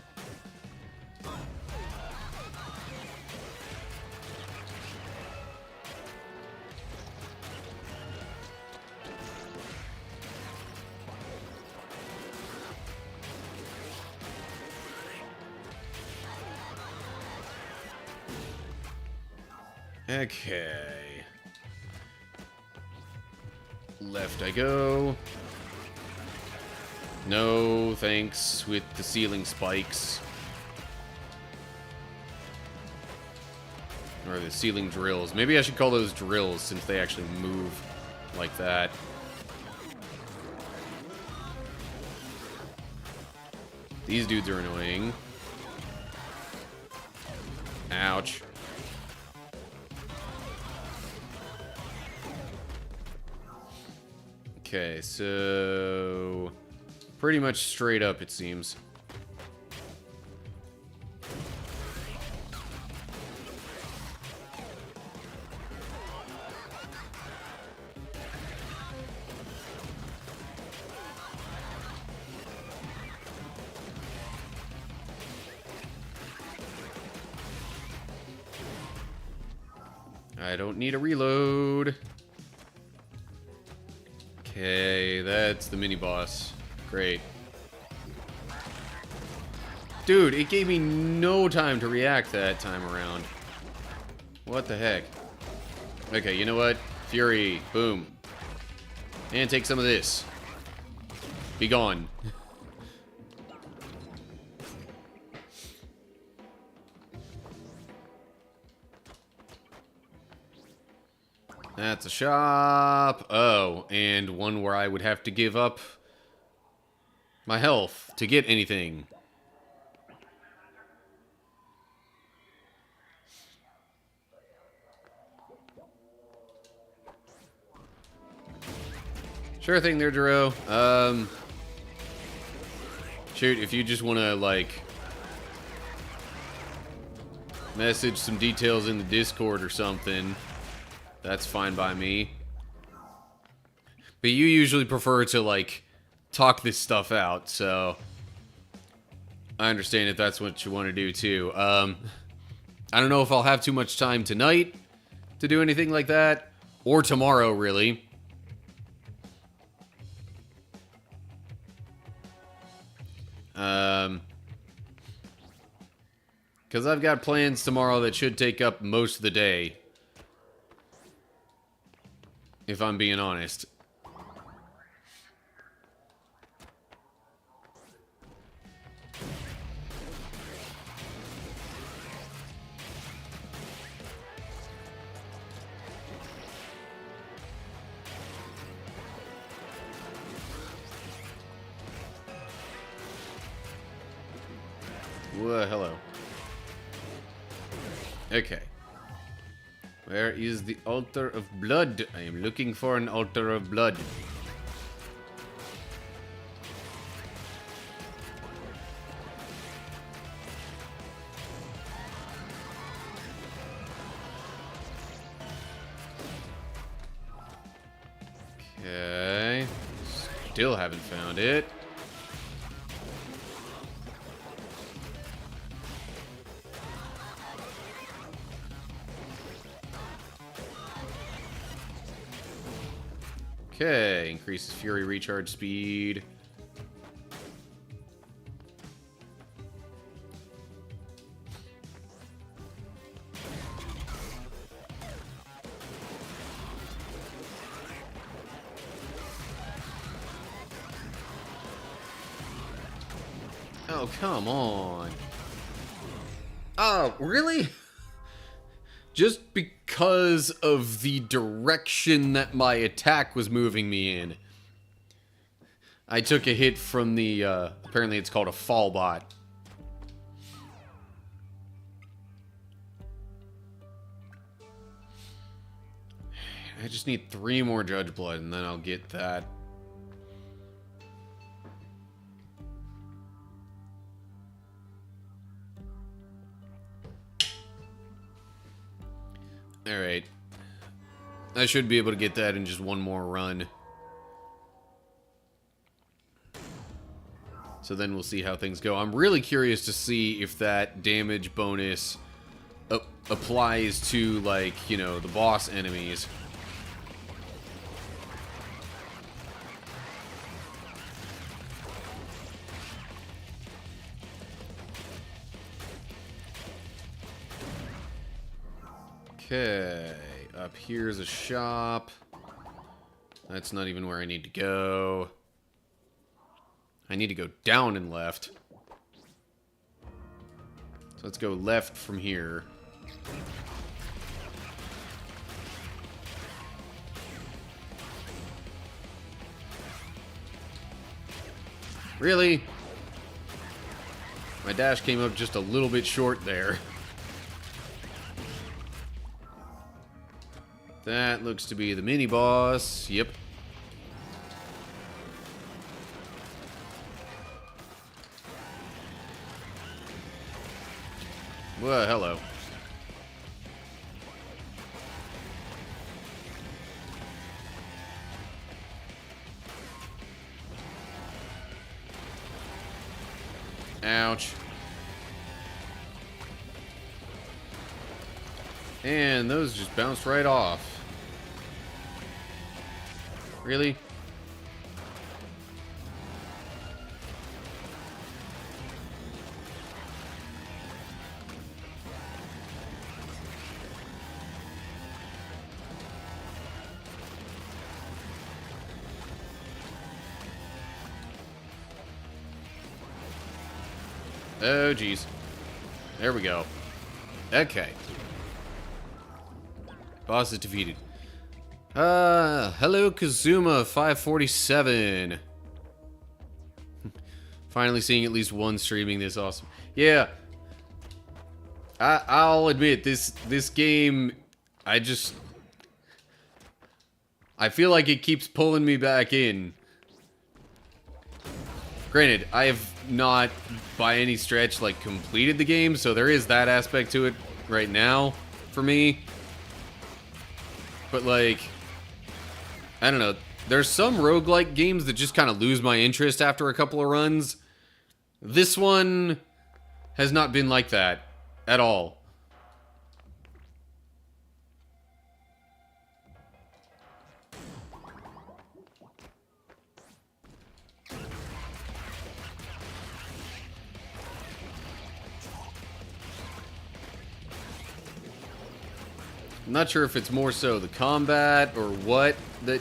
Okay. Left I go. No, thanks, with the ceiling spikes. Or the ceiling drills. Maybe I should call those drills, since they actually move like that. These dudes are annoying. Ouch. Okay, so pretty much straight up, it seems. I don't need a reload. Okay, that's the mini-boss. Great. Dude, it gave me no time to react that time around. What the heck? Okay, you know what? Fury. Boom. And take some of this. Be gone. That's a shop. Oh, and one where I would have to give up my health to get anything. Sure thing there, Duro. Shoot, if you just want to, like, message some details in the Discord or something, that's fine by me. But you usually prefer to, like, talk this stuff out, so I understand if that's what you want to do, too. I don't know if I'll have too much time tonight to do anything like that, or tomorrow, really. Because I've got plans tomorrow that should take up most of the day. If I'm being honest. Whoa, hello. Okay. Where is the altar of blood? I am looking for an altar of blood. Okay. Still haven't found it. Okay, increases fury recharge speed. Oh, come on. Oh, really? Just because of the direction that my attack was moving me in. I took a hit from the, apparently it's called a fall bot. I just need 3 more Judge Blood and then I'll get that. Alright. I should be able to get that in just one more run. So then we'll see how things go. I'm really curious to see if that damage bonus applies to, like, you know, the boss enemies. Okay, up here's a shop. That's not even where I need to go. I need to go down and left. So let's go left from here. Really? My dash came up just a little bit short there. That looks to be the mini-boss. Yep. Well, hello. Ouch. And those just bounced right off. Really? Oh, geez. There we go. Okay. Boss is defeated. Hello, Kazuma 547. Finally seeing at least one streaming this awesome. Yeah. I'll admit, this game, I feel like it keeps pulling me back in. Granted, I have not, by any stretch, like, completed the game, so there is that aspect to it right now, for me. But, like, I don't know. There's some roguelike games that just kind of lose my interest after a couple of runs. This one has not been like that at all. I'm not sure if it's more so the combat or what that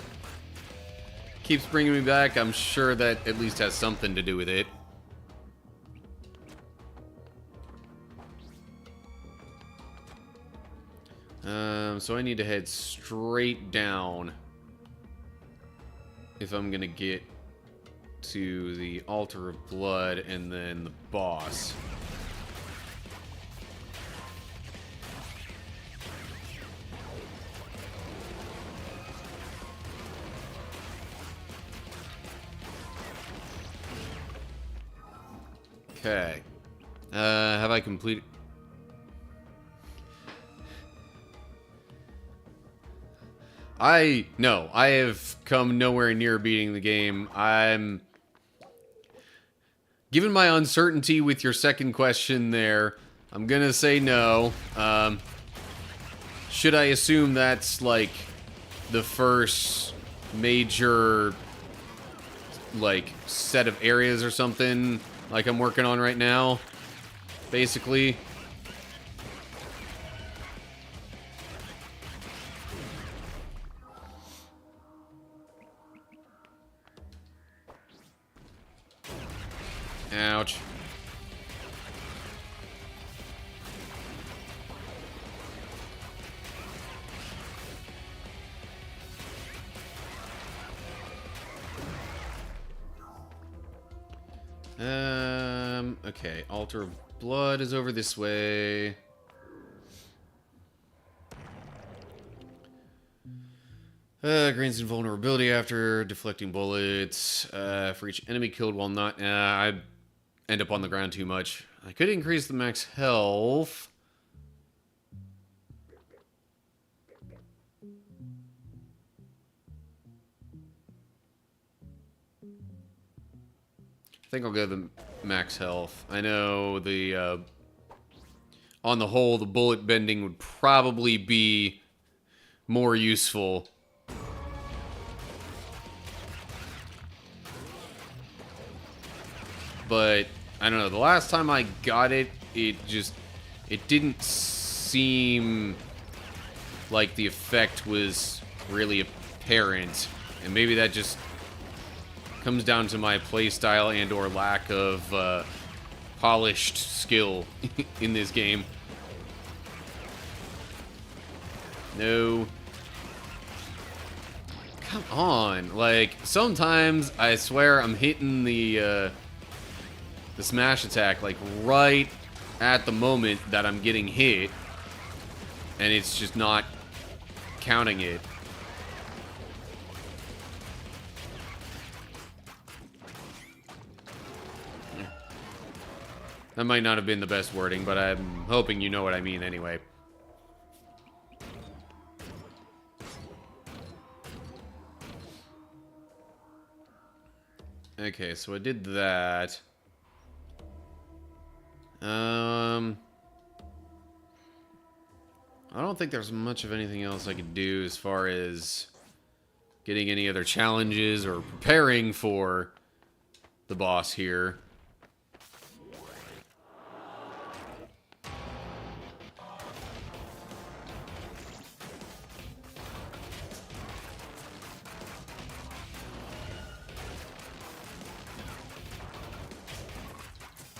keeps bringing me back. I'm sure that at least has something to do with it. So I need to head straight down if I'm gonna get to the Altar of Blood and then the boss. Okay. Have I completed... No, I have come nowhere near beating the game. Given my uncertainty with your second question there, I'm gonna say no. Should I assume that's, like, the first major, like, set of areas or something, like I'm working on right now, basically? Ouch. Okay, Altar of Blood is over this way. Grants invulnerability after deflecting bullets. For each enemy killed while not... I end up on the ground too much. I could increase the max health. I think I'll go the max health. I know the... on the whole, the bullet bending would probably be more useful. But, I don't know, the last time I got it, it didn't seem like the effect was really apparent. And maybe that just comes down to my playstyle and or lack of polished skill in this game. No. Come on. Like, sometimes I swear I'm hitting the smash attack, like, right at the moment that I'm getting hit. And it's just not counting it. That might not have been the best wording, but I'm hoping you know what I mean anyway. Okay, so I did that. I don't think there's much of anything else I could do as far as getting any other challenges or preparing for the boss here.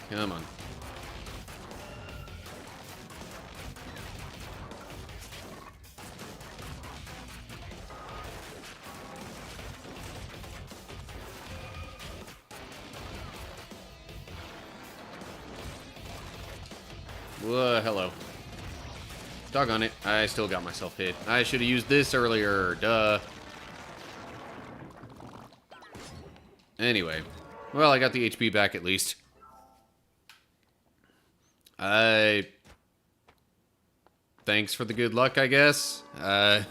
Come on. Whoa, hello. Doggone it. I still got myself hit. I should have used this earlier. Duh. Anyway. Well, I got the HP back at least. Thanks for the good luck, I guess. Yeah,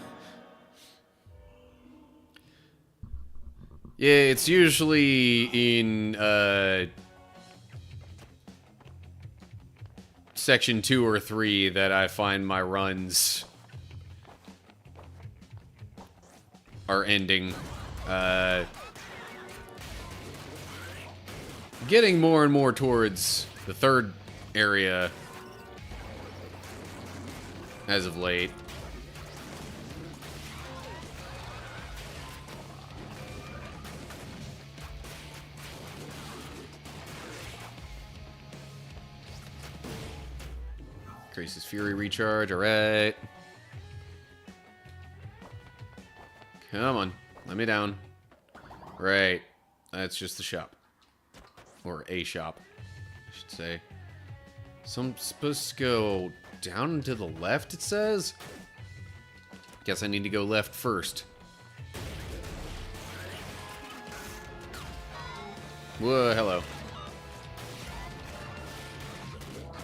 it's usually in, Section 2 or 3 that I find my runs are ending. Getting more and more towards the third area as of late. Increases Fury recharge, alright. Come on, let me down. Right, that's just the shop. Or a shop, I should say. So I'm supposed to go down and to the left, it says? Guess I need to go left first. Whoa, hello.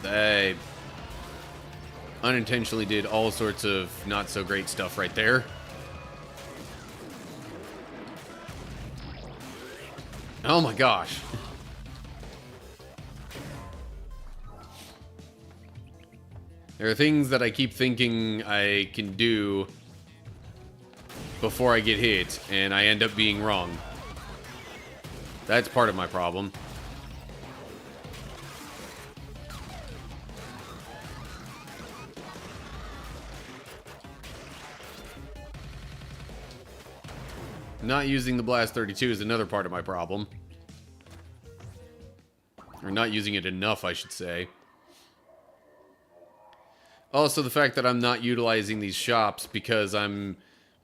I unintentionally did all sorts of not so great stuff right there. Oh my gosh. There are things that I keep thinking I can do before I get hit, and I end up being wrong. That's part of my problem. Not using the Blast 32 is another part of my problem. Or not using it enough, I should say. Also, the fact that I'm not utilizing these shops because I'm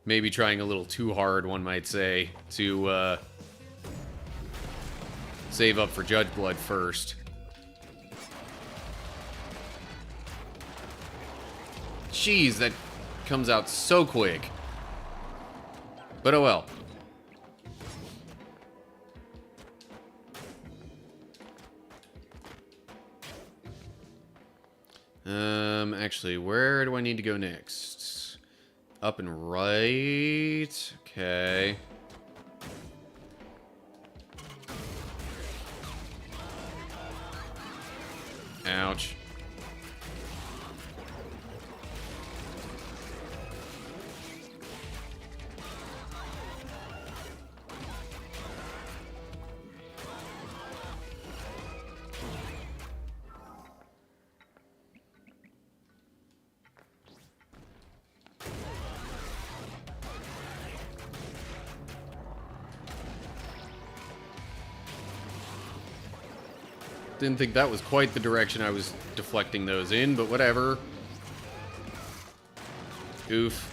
maybe trying a little too hard, one might say, to save up for Judge Blood first. Jeez, that comes out so quick. But oh well. Actually, where do I need to go next? Up and right. Okay. Ouch. Didn't think that was quite the direction I was deflecting those in, but whatever. Oof.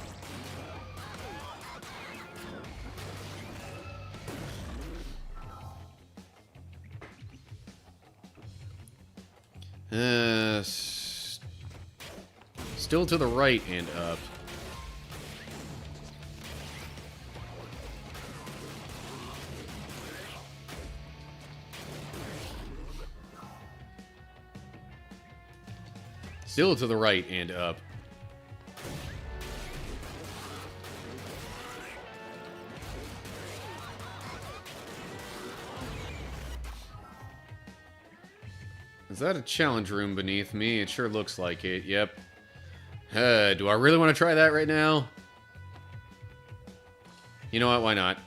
Still to the right and up. Still to the right and up. Is that a challenge room beneath me? It sure looks like it, yep. Do I really want to try that right now? You know what, why not?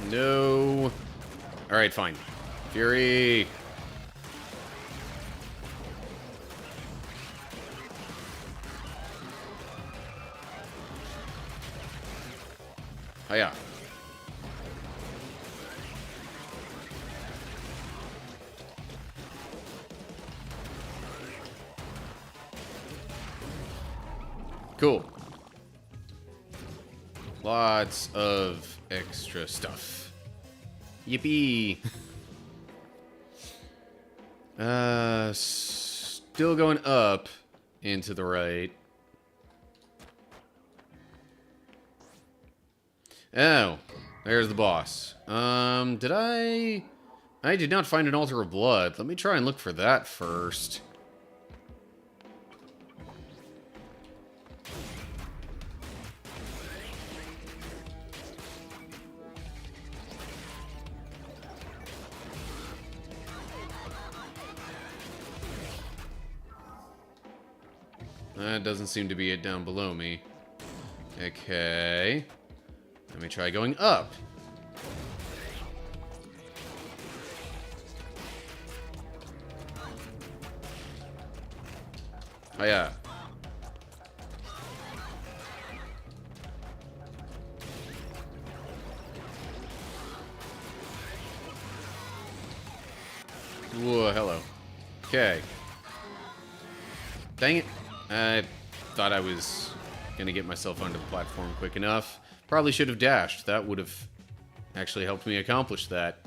No. Alright, fine. Fury. Hiya. Cool. Lots of extra stuff. Yippee! Still going up into the right. Oh, there's the boss. Did I did not find an altar of blood. Let me try and look for that first. That doesn't seem to be it down below me. Okay. Let me try going up. Oh yeah. Whoa, hello. Okay. Dang it. I thought I was gonna get myself onto the platform quick enough. Probably should have dashed. That would have actually helped me accomplish that.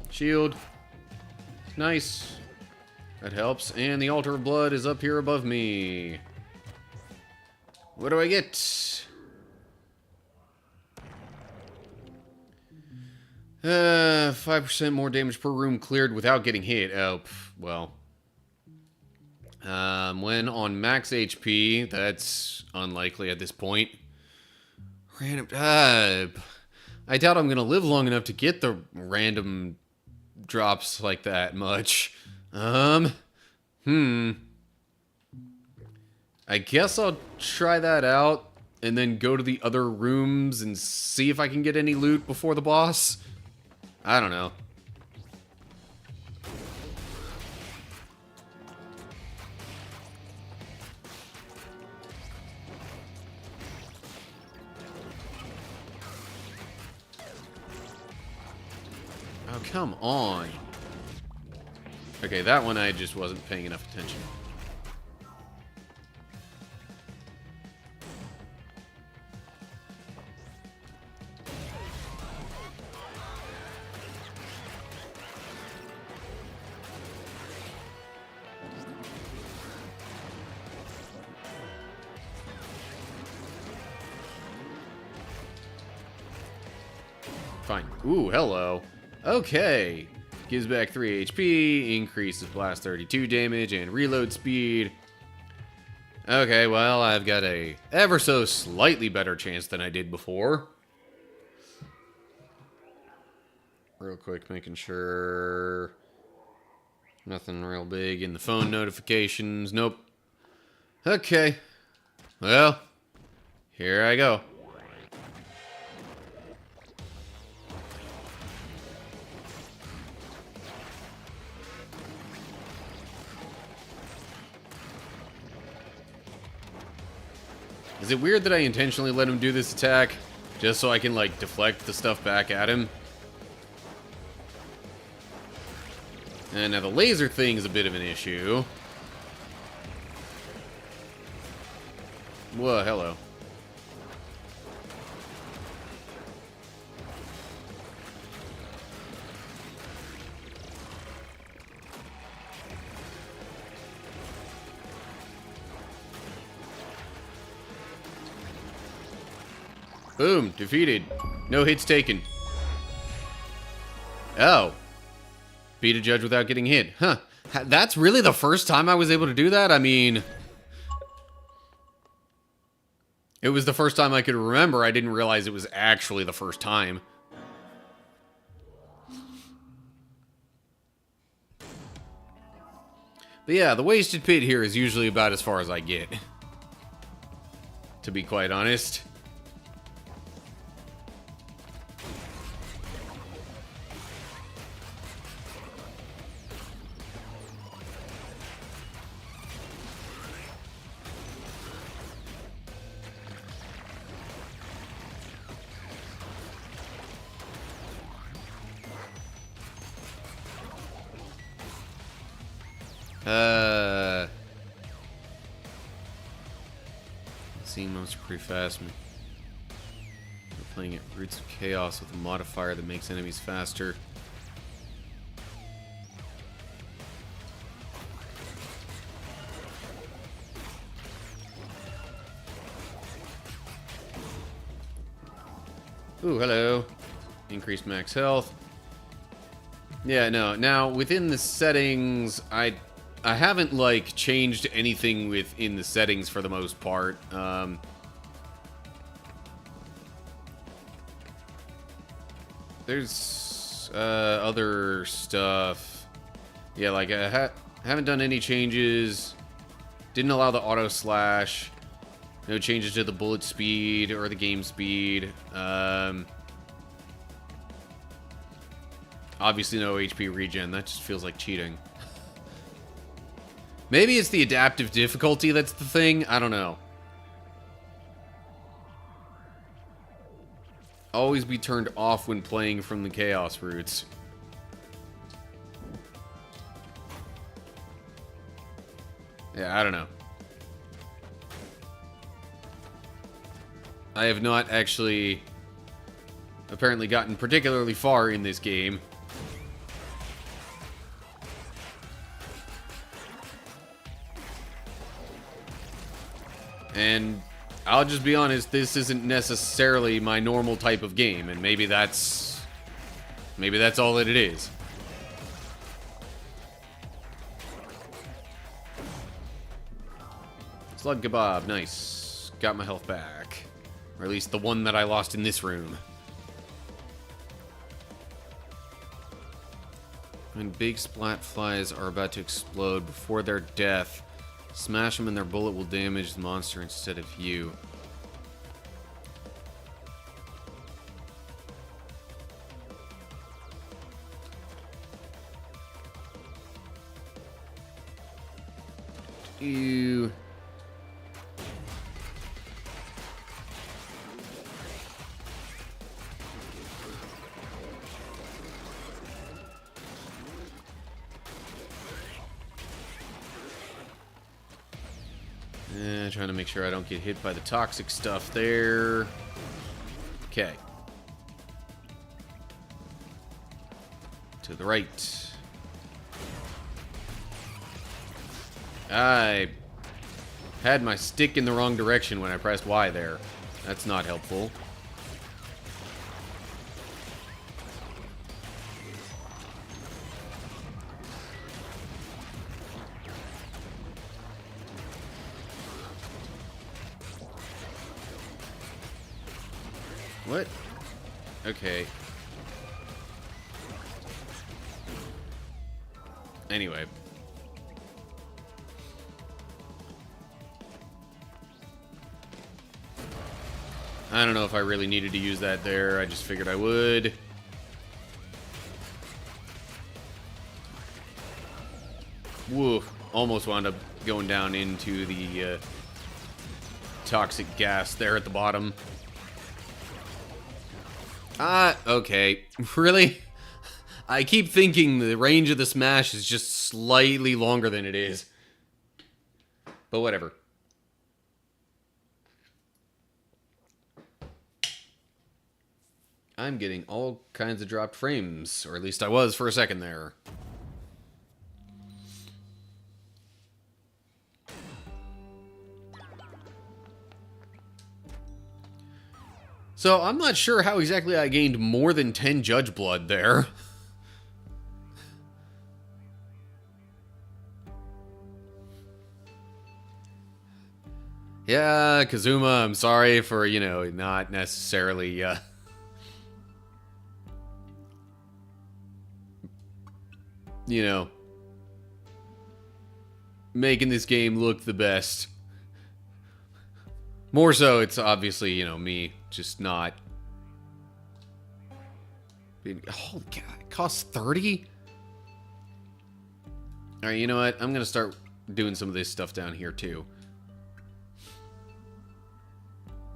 Shield. Nice. That helps. And the Altar of Blood is up here above me. What do I get? 5% more damage per room cleared without getting hit. Oh, well. When on max HP, that's unlikely at this point. Random. I doubt I'm gonna live long enough to get the random drops like that much. I guess I'll try that out and then go to the other rooms and see if I can get any loot before the boss. I don't know. Oh, come on. Okay, that one I just wasn't paying enough attention. Fine. Ooh, hello. Okay. Gives back 3 HP, increases blast 32 damage, and reload speed. Okay, well, I've got a ever so slightly better chance than I did before. Real quick, making sure nothing real big in the phone notifications. Nope. Okay. Well, here I go. Is it weird that I intentionally let him do this attack? Just so I can, like, deflect the stuff back at him? And now the laser thing is a bit of an issue. Whoa, hello. Boom, defeated. No hits taken. Oh. Beat a judge without getting hit. Huh. That's really the first time I was able to do that? I mean, it was the first time I could remember. I didn't realize it was actually the first time. But yeah, the wasted pit here is usually about as far as I get. To be quite honest. Scene modes are pretty fast. We're playing at Roots of Chaos with a modifier that makes enemies faster. Ooh, hello. Increased max health. Yeah, no. Now, within the settings, I haven't, like, changed anything within the settings for the most part. There's other stuff. Yeah, like, I haven't done any changes. Didn't allow the auto slash. No changes to the bullet speed or the game speed. Obviously no HP regen. That just feels like cheating. Maybe it's the adaptive difficulty that's the thing. I don't know. Always be turned off when playing from the chaos routes. Yeah, I don't know. I have not actually apparently gotten particularly far in this game. And I'll just be honest, this isn't necessarily my normal type of game, and maybe that's all that it is. Slug kebab, nice. Got my health back. Or at least the one that I lost in this room. When big splat flies are about to explode before their death, smash them and their bullet will damage the monster instead of you. Ew. Trying to make sure I don't get hit by the toxic stuff there. Okay. To the right. I had my stick in the wrong direction when I pressed Y there. That's not helpful. What? Okay. Anyway. I don't know if I really needed to use that there. I just figured I would. Woo. Almost wound up going down into the toxic gas there at the bottom. Okay. Really? I keep thinking the range of the smash is just slightly longer than it is. But whatever. I'm getting all kinds of dropped frames, or at least I was for a second there. So, I'm not sure how exactly I gained more than 10 Judge Blood there. Yeah, Kazuma, I'm sorry for, you know, not necessarily, you know, making this game look the best. More so, it's obviously, you know, me just not being... Holy cow, it costs 30? Alright, you know what? I'm gonna start doing some of this stuff down here, too.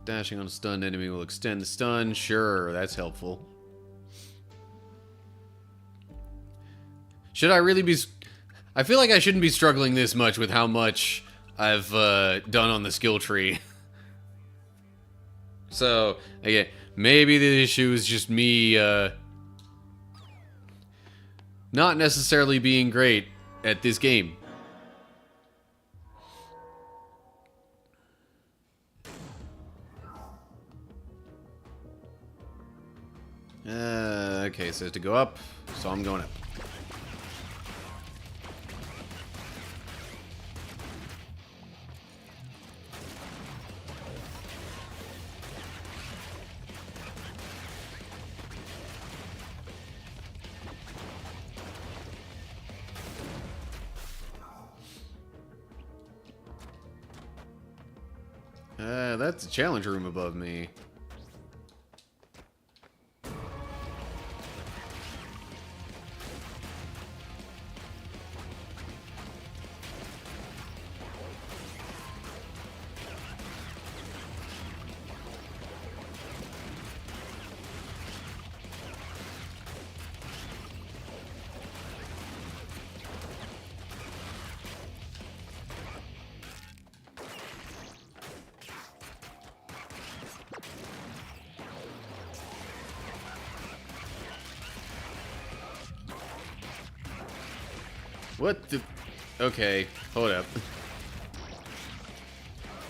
Dashing on a stunned enemy will extend the stun. Sure, that's helpful. Should I really be... I feel like I shouldn't be struggling this much with how much I've done on the skill tree. So, again, maybe the issue is just me not necessarily being great at this game. Okay, it says to go up, so I'm going up. That's a challenge room above me. What the... Okay, hold up.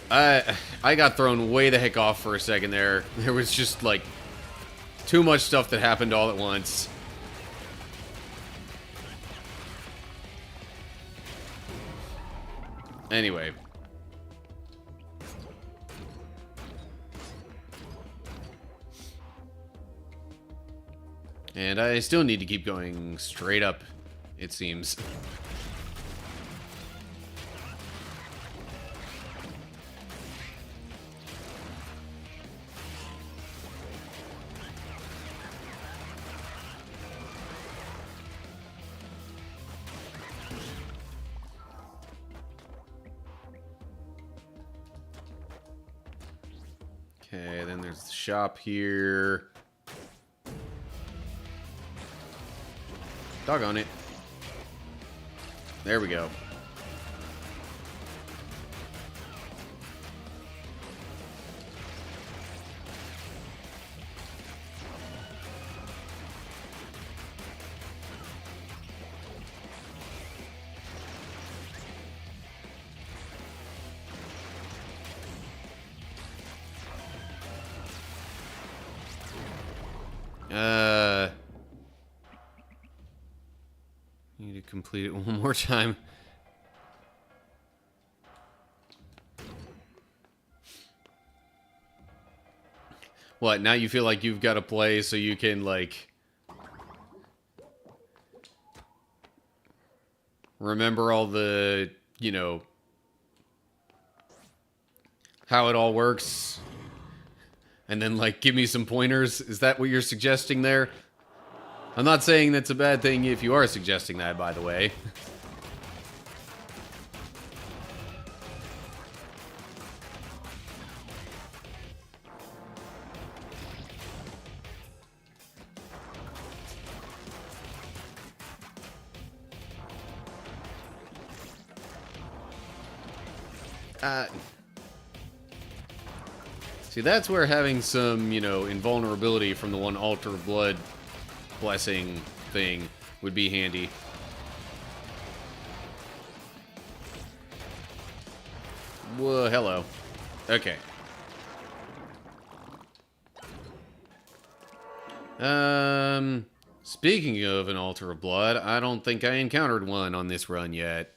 I got thrown way the heck off for a second there. There was just, like, too much stuff that happened all at once. Anyway. And I still need to keep going straight up, it seems. Okay, then there's the shop here. Doggone it. There we go. Need to complete it one more time. What, now you feel like you've got to play so you can, like, remember all the, you know, how it all works, and then, like, give me some pointers? Is that what you're suggesting there? I'm not saying that's a bad thing if you are suggesting that, by the way. See, that's where having some, you know, invulnerability from the one Altar of Blood blessing thing would be handy. Whoa, hello. Okay. Speaking of an Altar of Blood, I don't think I encountered one on this run yet.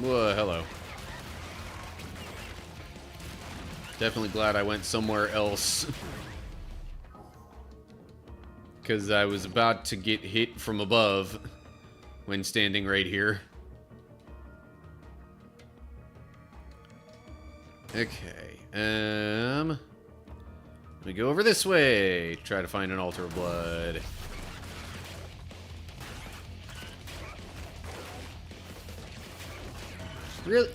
Whoa, hello. Definitely glad I went somewhere else. Because I was about to get hit from above when standing right here. Okay, let me go over this way. Try to find an Altar of Blood. Really?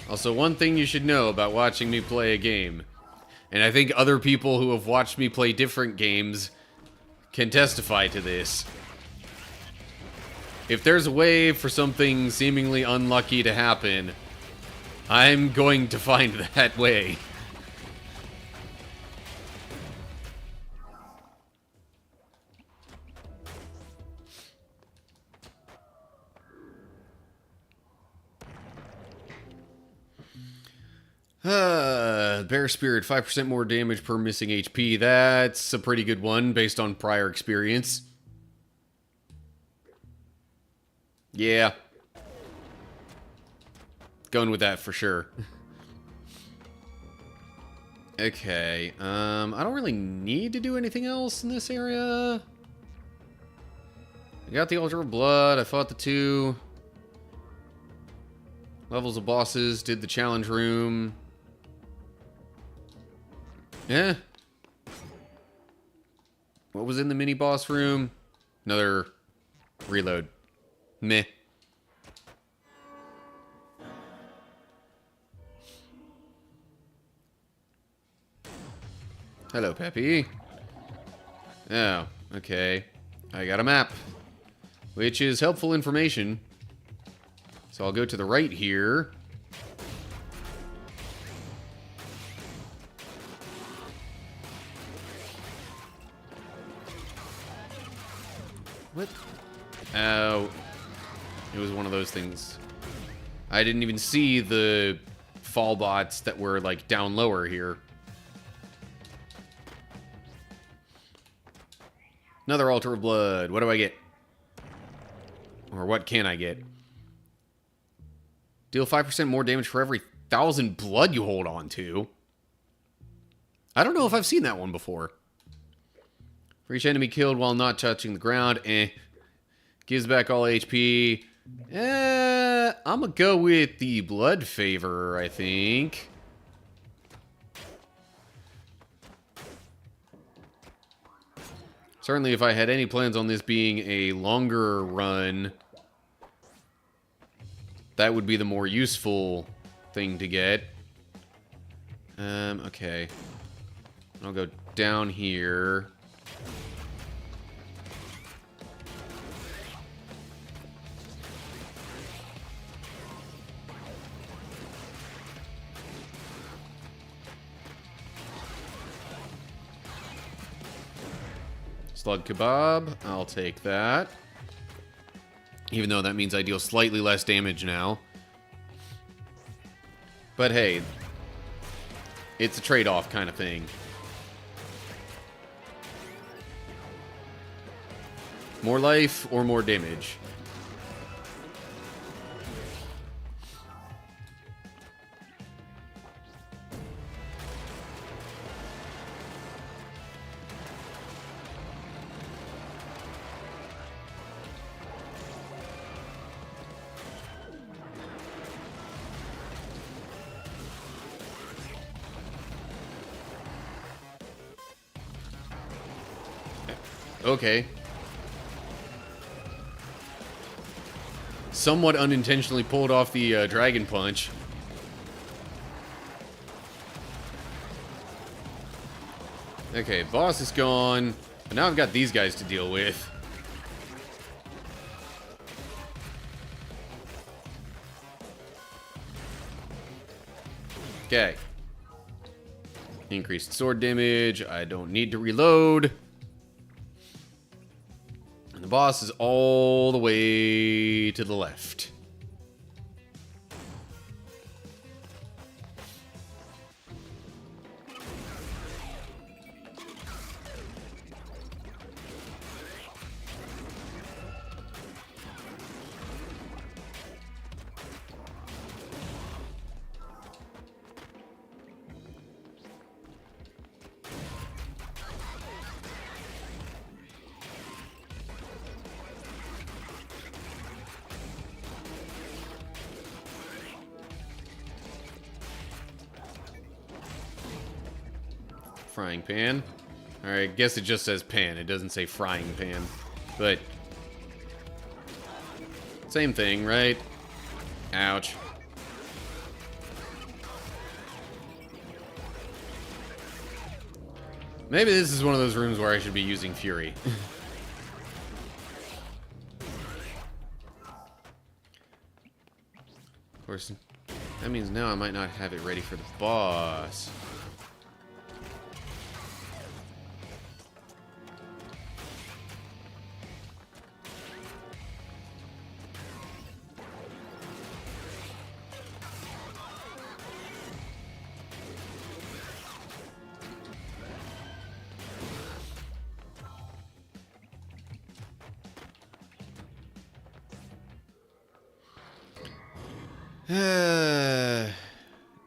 Also, one thing you should know about watching me play a game, and I think other people who have watched me play different games can testify to this. If there's a way for something seemingly unlucky to happen, I'm going to find that way. Bear Spirit, 5% more damage per missing HP. That's a pretty good one based on prior experience. Yeah. Going with that for sure. Okay, I don't really need to do anything else in this area. I got the Altar of Blood, I fought the 2 levels of bosses, did the challenge room. Yeah. What was in the mini boss room? Another reload. Meh. Hello, Peppy. Oh, okay. I got a map, which is helpful information. So I'll go to the right here. What? Oh. It was one of those things. I didn't even see the fall bots that were, like, down lower here. Another altar of blood. What do I get? Or what can I get? Deal 5% more damage for every 1,000 blood you hold on to. I don't know if I've seen that one before. For each enemy killed while not touching the ground, gives back all HP. I'm gonna go with the blood favor, I think. Certainly if I had any plans on this being a longer run, that would be the more useful thing to get. Okay. I'll go down here. Slug kebab, I'll take that. Even though that means I deal slightly less damage now. But hey, it's a trade-off kind of thing. More life or more damage? Okay. Somewhat unintentionally pulled off the dragon punch. Okay, boss is gone. But now I've got these guys to deal with. Okay. Increased sword damage. I don't need to reload. The boss is all the way to the left. Frying pan. Alright, I guess it just says pan. It doesn't say frying pan. But same thing, right? Ouch. Maybe this is one of those rooms where I should be using Fury. Of course, that means now I might not have it ready for the boss.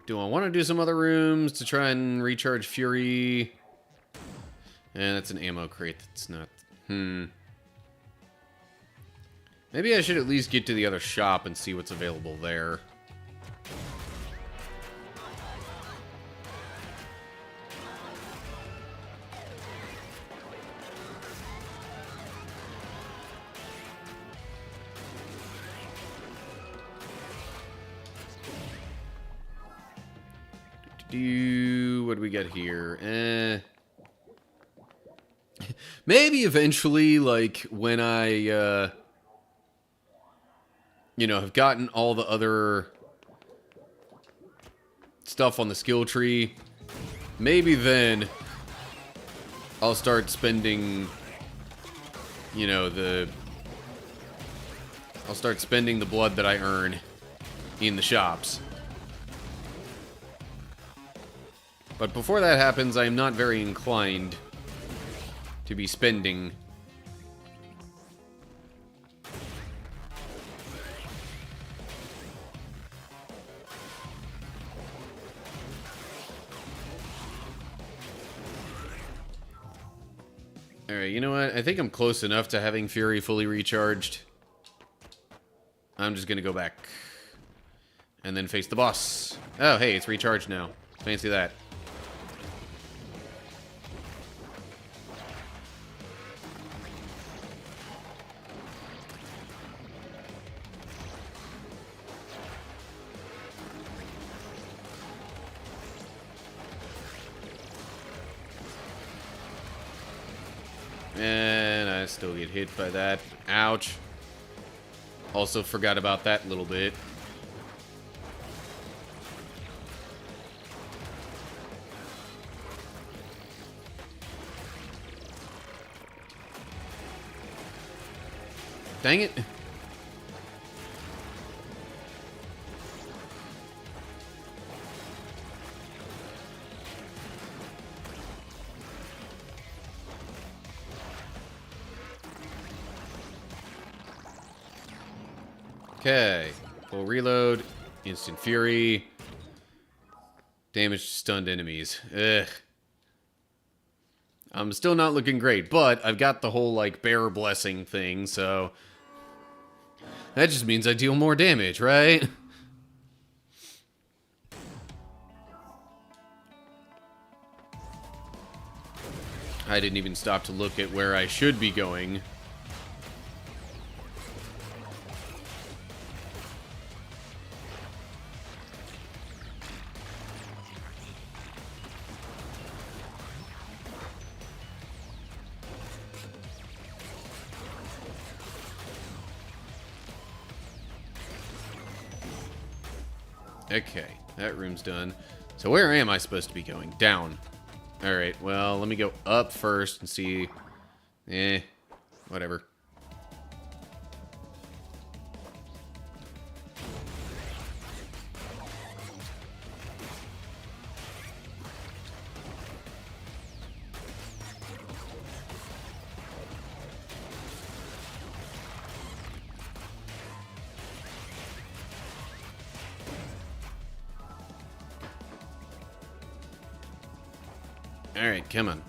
Do I want to do some other rooms to try and recharge Fury? And that's an ammo crate. That's not... Maybe I should at least get to the other shop and see what's available there. What do we got here? Maybe eventually, like, when I, you know, have gotten all the other stuff on the skill tree, maybe then I'll start spending, you know, I'll start spending the blood that I earn in the shops. But before that happens, I am not very inclined to be spending. Alright, you know what? I think I'm close enough to having Fury fully recharged. I'm just gonna go back. And then face the boss. Oh, hey, it's recharged now. Fancy that. And I still get hit by that. Ouch. Also forgot about that little bit. Dang it. Okay. Full reload. Instant fury. Damage to stunned enemies. Ugh. I'm still not looking great, but I've got the whole, like, bear blessing thing, so that just means I deal more damage, right? I didn't even stop to look at where I should be going. Okay, that room's done. So where am I supposed to be going? Down. Alright, well, let me go up first and see. Whatever. Alright, come on.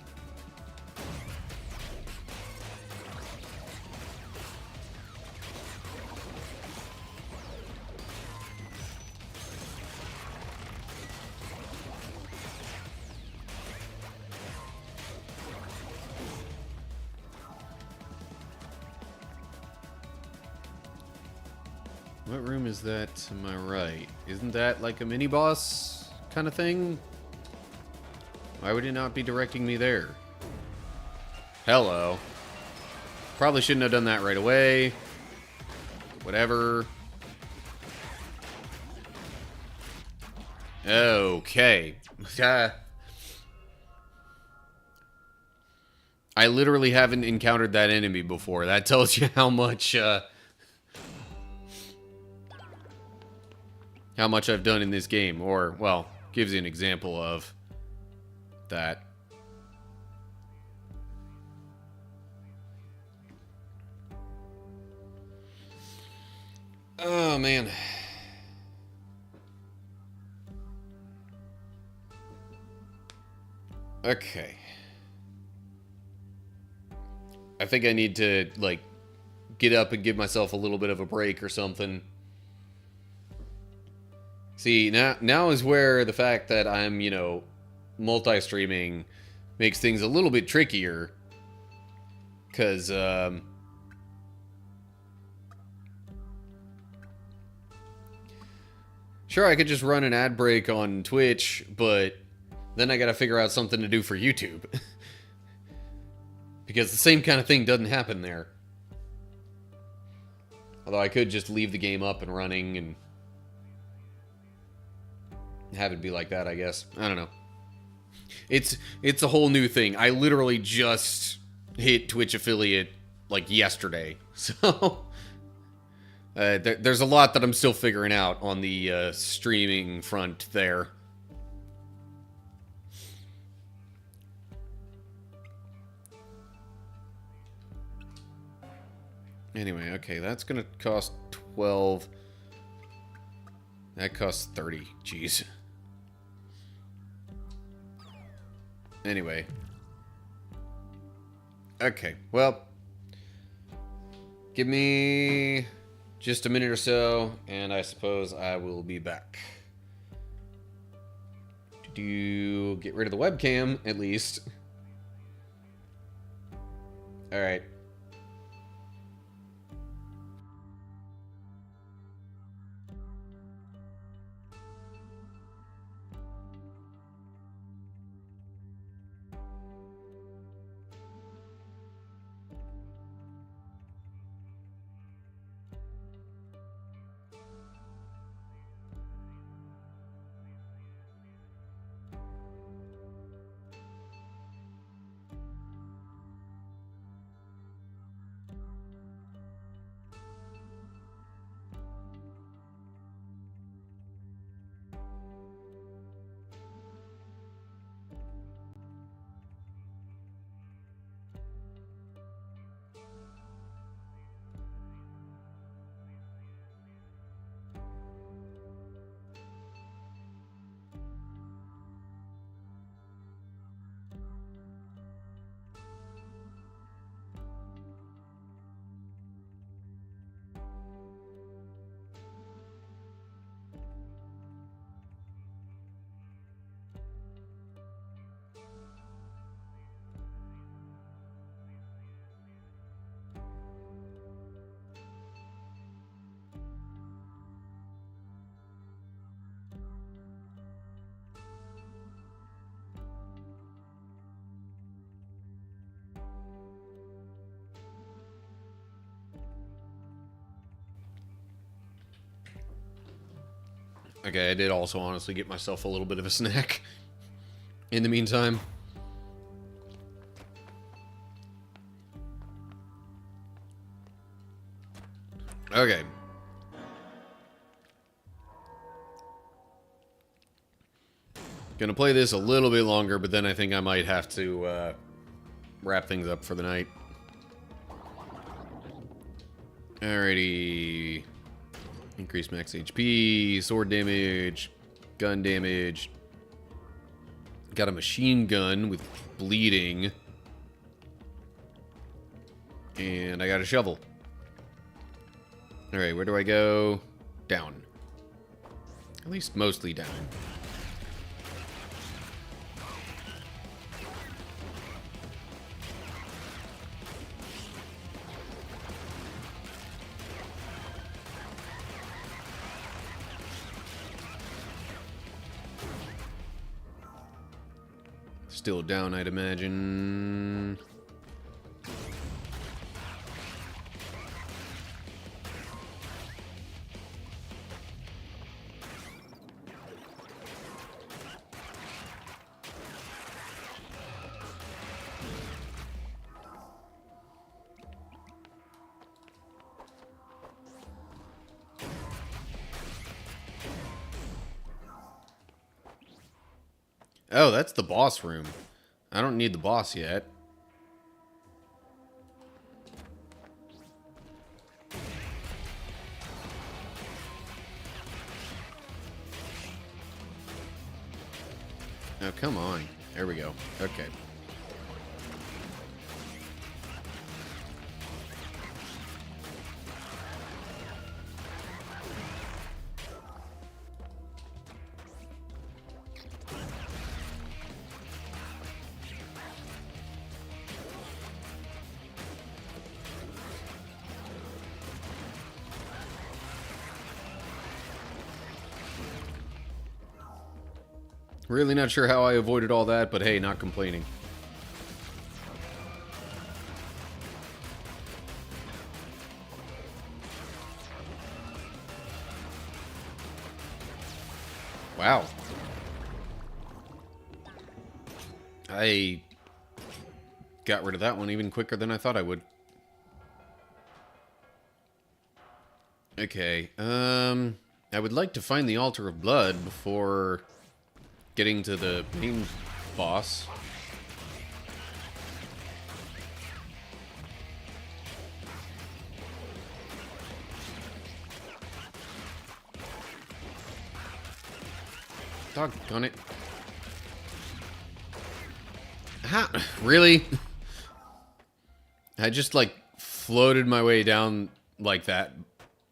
What room is that to my right? Isn't that like a mini-boss kind of thing? Why would it not be directing me there? Hello. Probably shouldn't have done that right away. Whatever. Okay. I literally haven't encountered that enemy before. That tells you how much I've done in this game. Or, well, gives you an example of that. Oh, man. Okay. I think I need to, like, get up and give myself a little bit of a break or something. See, now is where the fact that I'm, you know, multi-streaming makes things a little bit trickier. Because, Sure, I could just run an ad break on Twitch, but then I gotta figure out something to do for YouTube. Because the same kind of thing doesn't happen there. Although I could just leave the game up and running and have it be like that, I guess. I don't know. It's a whole new thing. I literally just hit Twitch affiliate like yesterday. So there's a lot that I'm still figuring out on the streaming front there. Anyway, okay, that's gonna cost 12. That costs 30. Jeez. Anyway. Okay, well. Give me just a minute or so, and I suppose I will be back. To get rid of the webcam, at least. Alright. Okay, I did also honestly get myself a little bit of a snack in the meantime. Okay. Gonna play this a little bit longer, but then I think I might have to wrap things up for the night. Alrighty. Increase max HP, sword damage, gun damage. Got a machine gun with bleeding. And I got a shovel. Alright, where do I go? Down. At least mostly down. Still down, I'd imagine. Oh, that's the boss room. I don't need the boss yet. Oh, come on. There we go. Okay. Really not sure how I avoided all that, but hey, not complaining. Wow. I got rid of that one even quicker than I thought I would. Okay, I would like to find the Altar of Blood before getting to the main boss. Doggone it. Ha! Really? I just, like, floated my way down like that,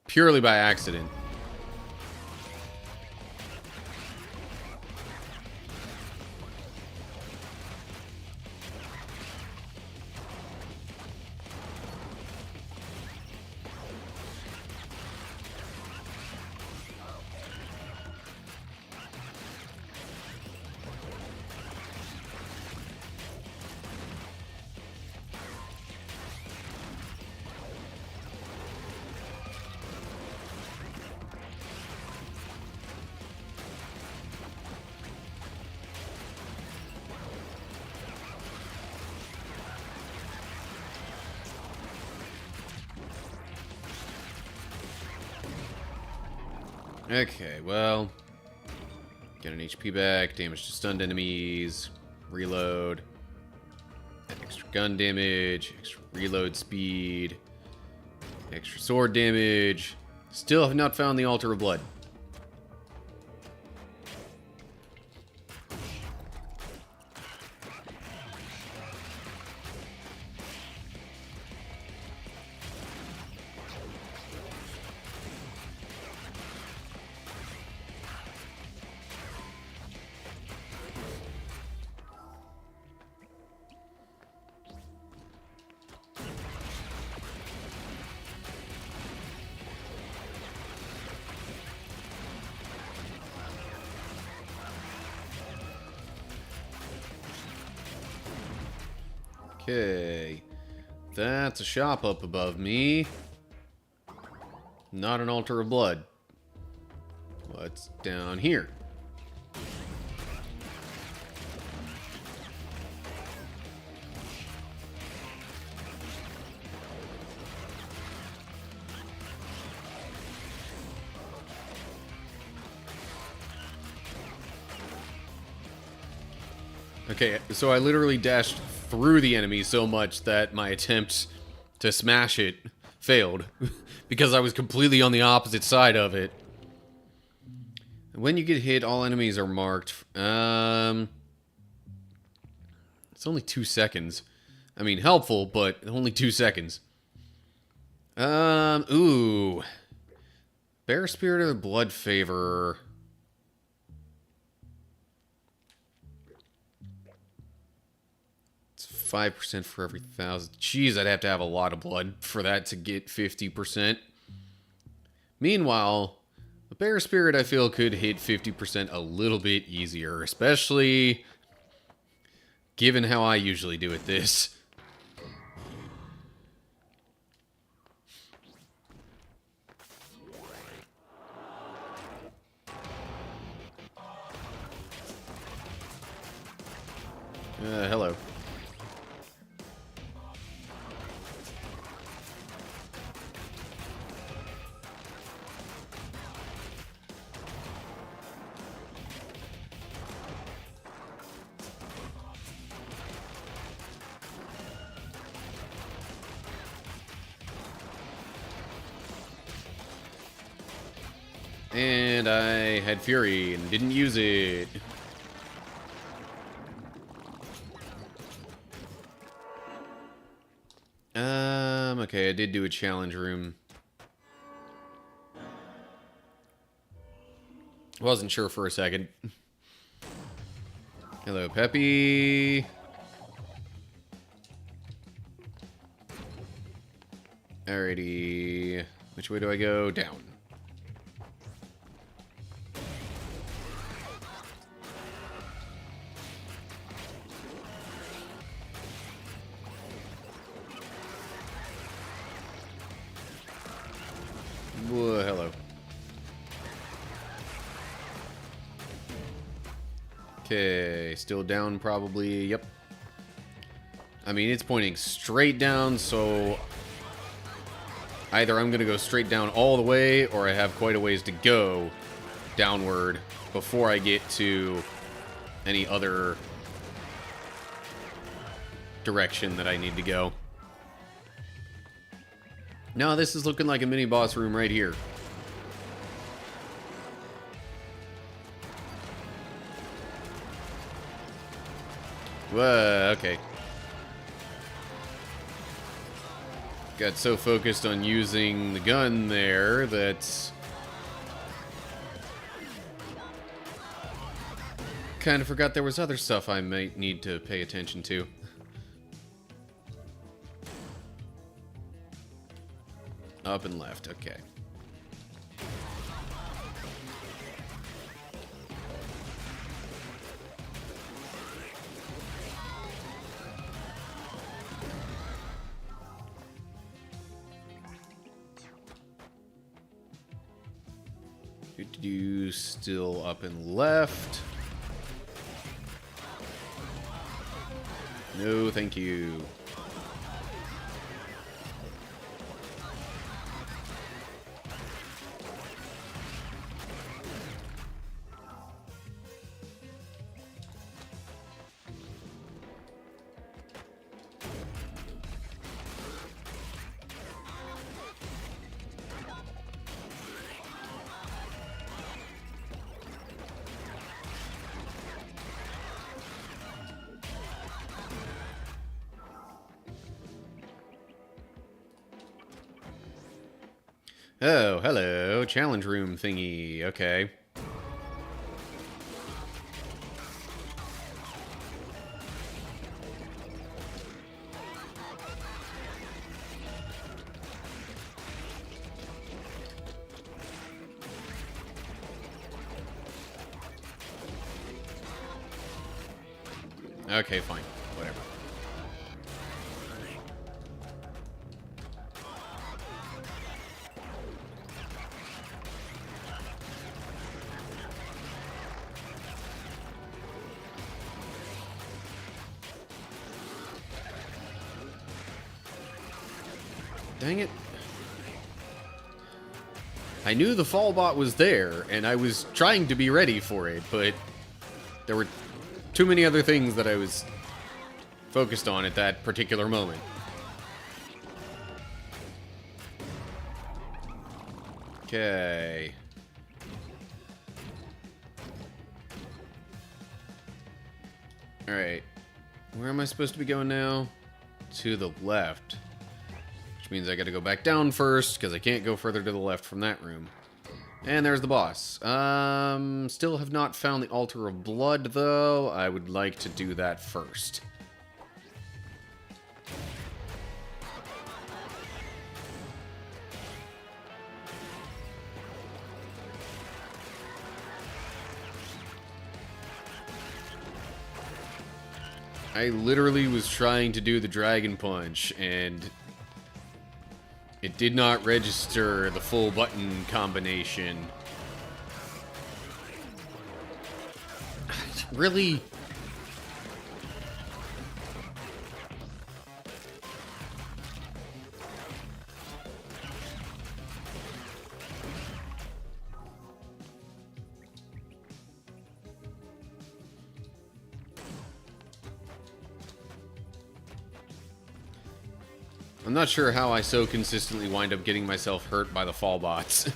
purely by accident. Okay, well, get an HP back, damage to stunned enemies, reload, extra gun damage, extra reload speed, extra sword damage. Still have not found the Altar of Blood. Okay, that's a shop up above me. Not an Altar of Blood. What's down here? Okay, so I literally dashed through the enemy so much that my attempt to smash it failed because I was completely on the opposite side of it. When you get hit, all enemies are marked. It's only 2 seconds. I mean, helpful, but only 2 seconds. Ooh. Bear Spirit or the Blood Favor? It's 5% for every 1,000. Jeez, I'd have to have a lot of blood for that to get 50%. Meanwhile, the Bear Spirit, I feel, could hit 50% a little bit easier, especially given how I usually do with this. Hello. And I had Fury and didn't use it. Okay, I did do a challenge room. Wasn't sure for a second. Hello, Peppy. Alrighty. Which way do I go? Down. Whoa, hello. Okay, still down probably. Yep. I mean, it's pointing straight down, so either I'm going to go straight down all the way, or I have quite a ways to go downward before I get to any other direction that I need to go. No, this is looking like a mini boss room right here. Whoa, okay. Got so focused on using the gun there that kind of forgot there was other stuff I might need to pay attention to. Up and left, okay. Do still up and left. No, thank you. Oh, hello. Challenge room thingy. Okay. Okay, fine. Whatever. Dang it. I knew the fall bot was there, and I was trying to be ready for it, but there were too many other things that I was focused on at that particular moment. Okay. Alright. Where am I supposed to be going now? To the left. Which means I gotta go back down first, because I can't go further to the left from that room. And there's the boss. Still have not found the Altar of Blood, though. I would like to do that first. I literally was trying to do the Dragon Punch, and it did not register the full button combination. Really? I'm not sure how I so consistently wind up getting myself hurt by the fall bots.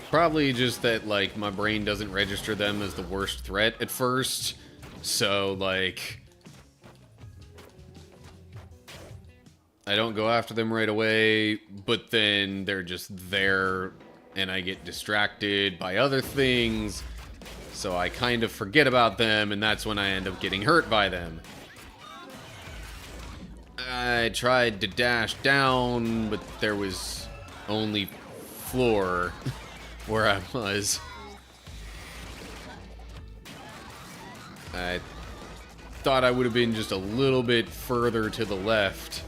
Probably just that, like, my brain doesn't register them as the worst threat at first. So, like, I don't go after them right away, but then they're just there and I get distracted by other things. So I kind of forget about them, and that's when I end up getting hurt by them. I tried to dash down, but there was only floor where I was. thought I would have been just a little bit further to the left.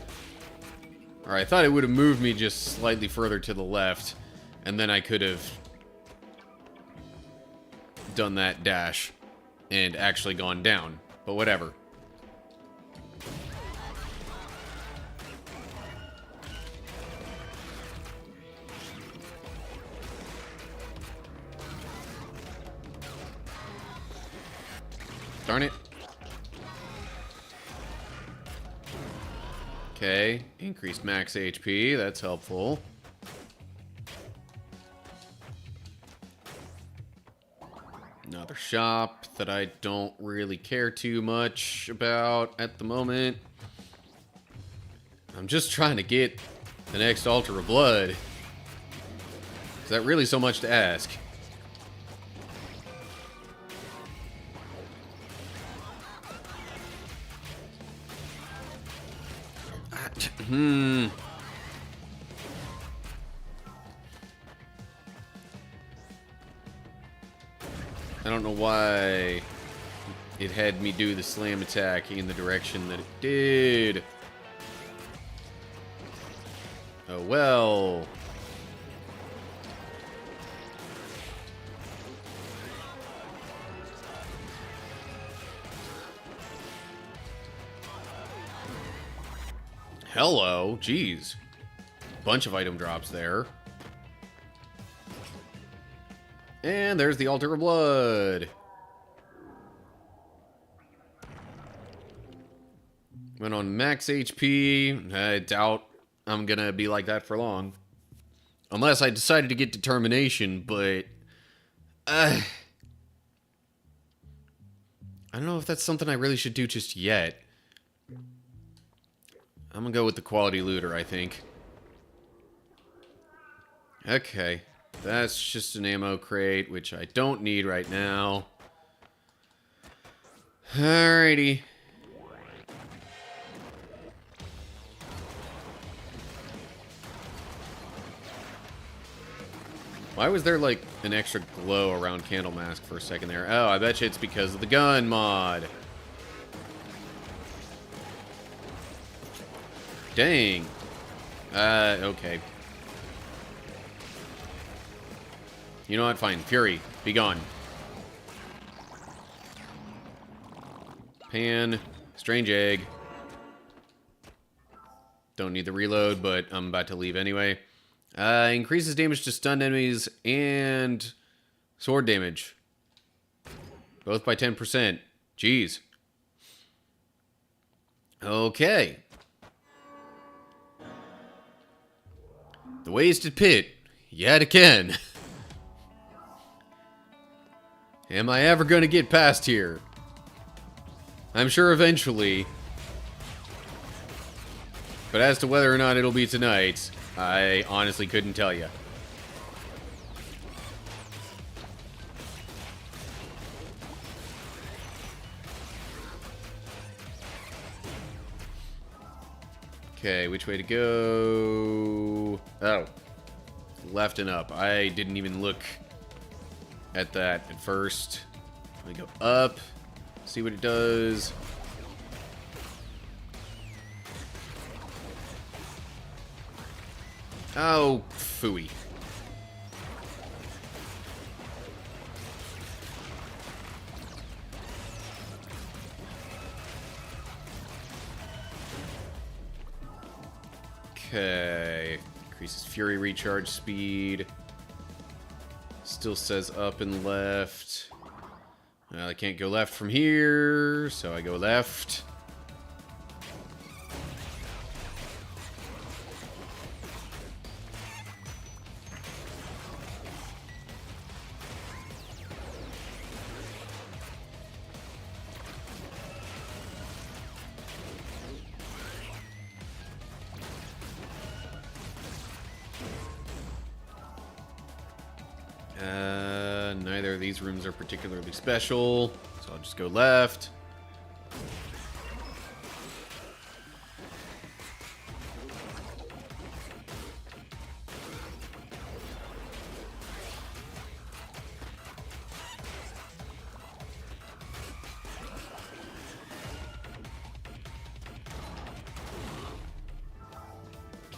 Or I thought it would have moved me just slightly further to the left. And then I could have done that dash and actually gone down. But whatever. Darn it. Okay, increased max HP, that's helpful. Another shop that I don't really care too much about at the moment. I'm just trying to get the next Altar of Blood. Is that really so much to ask? I don't know why it had me do the slam attack in the direction that it did. Oh well. Hello, jeez. Bunch of item drops there. And there's the Altar of Blood. Went on max HP. I doubt I'm gonna be like that for long. Unless I decided to get determination, but... I don't know if that's something I really should do just yet. I'm gonna go with the quality looter, I think. Okay. That's just an ammo crate, which I don't need right now. Alrighty. Why was there, like, an extra glow around Candle Mask for a second there? Oh, I bet you it's because of the gun mod. Dang. Okay. You know what? Fine. Fury, be gone. Pan, strange egg. Don't need the reload, but I'm about to leave anyway. Increases damage to stunned enemies and sword damage. Both by 10%. Jeez. Okay. The Wasted Pit. Yet again. Am I ever going to get past here? I'm sure eventually. But as to whether or not it'll be tonight, I honestly couldn't tell you. Okay, which way to go? Oh. Left and up. I didn't even look at that at first. Let me go up. See what it does. Oh, phooey. Okay. Increases fury recharge speed. Still says up and left. Well, I can't go left from here, so I go left. Neither of these rooms are particularly special, so I'll just go left.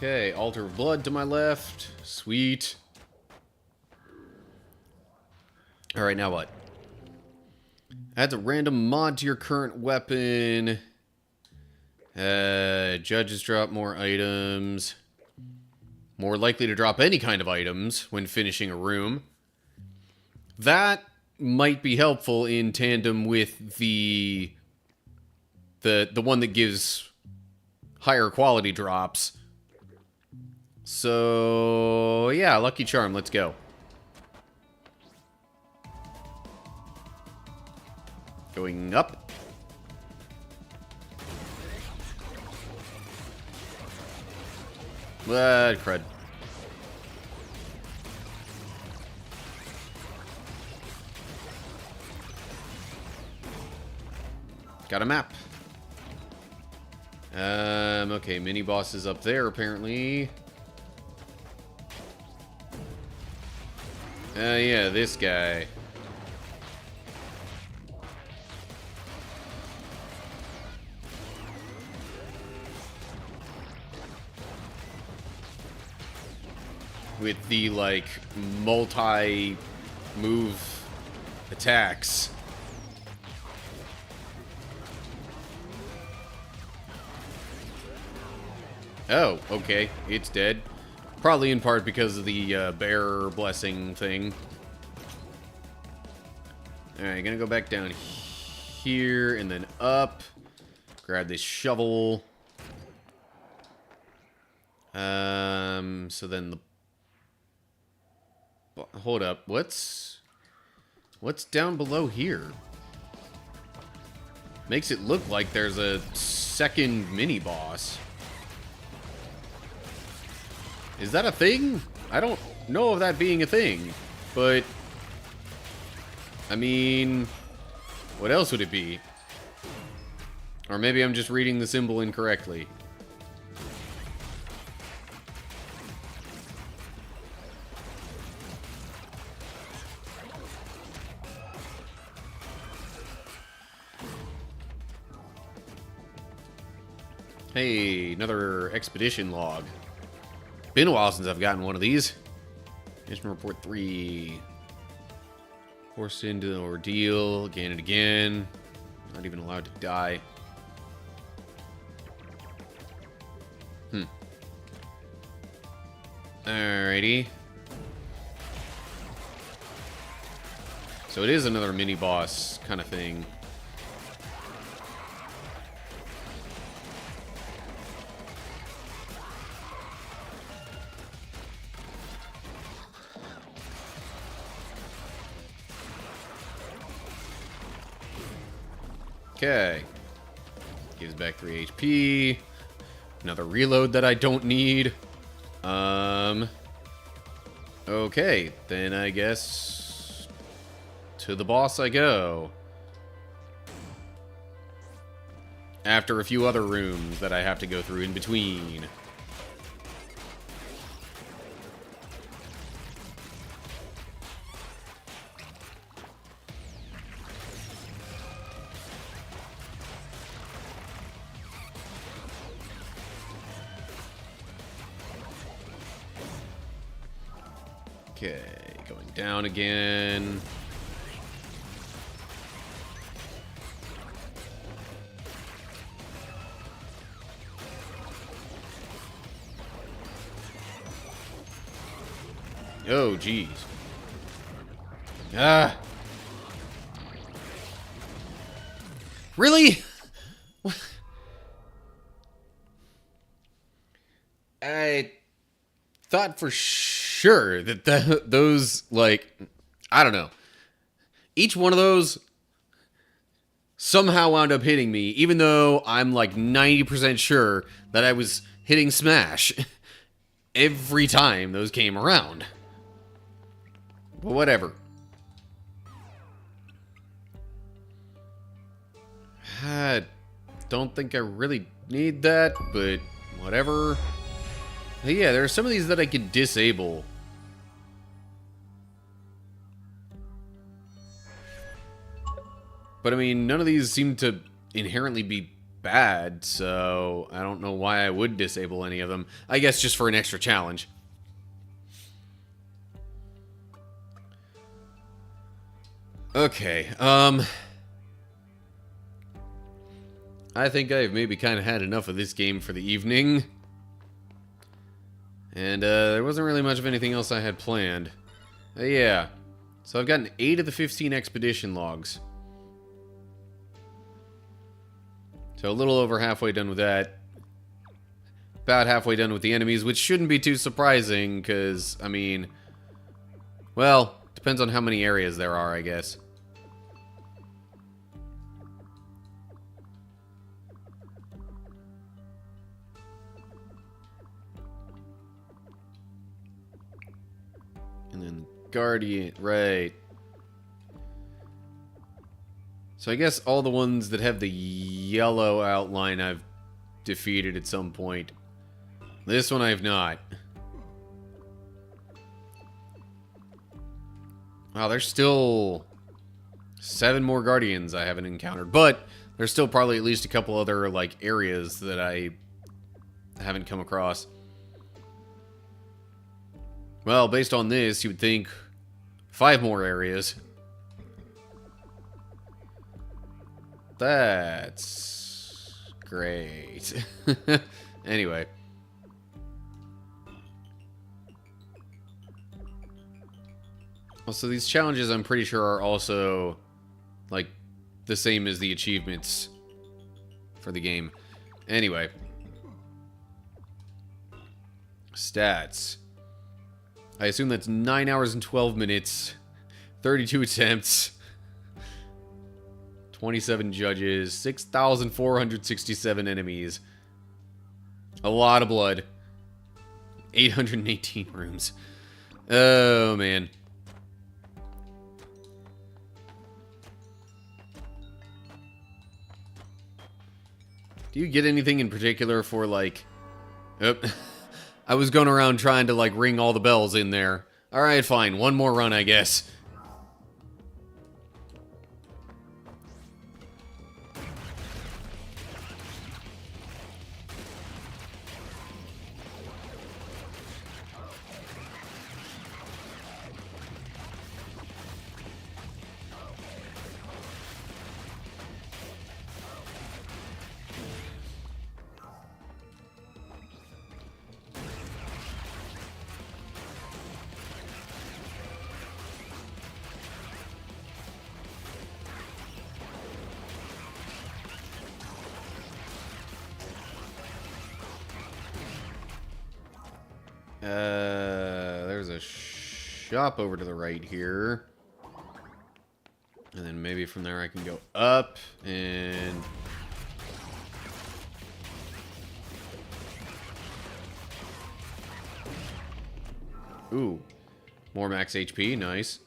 Okay, altar of blood to my left. Sweet. Alright, now what? Adds a random mod to your current weapon. Judges drop more items. More likely to drop any kind of items when finishing a room. That might be helpful in tandem with the one that gives higher quality drops. So, yeah, Lucky Charm, let's go. Going up. Crud. Got a map. Okay, mini boss is up there apparently. Yeah, this guy. With the, like, multi-move attacks. Oh, okay. It's dead. Probably in part because of the bear blessing thing. Alright, gonna go back down here and then up. Grab this shovel. So then the... Hold up. What's down below here? Makes it look like there's a second mini-boss. Is that a thing? I don't know of that being a thing. But... I mean... what else would it be? Or maybe I'm just reading the symbol incorrectly. Hey, another expedition log. Been a while since I've gotten one of these. Mission report 3. Forced into the ordeal again and again. Not even allowed to die. Alrighty. So it is another mini boss kind of thing. Okay. Gives back 3 HP. Another reload that I don't need. Okay, then I guess to the boss I go. After a few other rooms that I have to go through in between. Okay, going down again. Oh, jeez. Ah. Really? I thought for sure that those, like, I don't know. Each one of those somehow wound up hitting me, even though I'm like 90% sure that I was hitting smash every time those came around. But whatever. I don't think I really need that, but whatever. But yeah, there are some of these that I could disable. But I mean, none of these seem to inherently be bad, so I don't know why I would disable any of them. I guess just for an extra challenge. Okay, I think I've maybe kind of had enough of this game for the evening. And, there wasn't really much of anything else I had planned. Yeah. So I've gotten 8 of the 15 expedition logs. So a little over halfway done with that. About halfway done with the enemies, which shouldn't be too surprising, because, I mean... Well, depends on how many areas there are, I guess. And then Guardian, right. So I guess all the ones that have the yellow outline I've defeated at some point. This one I've not. Wow, there's still 7 more Guardians I haven't encountered. But there's still probably at least a couple other, like, areas that I haven't come across. Well, based on this, you would think 5 more areas. That's great. Anyway. Also, these challenges, I'm pretty sure, are also, like, the same as the achievements for the game. Anyway. Stats. I assume that's 9 hours and 12 minutes, 32 attempts, 27 judges, 6,467 enemies, a lot of blood, 818 rooms. Oh, man. Do you get anything in particular for, like... Oh. I was going around trying to, like, ring all the bells in there. Alright, fine. One more run, I guess. There's a shop over to the right here. And then maybe from there I can go up and... Ooh. More max HP, nice.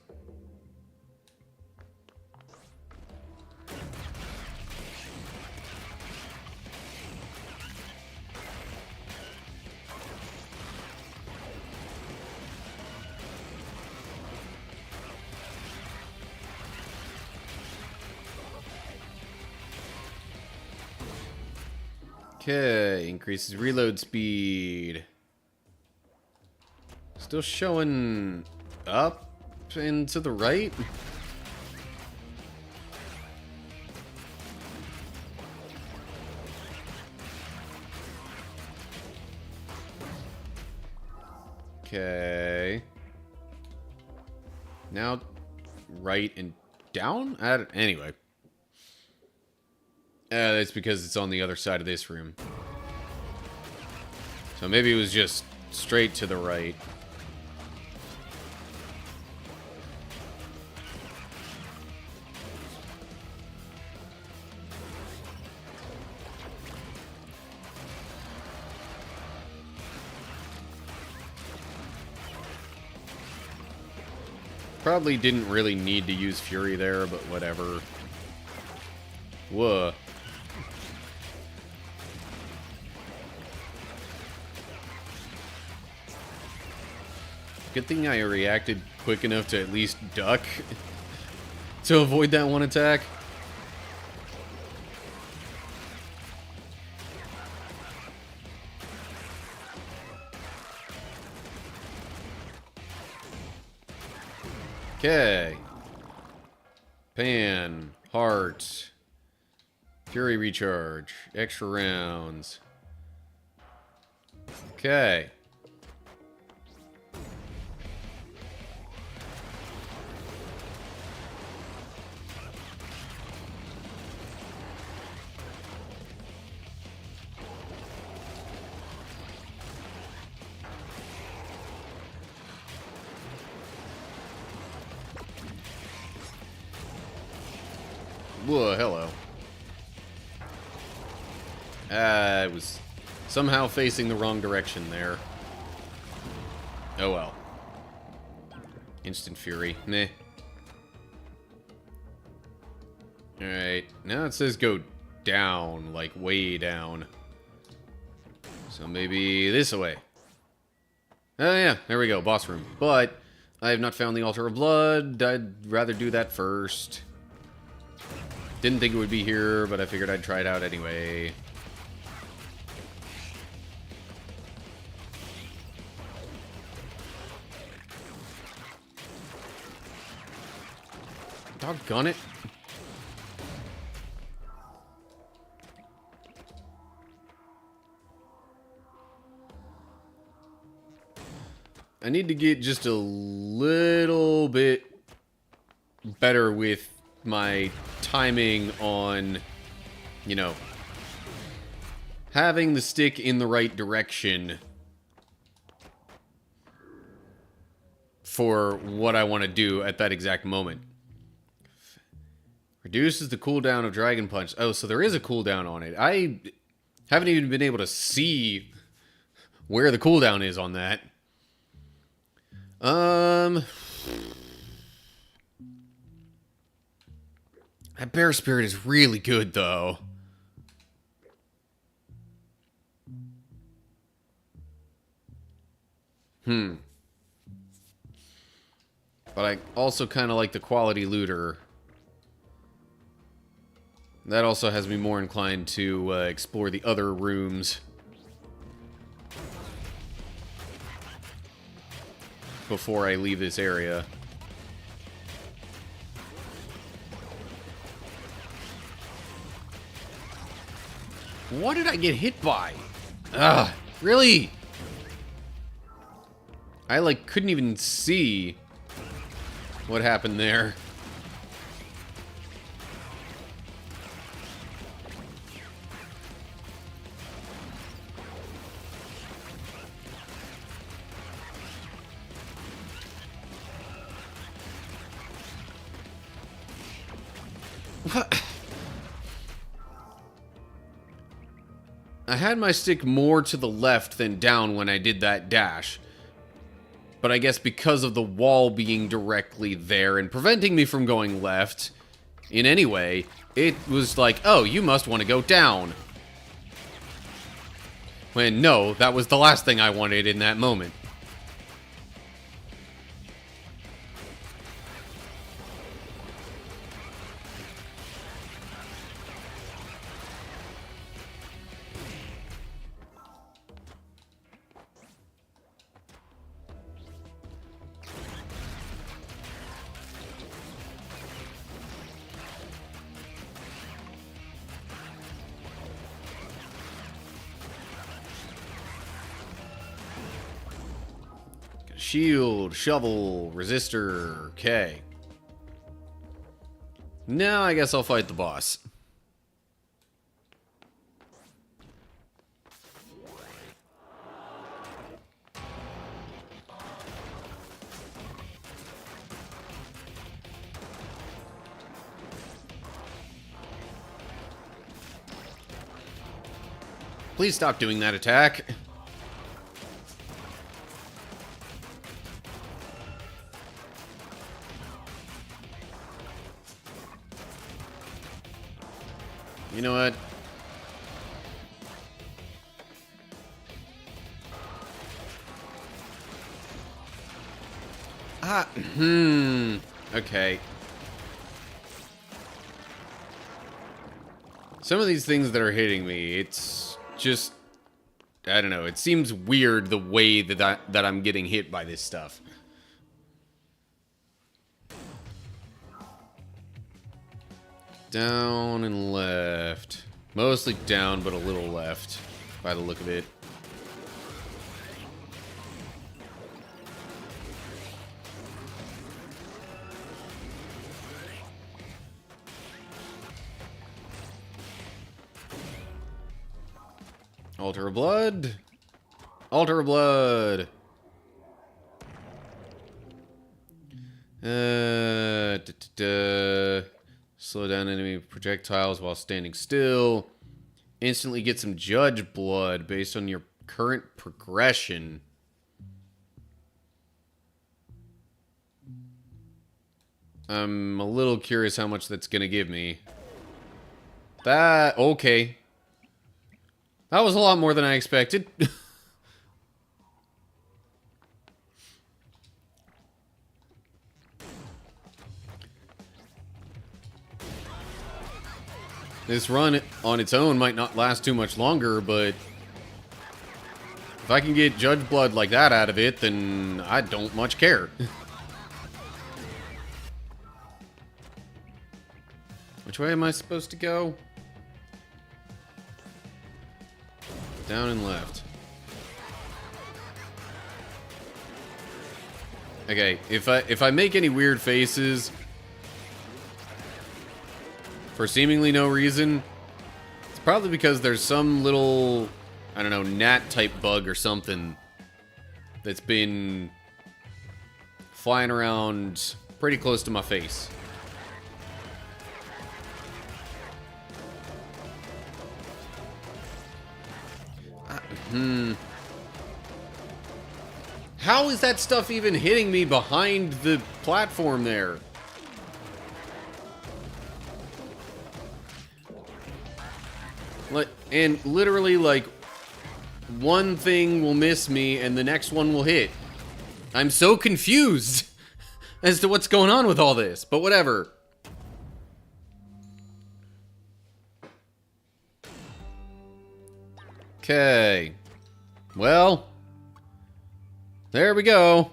Okay, increases reload speed. Still showing up and to the right. Okay. Now, right and down? Anyway. That's because it's on the other side of this room. So maybe it was just straight to the right. Probably didn't really need to use Fury there, but whatever. Whoa. Good thing I reacted quick enough to at least duck to avoid that one attack. Okay. Pan. Heart. Fury recharge. Extra rounds. Okay. Whoa, hello. I was somehow facing the wrong direction there. Oh well. Instant fury. Meh. Alright. Now it says go down, like way down. So maybe this way. Oh yeah, there we go, boss room. But I have not found the altar of blood. I'd rather do that first. Didn't think it would be here, but I figured I'd try it out anyway. Doggone it. I need to get just a little bit better with my timing on, you know, having the stick in the right direction for what I want to do at that exact moment. Reduces the cooldown of Dragon Punch. Oh, so there is a cooldown on it. I haven't even been able to see where the cooldown is on that. That Bear Spirit is really good, though. But I also kind of like the Quality Looter. That also has me more inclined to explore the other rooms before I leave this area. What did I get hit by? Ugh, really? I, like, couldn't even see what happened there. What? I had my stick more to the left than down when I did that dash. But I guess because of the wall being directly there and preventing me from going left in any way, it was like, oh, you must want to go down. When no, that was the last thing I wanted in that moment. Shield, shovel, resistor, okay. Now I guess I'll fight the boss. Please stop doing that attack. You know what? Okay. Some of these things that are hitting me, it's just, I don't know, it seems weird the way that I'm getting hit by this stuff. Down and left. Mostly down, but a little left, by the look of it. Altar of Blood. Altar of Blood. Slow down enemy projectiles while standing still. Instantly get some Judge Blood based on your current progression. I'm a little curious how much that's gonna give me. Okay. That was a lot more than I expected. This run on its own might not last too much longer, but if I can get Judge Blood like that out of it, then I don't much care. Which way am I supposed to go? Down and left. Okay, if I make any weird faces for seemingly no reason, it's probably because there's some little, I don't know, gnat type bug or something that's been flying around pretty close to my face. How is that stuff even hitting me behind the platform there? And literally, like, one thing will miss me and the next one will hit. I'm so confused as to what's going on with all this, but whatever. Okay. Well, there we go.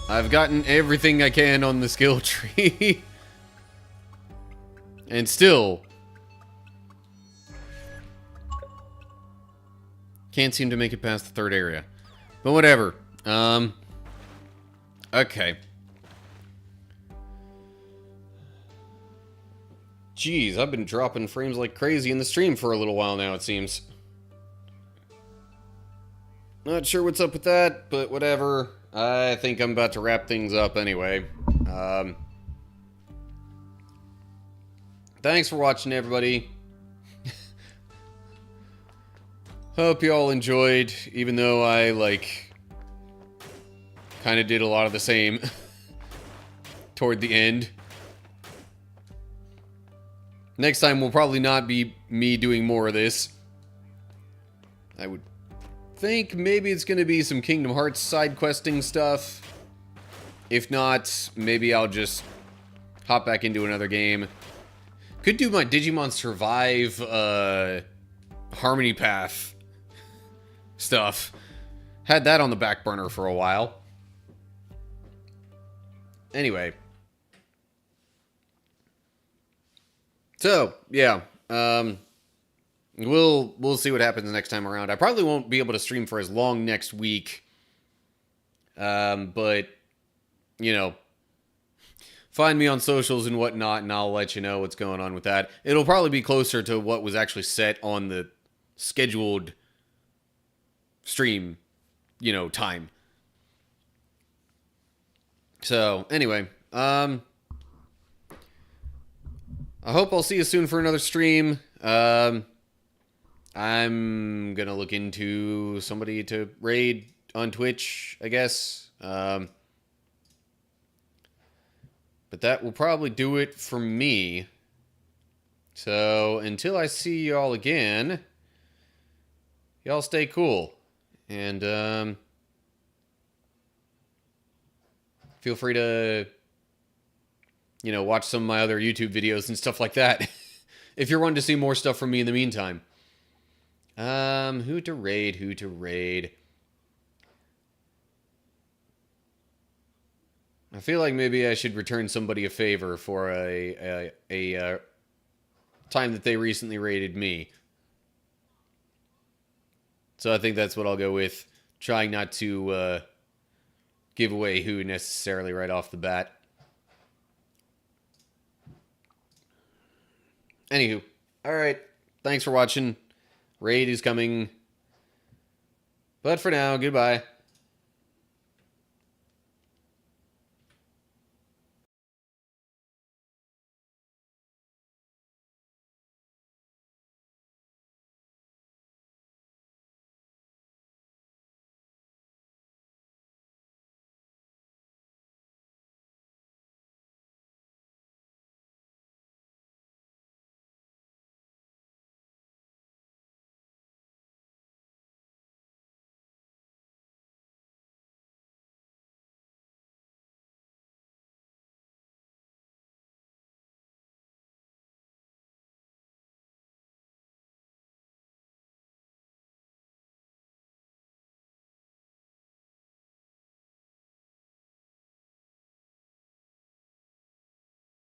I've gotten everything I can on the skill tree. And still can't seem to make it past the third area. But whatever. Okay. Jeez, I've been dropping frames like crazy in the stream for a little while now, it seems. Not sure what's up with that, but whatever. I think I'm about to wrap things up anyway. Thanks for watching, everybody. Hope you all enjoyed, even though I, like, kind of did a lot of the same toward the end. Next time will probably not be me doing more of this. I would think maybe it's going to be some Kingdom Hearts side questing stuff. If not, maybe I'll just hop back into another game. Could do my Digimon Survive Harmony Path stuff. Had that on the back burner for a while. Anyway. So, yeah. We'll see what happens next time around. I probably won't be able to stream for as long next week. But, you know, find me on socials and whatnot, and I'll let you know what's going on with that. It'll probably be closer to what was actually set on the scheduled stream, you know, time. So, anyway, I hope I'll see you soon for another stream. I'm gonna look into somebody to raid on Twitch, I guess. But that will probably do it for me. So, until I see y'all again, y'all stay cool. And, feel free to, you know, watch some of my other YouTube videos and stuff like that. If you're wanting to see more stuff from me in the meantime. Who to raid? I feel like maybe I should return somebody a favor for a time that they recently raided me. So I think that's what I'll go with. Trying not to give away who necessarily right off the bat. Anywho, alright. Thanks for watching. Raid is coming. But for now, goodbye.